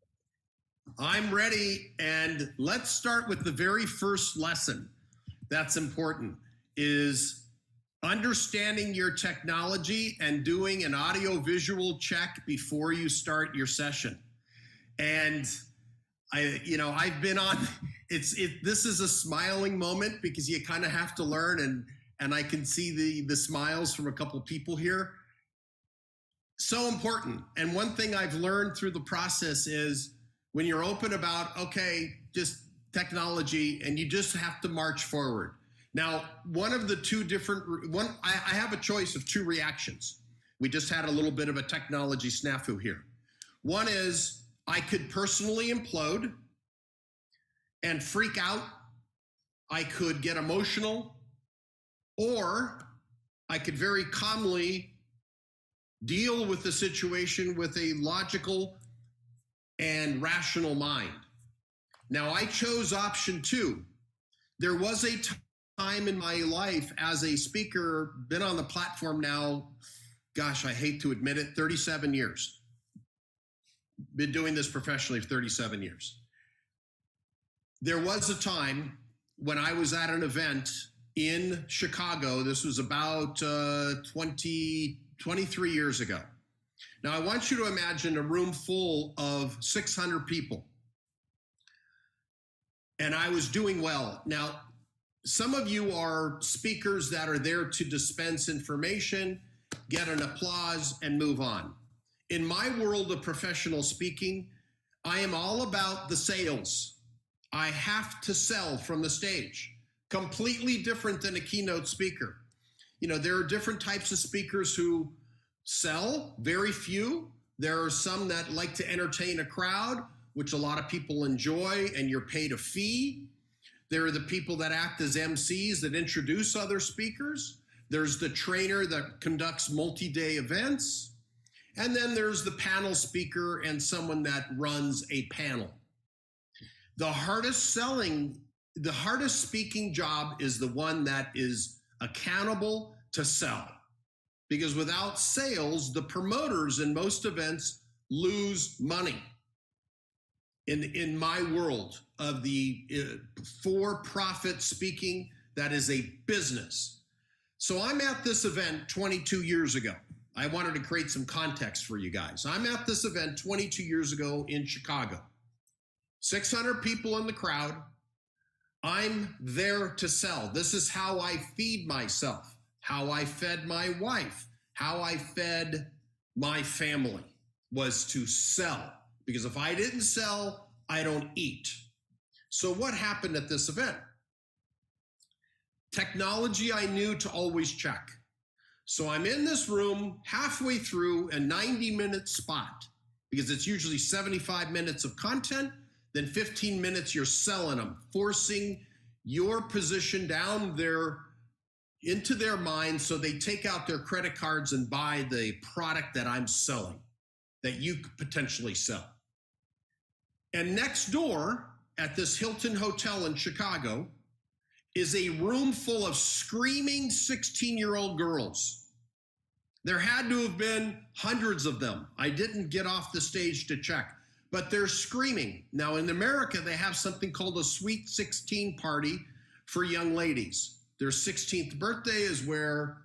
I'm ready, and let's start with the very first lesson that's important, is understanding your technology and doing an audio-visual check before you start your session. And I've been on, this is a smiling moment because you kind of have to learn, and I can see the smiles from a couple of people here. So important. And one thing I've learned through the process is when you're open about, okay, just technology, and you just have to march forward. Now, one of the two different, I have a choice of two reactions. We just had a little bit of a technology snafu here. One is I could personally implode and freak out. I could get emotional, or I could very calmly deal with the situation with a logical and rational mind. Now, I chose option two. There was a time in my life as a speaker, been on the platform now, gosh, I hate to admit it, 37 years. Been doing this professionally for 37 years. There was a time when I was at an event in Chicago. This was about 23 years ago. Now, I want you to imagine a room full of 600 people. And I was doing well. Now, some of you are speakers that are there to dispense information, get an applause, and move on. In my world of professional speaking, I am all about the sales. I have to sell from the stage. Completely different than a keynote speaker. There are different types of speakers who sell, very few. There are some that like to entertain a crowd, which a lot of people enjoy, and you're paid a fee. There are the people that act as MCs that introduce other speakers. There's the trainer that conducts multi-day events. And then there's the panel speaker and someone that runs a panel. The hardest speaking job is the one that is accountable to sell. Because without sales, the promoters in most events lose money. In my world of the for-profit speaking, that is a business. So I'm at this event 22 years ago. I wanted to create some context for you guys. I'm at this event 22 years ago in Chicago. 600 people in the crowd. I'm there to sell. This is how I feed myself, how I fed my wife, how I fed my family, was to sell. Because if I didn't sell, I don't eat. So what happened at this event? Technology I knew to always check. So I'm in this room halfway through a 90-minute spot, because it's usually 75 minutes of content, then 15 minutes you're selling them, forcing your position down into their mind so they take out their credit cards and buy the product that I'm selling, that you could potentially sell. And next door at this Hilton Hotel in Chicago is a room full of screaming 16-year-old girls. There had to have been hundreds of them. I didn't get off the stage to check, but they're screaming. Now in America, they have something called a Sweet 16 party for young ladies. Their 16th birthday is where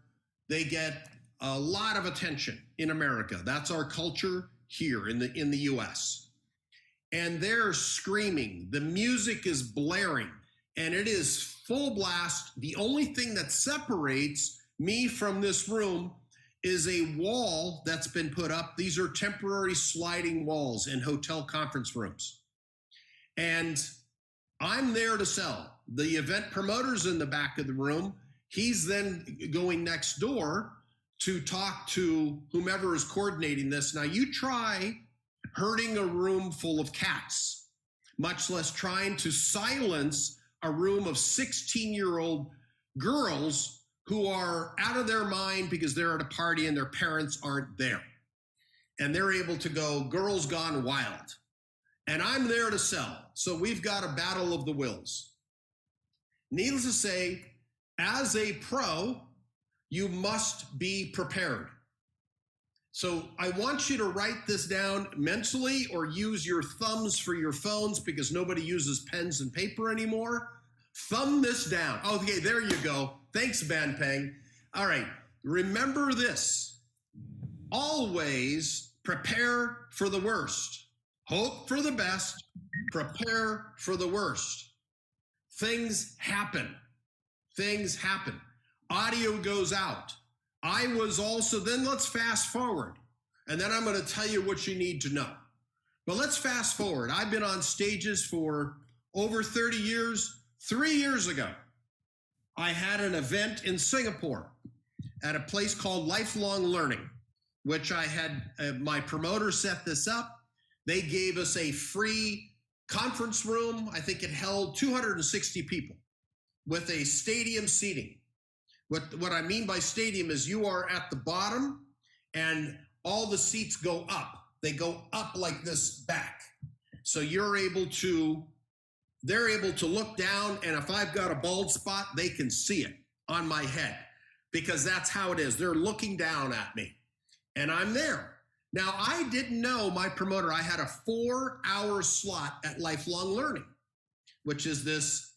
they get a lot of attention in America. That's our culture here in the US. And they're screaming. The music is blaring and it is full blast. The only thing that separates me from this room is a wall that's been put up. These are temporary sliding walls in hotel conference rooms. And I'm there to sell. The event promoter's in the back of the room. He's then going next door to talk to whomever is coordinating this. Now you try herding a room full of cats, much less trying to silence a room of 16-year-old girls who are out of their mind because they're at a party and their parents aren't there. And they're able to go, girls gone wild. And I'm there to sell. So we've got a battle of the wills. Needless to say, as a pro, you must be prepared. So I want you to write this down mentally or use your thumbs for your phones because nobody uses pens and paper anymore. Thumb this down. Okay, there you go. Thanks, Ban Peng. All right, remember this. Always prepare for the worst. Hope for the best, prepare for the worst. Things happen. Things happen. Audio goes out. I was also, then let's fast forward. And then I'm going to tell you what you need to know. But let's fast forward. I've been on stages for over 30 years. 3 years ago, I had an event in Singapore at a place called Lifelong Learning, which I had, my promoter set this up. They gave us a free conference room. I think it held 260 people with a stadium seating. What I mean by stadium is you are at the bottom and all the seats go up. They go up like this back. So they're able to look down, and if I've got a bald spot, they can see it on my head because that's how it is. They're looking down at me and I'm there. Now, I didn't know my promoter, I had a 4-hour slot at Lifelong Learning, which is this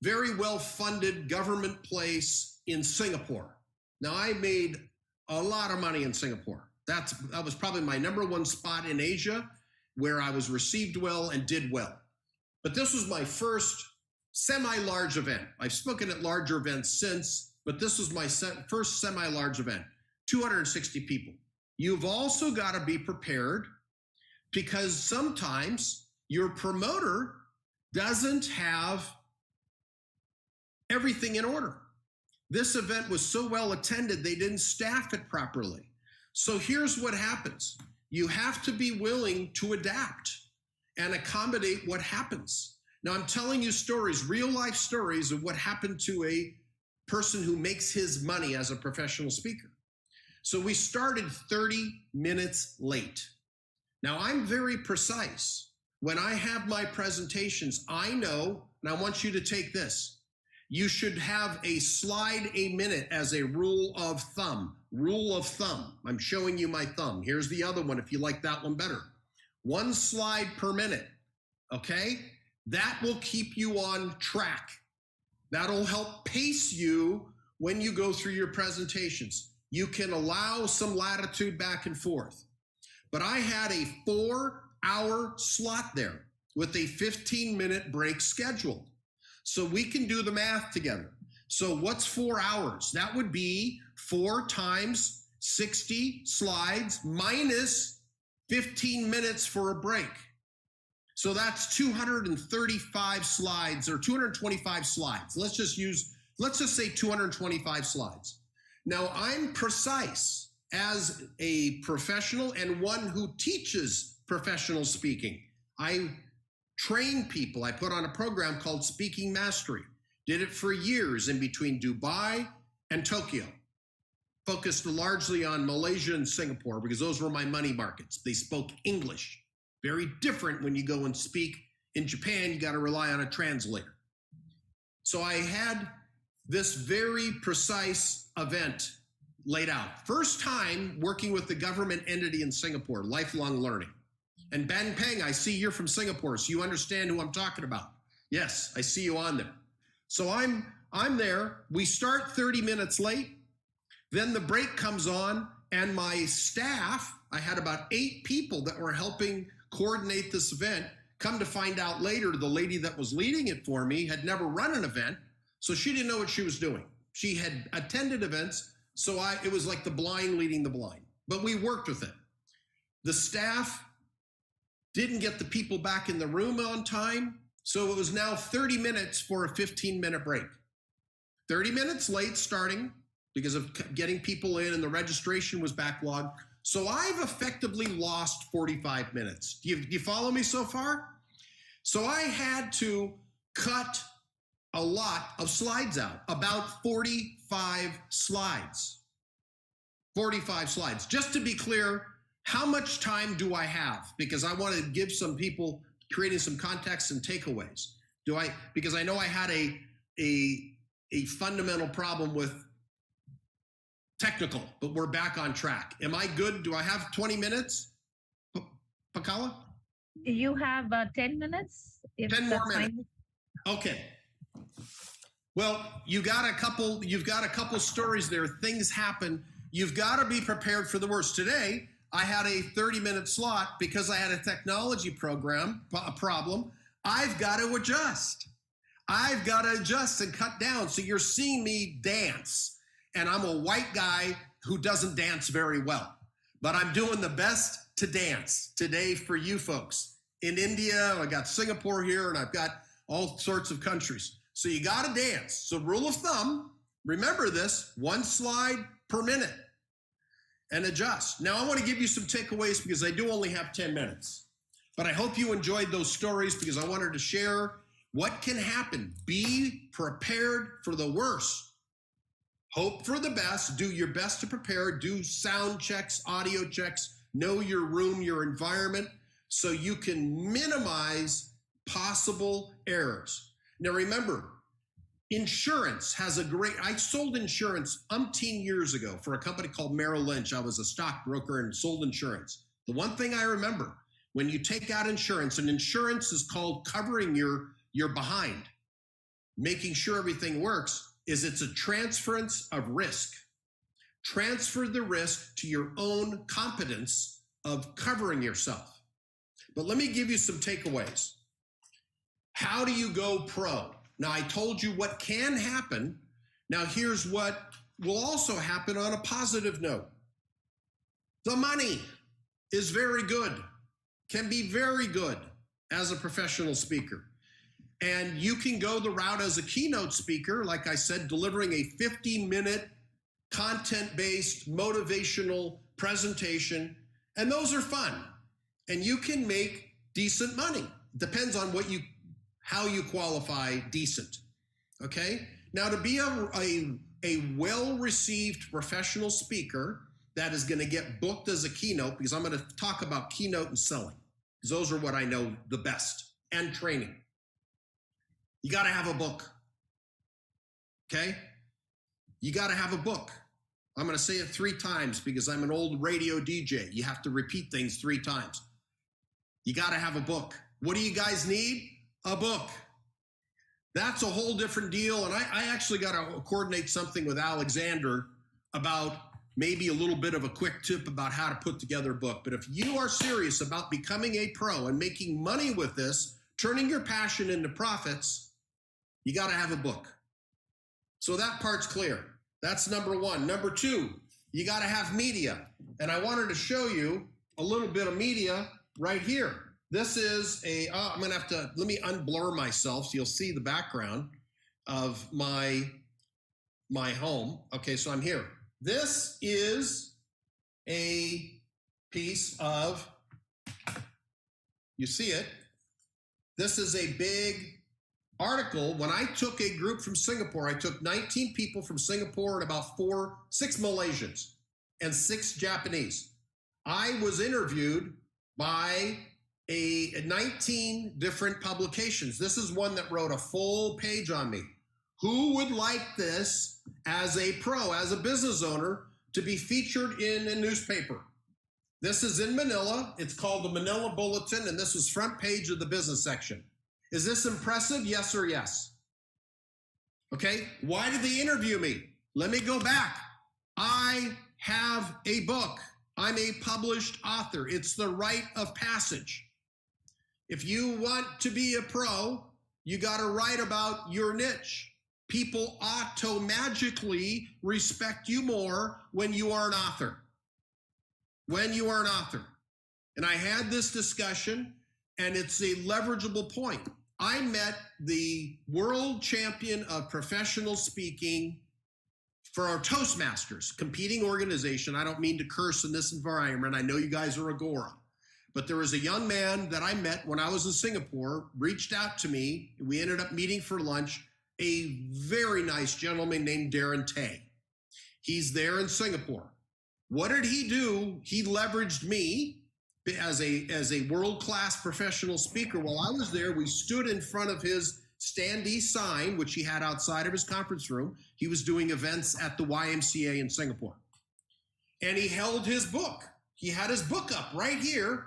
very well-funded government place in Singapore. Now, I made a lot of money in Singapore. That was probably my #1 spot in Asia where I was received well and did well. But this was my first semi-large event. I've spoken at larger events since, but this was my first semi-large event, 260 people. You've also got to be prepared because sometimes your promoter doesn't have everything in order. This event was so well attended, they didn't staff it properly. So here's what happens. You have to be willing to adapt and accommodate what happens. Now, I'm telling you stories, real life stories of what happened to a person who makes his money as a professional speaker. So we started 30 minutes late. Now, I'm very precise. When I have my presentations, I know, and I want you to take this, you should have a slide a minute as a rule of thumb. Rule of thumb. I'm showing you my thumb. Here's the other one if you like that one better. 1 slide per minute, okay? That will keep you on track. That'll help pace you when you go through your presentations. You can allow some latitude back and forth. But I had a 4-hour slot there with a 15-minute break scheduled. So we can do the math together. So what's 4 hours? That would be 4 times 60 slides minus 15 minutes for a break. So that's 235 slides or 225 slides. Let's just say 225 slides. Now, I'm precise as a professional and one who teaches professional speaking. I train people. I put on a program called Speaking Mastery. Did it for years in between Dubai and Tokyo. Focused largely on Malaysia and Singapore because those were my money markets. They spoke English. Very different when you go and speak in Japan, you got to rely on a translator. So I had this very precise event laid out. First time working with the government entity in Singapore, Lifelong Learning. And Ban Peng, I see you're from Singapore, so you understand who I'm talking about. Yes, I see you on there. So I'm there. We start 30 minutes late. Then the break comes on, and my staff, I had about 8 people that were helping coordinate this event. Come to find out later, the lady that was leading it for me had never run an event, so she didn't know what she was doing. She had attended events, so it was like the blind leading the blind, but we worked with it. The staff didn't get the people back in the room on time, so it was now 30 minutes for a 15-minute break. 30 minutes late starting, because of getting people in, and the registration was backlogged. So I've effectively lost 45 minutes. Do you follow me so far? So I had to cut a lot of slides out, about 45 slides. 45 slides. Just to be clear, how much time do I have? Because I want to give some people creating some context and takeaways. Because I know I had a fundamental problem with technical, but we're back on track. Am I good? Do I have 20 minutes? Pakala? You have 10 minutes. 10 more minutes. Okay. Well, you've got a couple stories there. Things happen. You've got to be prepared for the worst. Today, I had a 30-minute slot because I had a technology problem. I've got to adjust. I've got to adjust and cut down. So you're seeing me dance, and I'm a white guy who doesn't dance very well, but I'm doing the best to dance today for you folks. In India, I got Singapore here, and I've got all sorts of countries. So you got to dance. So rule of thumb, remember this, 1 slide per minute, and adjust. Now I want to give you some takeaways because I do only have 10 minutes, but I hope you enjoyed those stories because I wanted to share what can happen. Be prepared for the worst. Hope for the best. Do your best to prepare. Do sound checks, audio checks. Know your room, your environment, so you can minimize possible errors. Now remember, insurance has I sold insurance umpteen years ago for a company called Merrill Lynch. I was a stockbroker and sold insurance. The one thing I remember, when you take out insurance, and insurance is called covering your behind, making sure everything works, is it's a transference of risk. Transfer the risk to your own competence of covering yourself. But let me give you some takeaways. How do you go pro? Now, I told you what can happen. Now, here's what will also happen on a positive note. The money is very good, can be very good as a professional speaker. And you can go the route as a keynote speaker, like I said, delivering a 50-minute content-based motivational presentation, and those are fun. And you can make decent money. Depends on how you qualify decent, okay? Now, to be a well-received professional speaker that is gonna get booked as a keynote, because I'm gonna talk about keynote and selling, because those are what I know the best, and training. You gotta have a book, okay? You gotta have a book. I'm gonna say it 3 times because I'm an old radio DJ. You have to repeat things 3 times. You gotta have a book. What do you guys need? A book. That's a whole different deal. And I actually got to coordinate something with Alexander about maybe a little bit of a quick tip about how to put together a book. But if you are serious about becoming a pro and making money with this, turning your passion into profits, you got to have a book. So that part's clear. That's number 1. Number 2, you got to have media. And I wanted to show you a little bit of media right here. This is I'm going to have to, let me unblur myself so you'll see the background of my home. Okay, so I'm here. This is a piece of, you see it. This is a big article. When I took a group from Singapore, I took 19 people from Singapore and about 6 Malaysians and 6 Japanese. I was interviewed by 19 different publications. This is one that wrote a full page on me. Who would like this as a pro, as a business owner, to be featured in a newspaper? This is in Manila. It's called the Manila Bulletin, and this was front page of the business section. Is this impressive? Yes or yes? Okay, why did they interview me? Let me go back. I have a book. I'm a published author. It's the rite of passage. If you want to be a pro, you got to write about your niche. People automagically respect you more when you are an author. When you are an author. And I had this discussion, and it's a leverageable point. I met the world champion of professional speaking for our Toastmasters, competing organization. I don't mean to curse in this environment. I know you guys are Agora. But there was a young man that I met when I was in Singapore, reached out to me. We ended up meeting for lunch, a very nice gentleman named Darren Tay. He's there in Singapore. What did he do? He leveraged me as a world-class professional speaker. While I was there, we stood in front of his standee sign, which he had outside of his conference room. He was doing events at the YMCA in Singapore. And he held his book. He had his book up right here.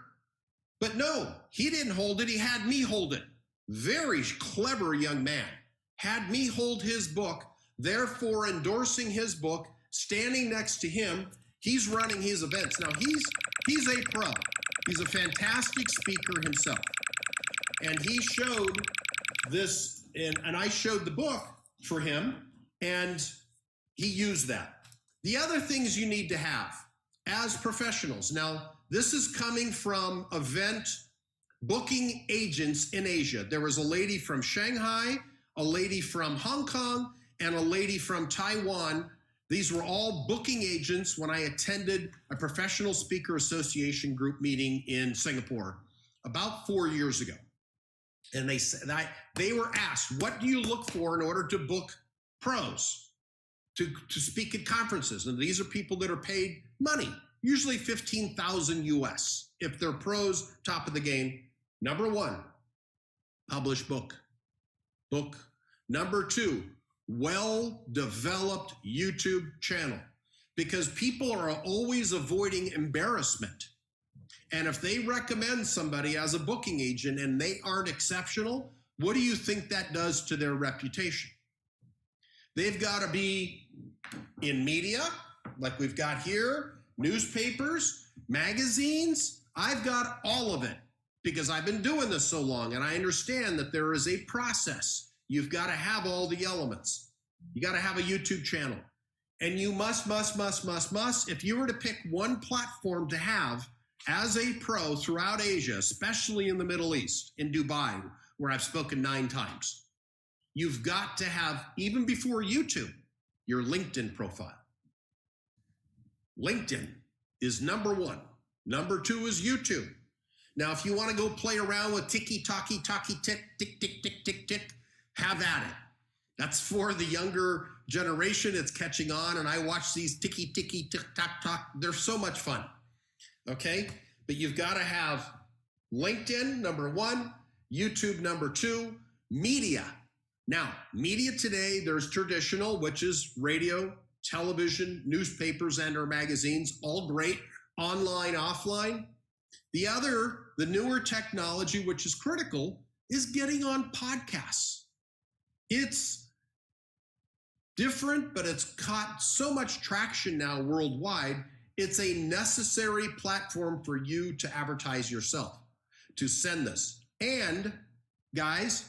But no, he didn't hold it. He had me hold it. Very clever young man. Had me hold his book, therefore endorsing his book, standing next to him. He's running his events. Now, he's a pro. He's a fantastic speaker himself. And he showed this, and I showed the book for him, and he used that. The other things you need to have as professionals. Now, this is coming from event booking agents in Asia. There was a lady from Shanghai, a lady from Hong Kong, and a lady from Taiwan. These were all booking agents when I attended a professional speaker association group meeting in Singapore about 4 years ago. And they said they were asked, what do you look for in order to book pros to speak at conferences? And these are people that are paid money, usually 15,000 US. If they're pros, top of the game. Number one, published book. Number two, well-developed YouTube channel, because people are always avoiding embarrassment. And if they recommend somebody as a booking agent and they aren't exceptional, what do you think that does to their reputation? They've got to be in media, like we've got here, newspapers, magazines. I've got all of it because I've been doing this so long, and I understand that there is a process. You've got to have all the elements. You got to have a YouTube channel. And you must, if you were to pick one platform to have as a pro throughout Asia, especially in the Middle East, in Dubai, where I've spoken 9 times, you've got to have, even before YouTube, your LinkedIn profile. LinkedIn is number one. Number two is YouTube. Now, if you want to go play around with ticky-tacky, tick, tick, tick, tick, tick, have at it. That's for the younger generation. It's catching on, and I watch these ticky, tick, tock. They're so much fun, okay? But you've got to have LinkedIn, number one, YouTube, number two, media. Now, media today, there's traditional, which is radio, television, newspapers, and or magazines, all great, online, offline. The newer technology, which is critical, is getting on podcasts. It's different, but it's caught so much traction now worldwide. It's a necessary platform for you to advertise yourself, to send this. And guys,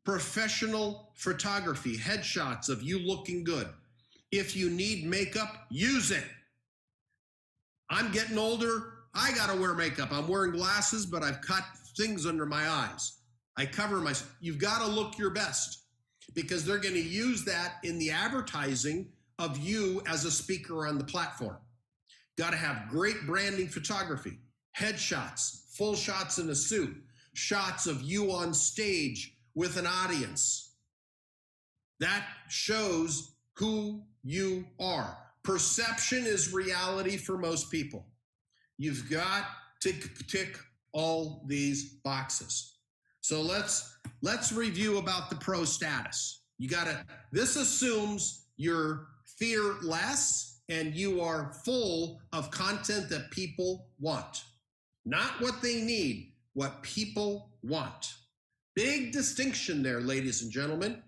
professional photography, headshots of you looking good. If you need makeup, use it. I'm getting older. I got to wear makeup. I'm wearing glasses, but I've cut things under my eyes. I cover my, you've got to look your best because they're going to use that in the advertising of you as a speaker on the platform. Got to have great branding photography, headshots, full shots in a suit, shots of you on stage with an audience. That shows who you are. Perception is reality for most people. You've got to tick all these boxes. So let's review about the pro status. This assumes you're fearless and you are full of content that people want. Not what they need, what people want. Big distinction there, ladies and gentlemen.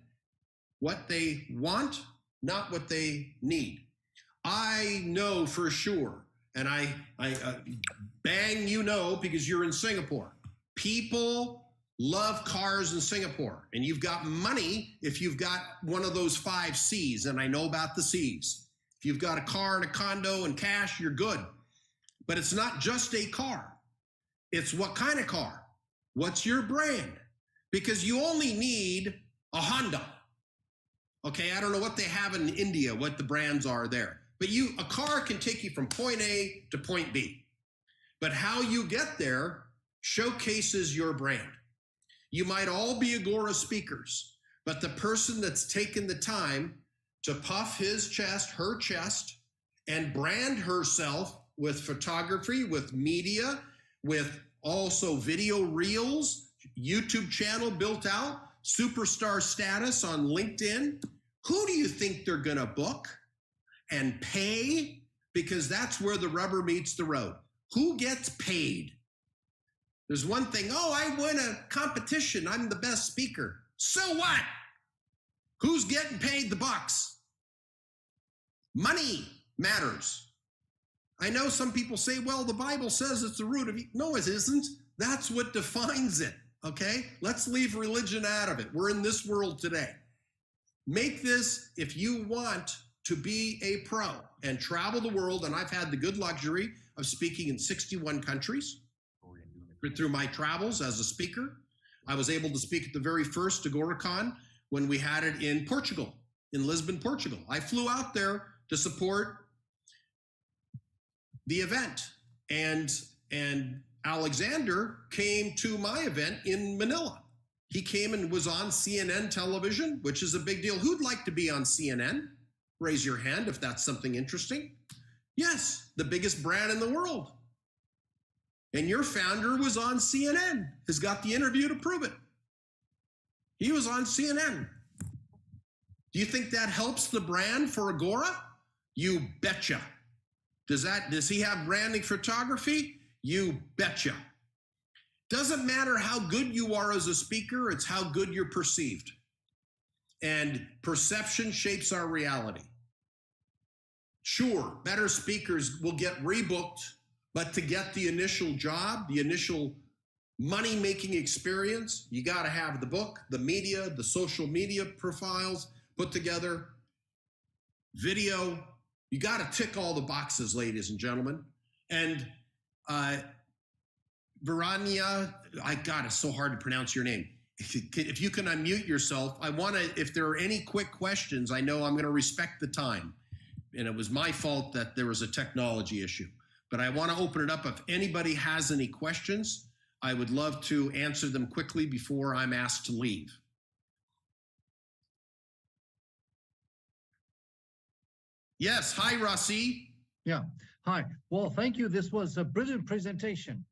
What they want, not what they need. I know for sure, and I bang you know because you're in Singapore. People love cars in Singapore, and you've got money if you've got one of those 5 C's, and I know about the C's. If you've got a car and a condo and cash, you're good. But it's not just a car. It's what kind of car? What's your brand? Because you only need a Honda. Okay, I don't know what they have in India, what the brands are there. But a car can take you from point A to point B. But how you get there showcases your brand. You might all be Agora speakers, but the person that's taken the time to puff his chest, her chest, and brand herself with photography, with media, with also video reels, YouTube channel built out, superstar status on LinkedIn. Who do you think they're gonna book and pay? Because that's where the rubber meets the road. Who gets paid? There's one thing, I win a competition, I'm the best speaker. So what? Who's getting paid the bucks? Money matters. I know some people say, well, the Bible says it's the root of evil. No, it isn't. That's what defines it, okay? Let's leave religion out of it. We're in this world today. Make this, if you want to be a pro and travel the world, and I've had the good luxury of speaking in 61 countries through my travels as a speaker. I was able to speak at the very first Agoracon when we had it in Portugal, in Lisbon, Portugal. I flew out there to support the event. And Alexander came to my event in Manila. He came and was on CNN television, which is a big deal. Who'd like to be on CNN? Raise your hand if that's something interesting. Yes, the biggest brand in the world. And your founder was on CNN, has got the interview to prove it. He was on CNN. Do you think that helps the brand for Agora? You betcha. Does he have branding photography? You betcha. Doesn't matter how good you are as a speaker, it's how good you're perceived. And perception shapes our reality. Sure, better speakers will get rebooked, but to get the initial job, the initial money-making experience, you got to have the book, the media, the social media profiles put together, video. You got to tick all the boxes, ladies and gentlemen. And Varanya, it's so hard to pronounce your name. If you can unmute yourself, I want to, if there are any quick questions, I know I'm going to respect the time. And it was my fault that there was a technology issue. But I want to open it up. If anybody has any questions, I would love to answer them quickly before I'm asked to leave. Yes, hi, Rossi. Yeah, hi. Well, thank you. This was a brilliant presentation.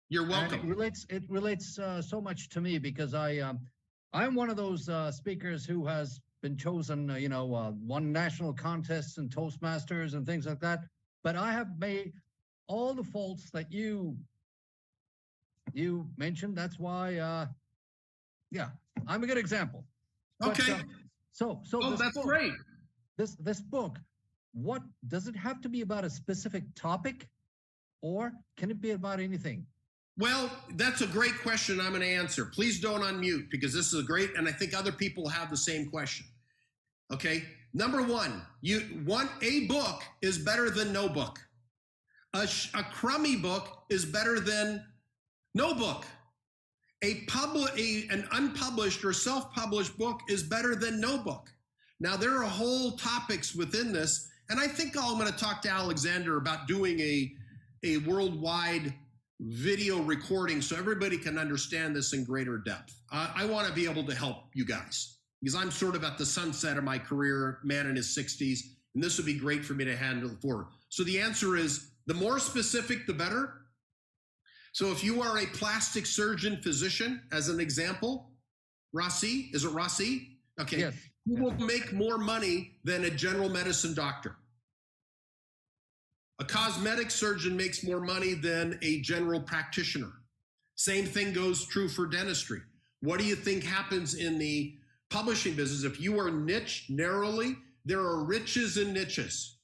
You're welcome. And it relates so much to me because I'm one of those speakers who has been chosen, won national contests and Toastmasters and things like that. But I have made all the faults that you mentioned. That's why, I'm a good example. Okay. But, that's great. This book, what does it have to be about a specific topic, or can it be about anything? Well, that's a great question I'm going to answer. Please don't unmute because this is great, and I think other people have the same question. Okay, number one, a book is better than no book. A crummy book is better than no book. An unpublished or self-published book is better than no book. Now, there are whole topics within this, and I think I'm going to talk to Alexander about doing a worldwide video recording so everybody can understand this in greater depth. I want to be able to help you guys because I'm sort of at the sunset of my career, man in his 60s, and this would be great for me to handle forward. So the answer is the more specific, the better. So if you are a plastic surgeon physician, as an example, Rossi, is it Rossi? Okay. Yes. You will make more money than a general medicine doctor. A cosmetic surgeon makes more money than a general practitioner. Same thing goes true for dentistry. What do you think happens in the publishing business? If you are niche narrowly, there are riches and niches.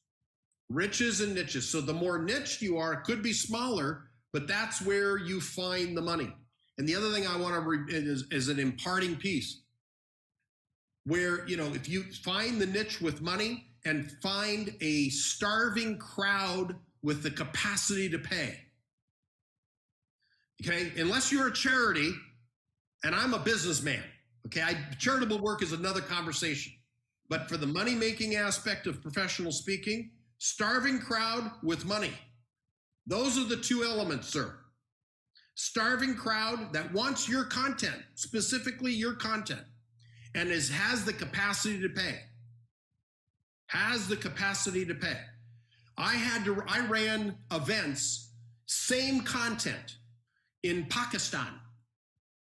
Riches and niches. So the more niched you are, it could be smaller, but that's where you find the money. And the other thing I want to is an imparting piece where, if you find the niche with money and find a starving crowd with the capacity to pay. Okay, unless you're a charity, and I'm a businessman. Okay, charitable work is another conversation. But for the money-making aspect of professional speaking, starving crowd with money. Those are the two elements, sir. Starving crowd that wants your content, specifically your content, and has the capacity to pay. Has the capacity to pay. I ran events, same content in Pakistan.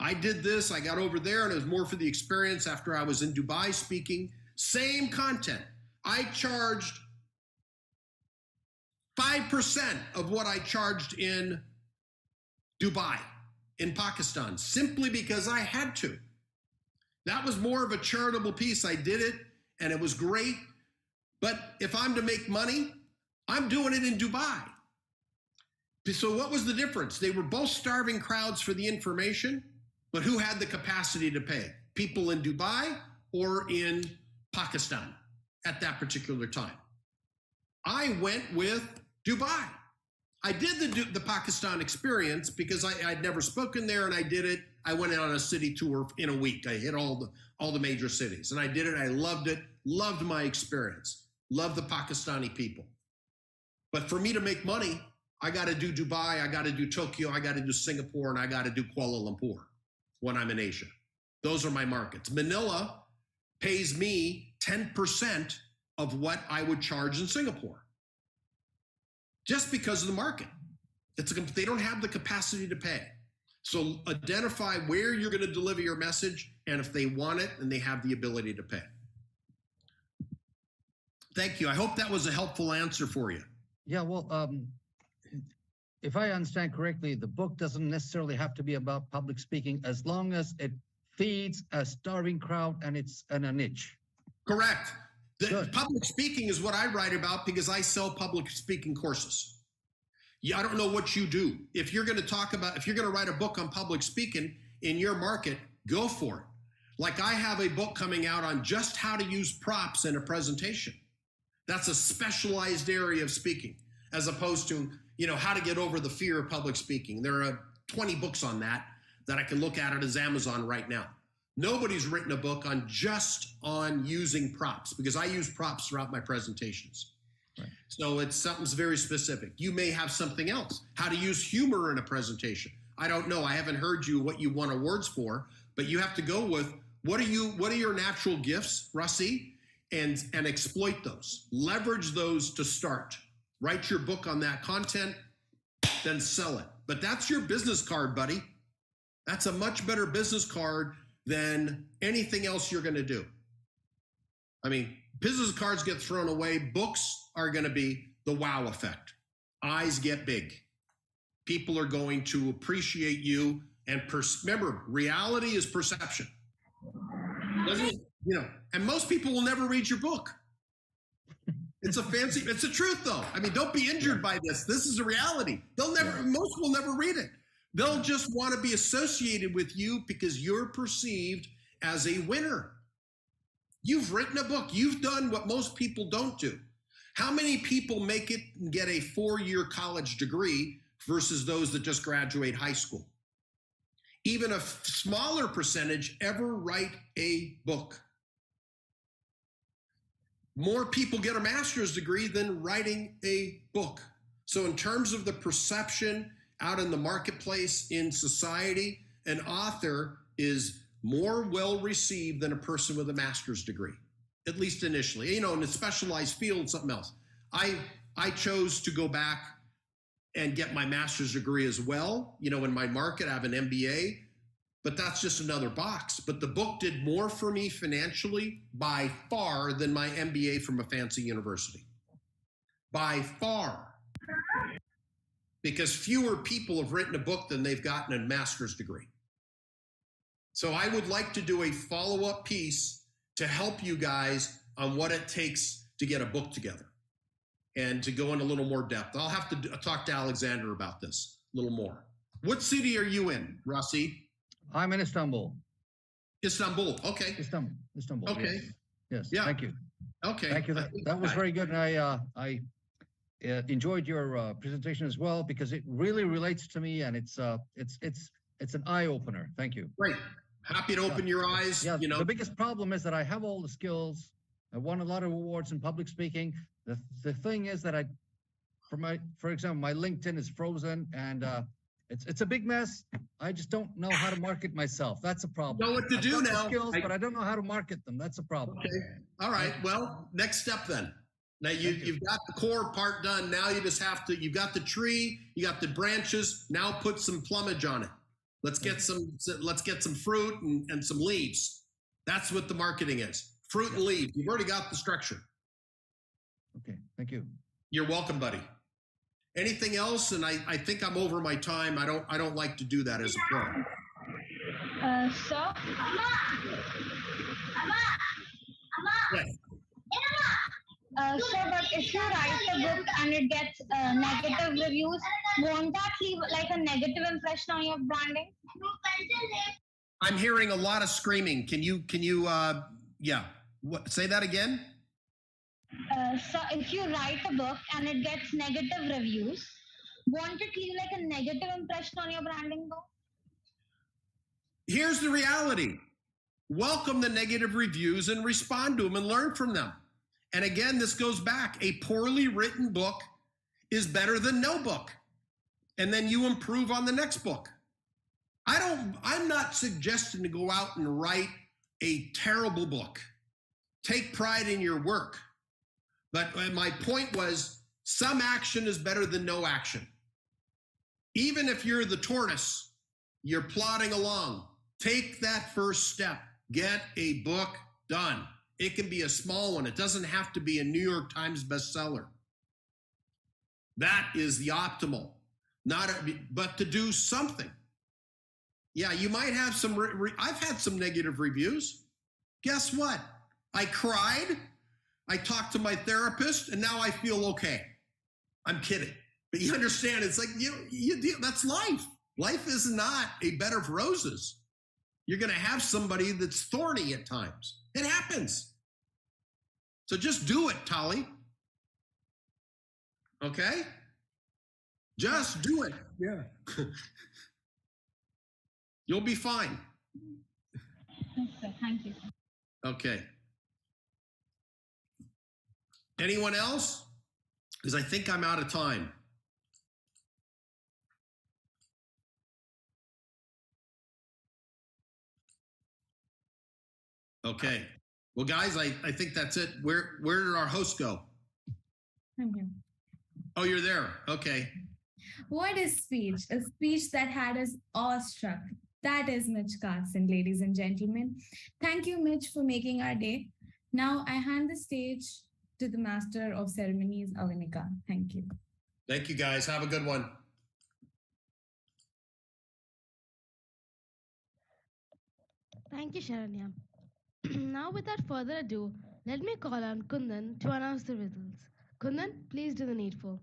I did this, I got over there, and it was more for the experience after I was in Dubai speaking. Same content. I charged 5% of what I charged in Dubai, in Pakistan, simply because I had to. That was more of a charitable piece. I did it, and it was great. But if I'm to make money, I'm doing it in Dubai. So what was the difference? They were both starving crowds for the information, but who had the capacity to pay? People in Dubai or in Pakistan at that particular time? I went with Dubai. I did the Pakistan experience because I'd never spoken there, and I did it. I went on a city tour in a week. I hit all the major cities, and I did it. I loved it. Loved my experience. Loved the Pakistani people. But for me to make money, I got to do Dubai, I got to do Tokyo, I got to do Singapore, and I got to do Kuala Lumpur when I'm in Asia. Those are my markets. Manila pays me 10% of what I would charge in Singapore, just because of the market. They don't have the capacity to pay. So identify where you're going to deliver your message, and if they want it and they have the ability to pay. Thank you. I hope that was a helpful answer for you. Yeah, well, if I understand correctly, the book doesn't necessarily have to be about public speaking as long as it feeds a starving crowd and it's in a niche. Correct. The public speaking is what I write about because I sell public speaking courses. Yeah, I don't know what you do. If you're going to write a book on public speaking in your market, go for it. Like I have a book coming out on just how to use props in a presentation. That's a specialized area of speaking, as opposed to, how to get over the fear of public speaking. There are 20 books on that I can look at as Amazon right now. Nobody's written a book on using props, because I use props throughout my presentations. Right. So it's something's very specific. You may have something else. How to use humor in a presentation. I don't know. I haven't heard what you want awards for, but you have to go with what are your natural gifts, Russi? And exploit those. Leverage those to start. Write your book on that content, then sell it. But that's your business card, buddy. That's a much better business card than anything else you're going to do. I mean, business cards get thrown away. Books are going to be the wow effect. Eyes get big. People are going to appreciate you. And remember, reality is perception. And most people will never read your book. It's the truth though. I mean, don't be injured by this. This is a reality. Most will never read it. They'll just want to be associated with you because you're perceived as a winner. You've written a book. You've done what most people don't do. How many people make it and get a 4-year college degree versus those that just graduate high school? Even a smaller percentage ever write a book. More people get a master's degree than writing a book. So in terms of the perception out in the marketplace, in society, an author is more well received than a person with a master's degree, at least initially. In a specialized field, something else. I chose to go back and get my master's degree as well. In my market, I have an MBA. But that's just another box. But the book did more for me financially by far than my MBA from a fancy university. By far. Because fewer people have written a book than they've gotten a master's degree. So I would like to do a follow-up piece to help you guys on what it takes to get a book together and to go in a little more depth. I'll have to talk to Alexander about this a little more. What city are you in, Russi? I'm in Istanbul. Istanbul, okay. Istanbul. Okay. Yes. Yeah. Thank you. Okay. Thank you. That was very good, and I enjoyed your presentation as well because it really relates to me, and it's an eye opener. Thank you. Great. Happy to open your eyes. Yeah. The biggest problem is that I have all the skills, I won a lot of awards in public speaking. The thing is that for example, my LinkedIn is frozen and it's a big mess. I just don't know how to market myself. That's a problem. Know what to I've do got the now. skills, but I don't know how to market them. That's a problem. Okay. All right. Well, next step then. Now you've got the core part done. Now you just have to, you've got the tree, you got the branches. Now put some plumage on it. Let's get some fruit and some leaves. That's what the marketing is. Fruit and leaves. You've already got the structure. Okay. Thank you. You're welcome, buddy. Anything else? And I think I'm over my time. I don't like to do that as a pro. Sir? Yes. Sir, but if you write a book and it gets negative reviews, won't that leave like a negative impression on your branding? I'm hearing a lot of screaming. Can you say that again? So if you write a book and it gets negative reviews, won't it leave like a negative impression on your branding though? Here's the reality. Welcome the negative reviews and respond to them and learn from them. And again, this goes back. A poorly written book is better than no book. And then you improve on the next book. I'm not suggesting to go out and write a terrible book. Take pride in your work. But my point was, some action is better than no action. Even if you're the tortoise, you're plodding along. Take that first step. Get a book done. It can be a small one. It doesn't have to be a New York Times bestseller. That is the optimal. But to do something. Yeah, you might have some, I've had some negative reviews. Guess what? I cried. I talked to my therapist, and now I feel okay. I'm kidding. But you understand, it's like, that's life. Life is not a bed of roses. You're going to have somebody that's thorny at times. It happens. So just do it, Tali. Okay? Just do it. Yeah. You'll be fine. Thank you. Okay. Anyone else? Because I think I'm out of time. Okay. Well, guys, I think that's it. Where did our host go? I'm here. Oh, you're there. Okay. What is speech? A speech that had us awestruck. That is Mitch Carson, ladies and gentlemen. Thank you, Mitch, for making our day. Now I hand the stage to the Master of Ceremonies, Avanika. Thank you. Thank you, guys. Have a good one. Thank you, Sharanya. Now, without further ado, let me call on Kundan to announce the results. Kundan, please do the needful.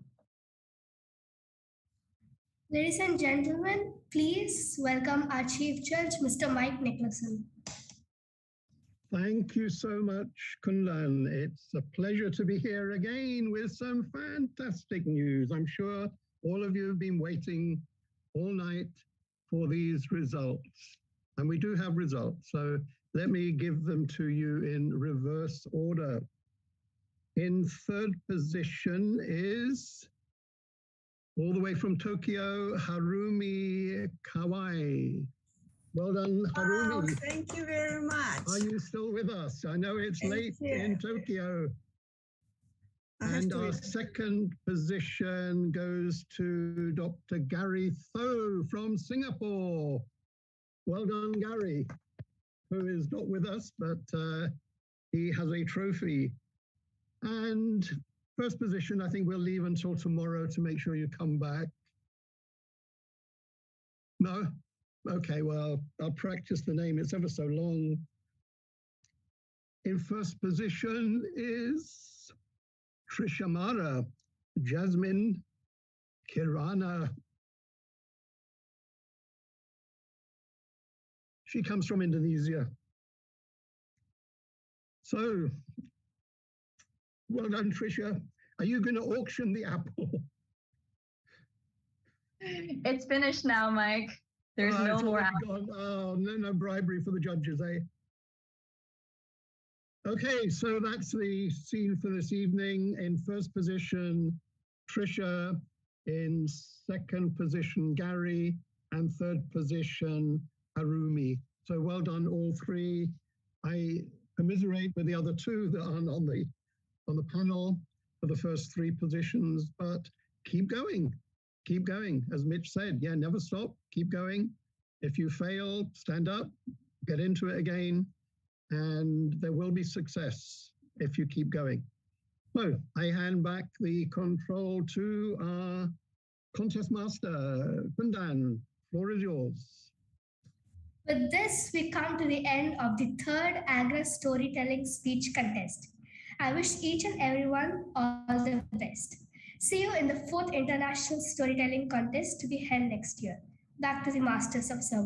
Ladies and gentlemen, please welcome our Chief Judge, Mr. Mike Nicholson. Thank you so much, Kundan. It's a pleasure to be here again with some fantastic news. I'm sure all of you have been waiting all night for these results. And we do have results, so let me give them to you in reverse order. In third position is, all the way from Tokyo, Harumi Kawai. Well done, Harumi. Wow, thank you very much. Are you still with us? I know it's late in Tokyo. And our second position goes to Dr. Gary Tho from Singapore. Well done, Gary, who is not with us, but he has a trophy. And first position, I think we'll leave until tomorrow to make sure you come back. No? Okay, well, I'll practice the name. It's ever so long. In first position is Trisha Mara, Jasmine Kirana. She comes from Indonesia. So, well done, Trisha. Are you going to auction the apple? It's finished now, Mike. There's no more apple. Oh, no bribery for the judges, eh? Okay, so that's the scene for this evening. In first position, Trisha. In second position, Gary. And third position, Arumi. So well done, all three. I commiserate with the other two that aren't on the panel for the first three positions, but keep going. Keep going. As Mitch said, yeah, never stop. Keep going. If you fail, stand up, get into it again, and there will be success if you keep going. So I hand back the control to our contest master, Kundan. Floor is yours. With this, we come to the end of the third Agora Storytelling Speech Contest. I wish each and everyone all the best. See you in the fourth International Storytelling Contest to be held next year. Back to the Masters of Ceremony.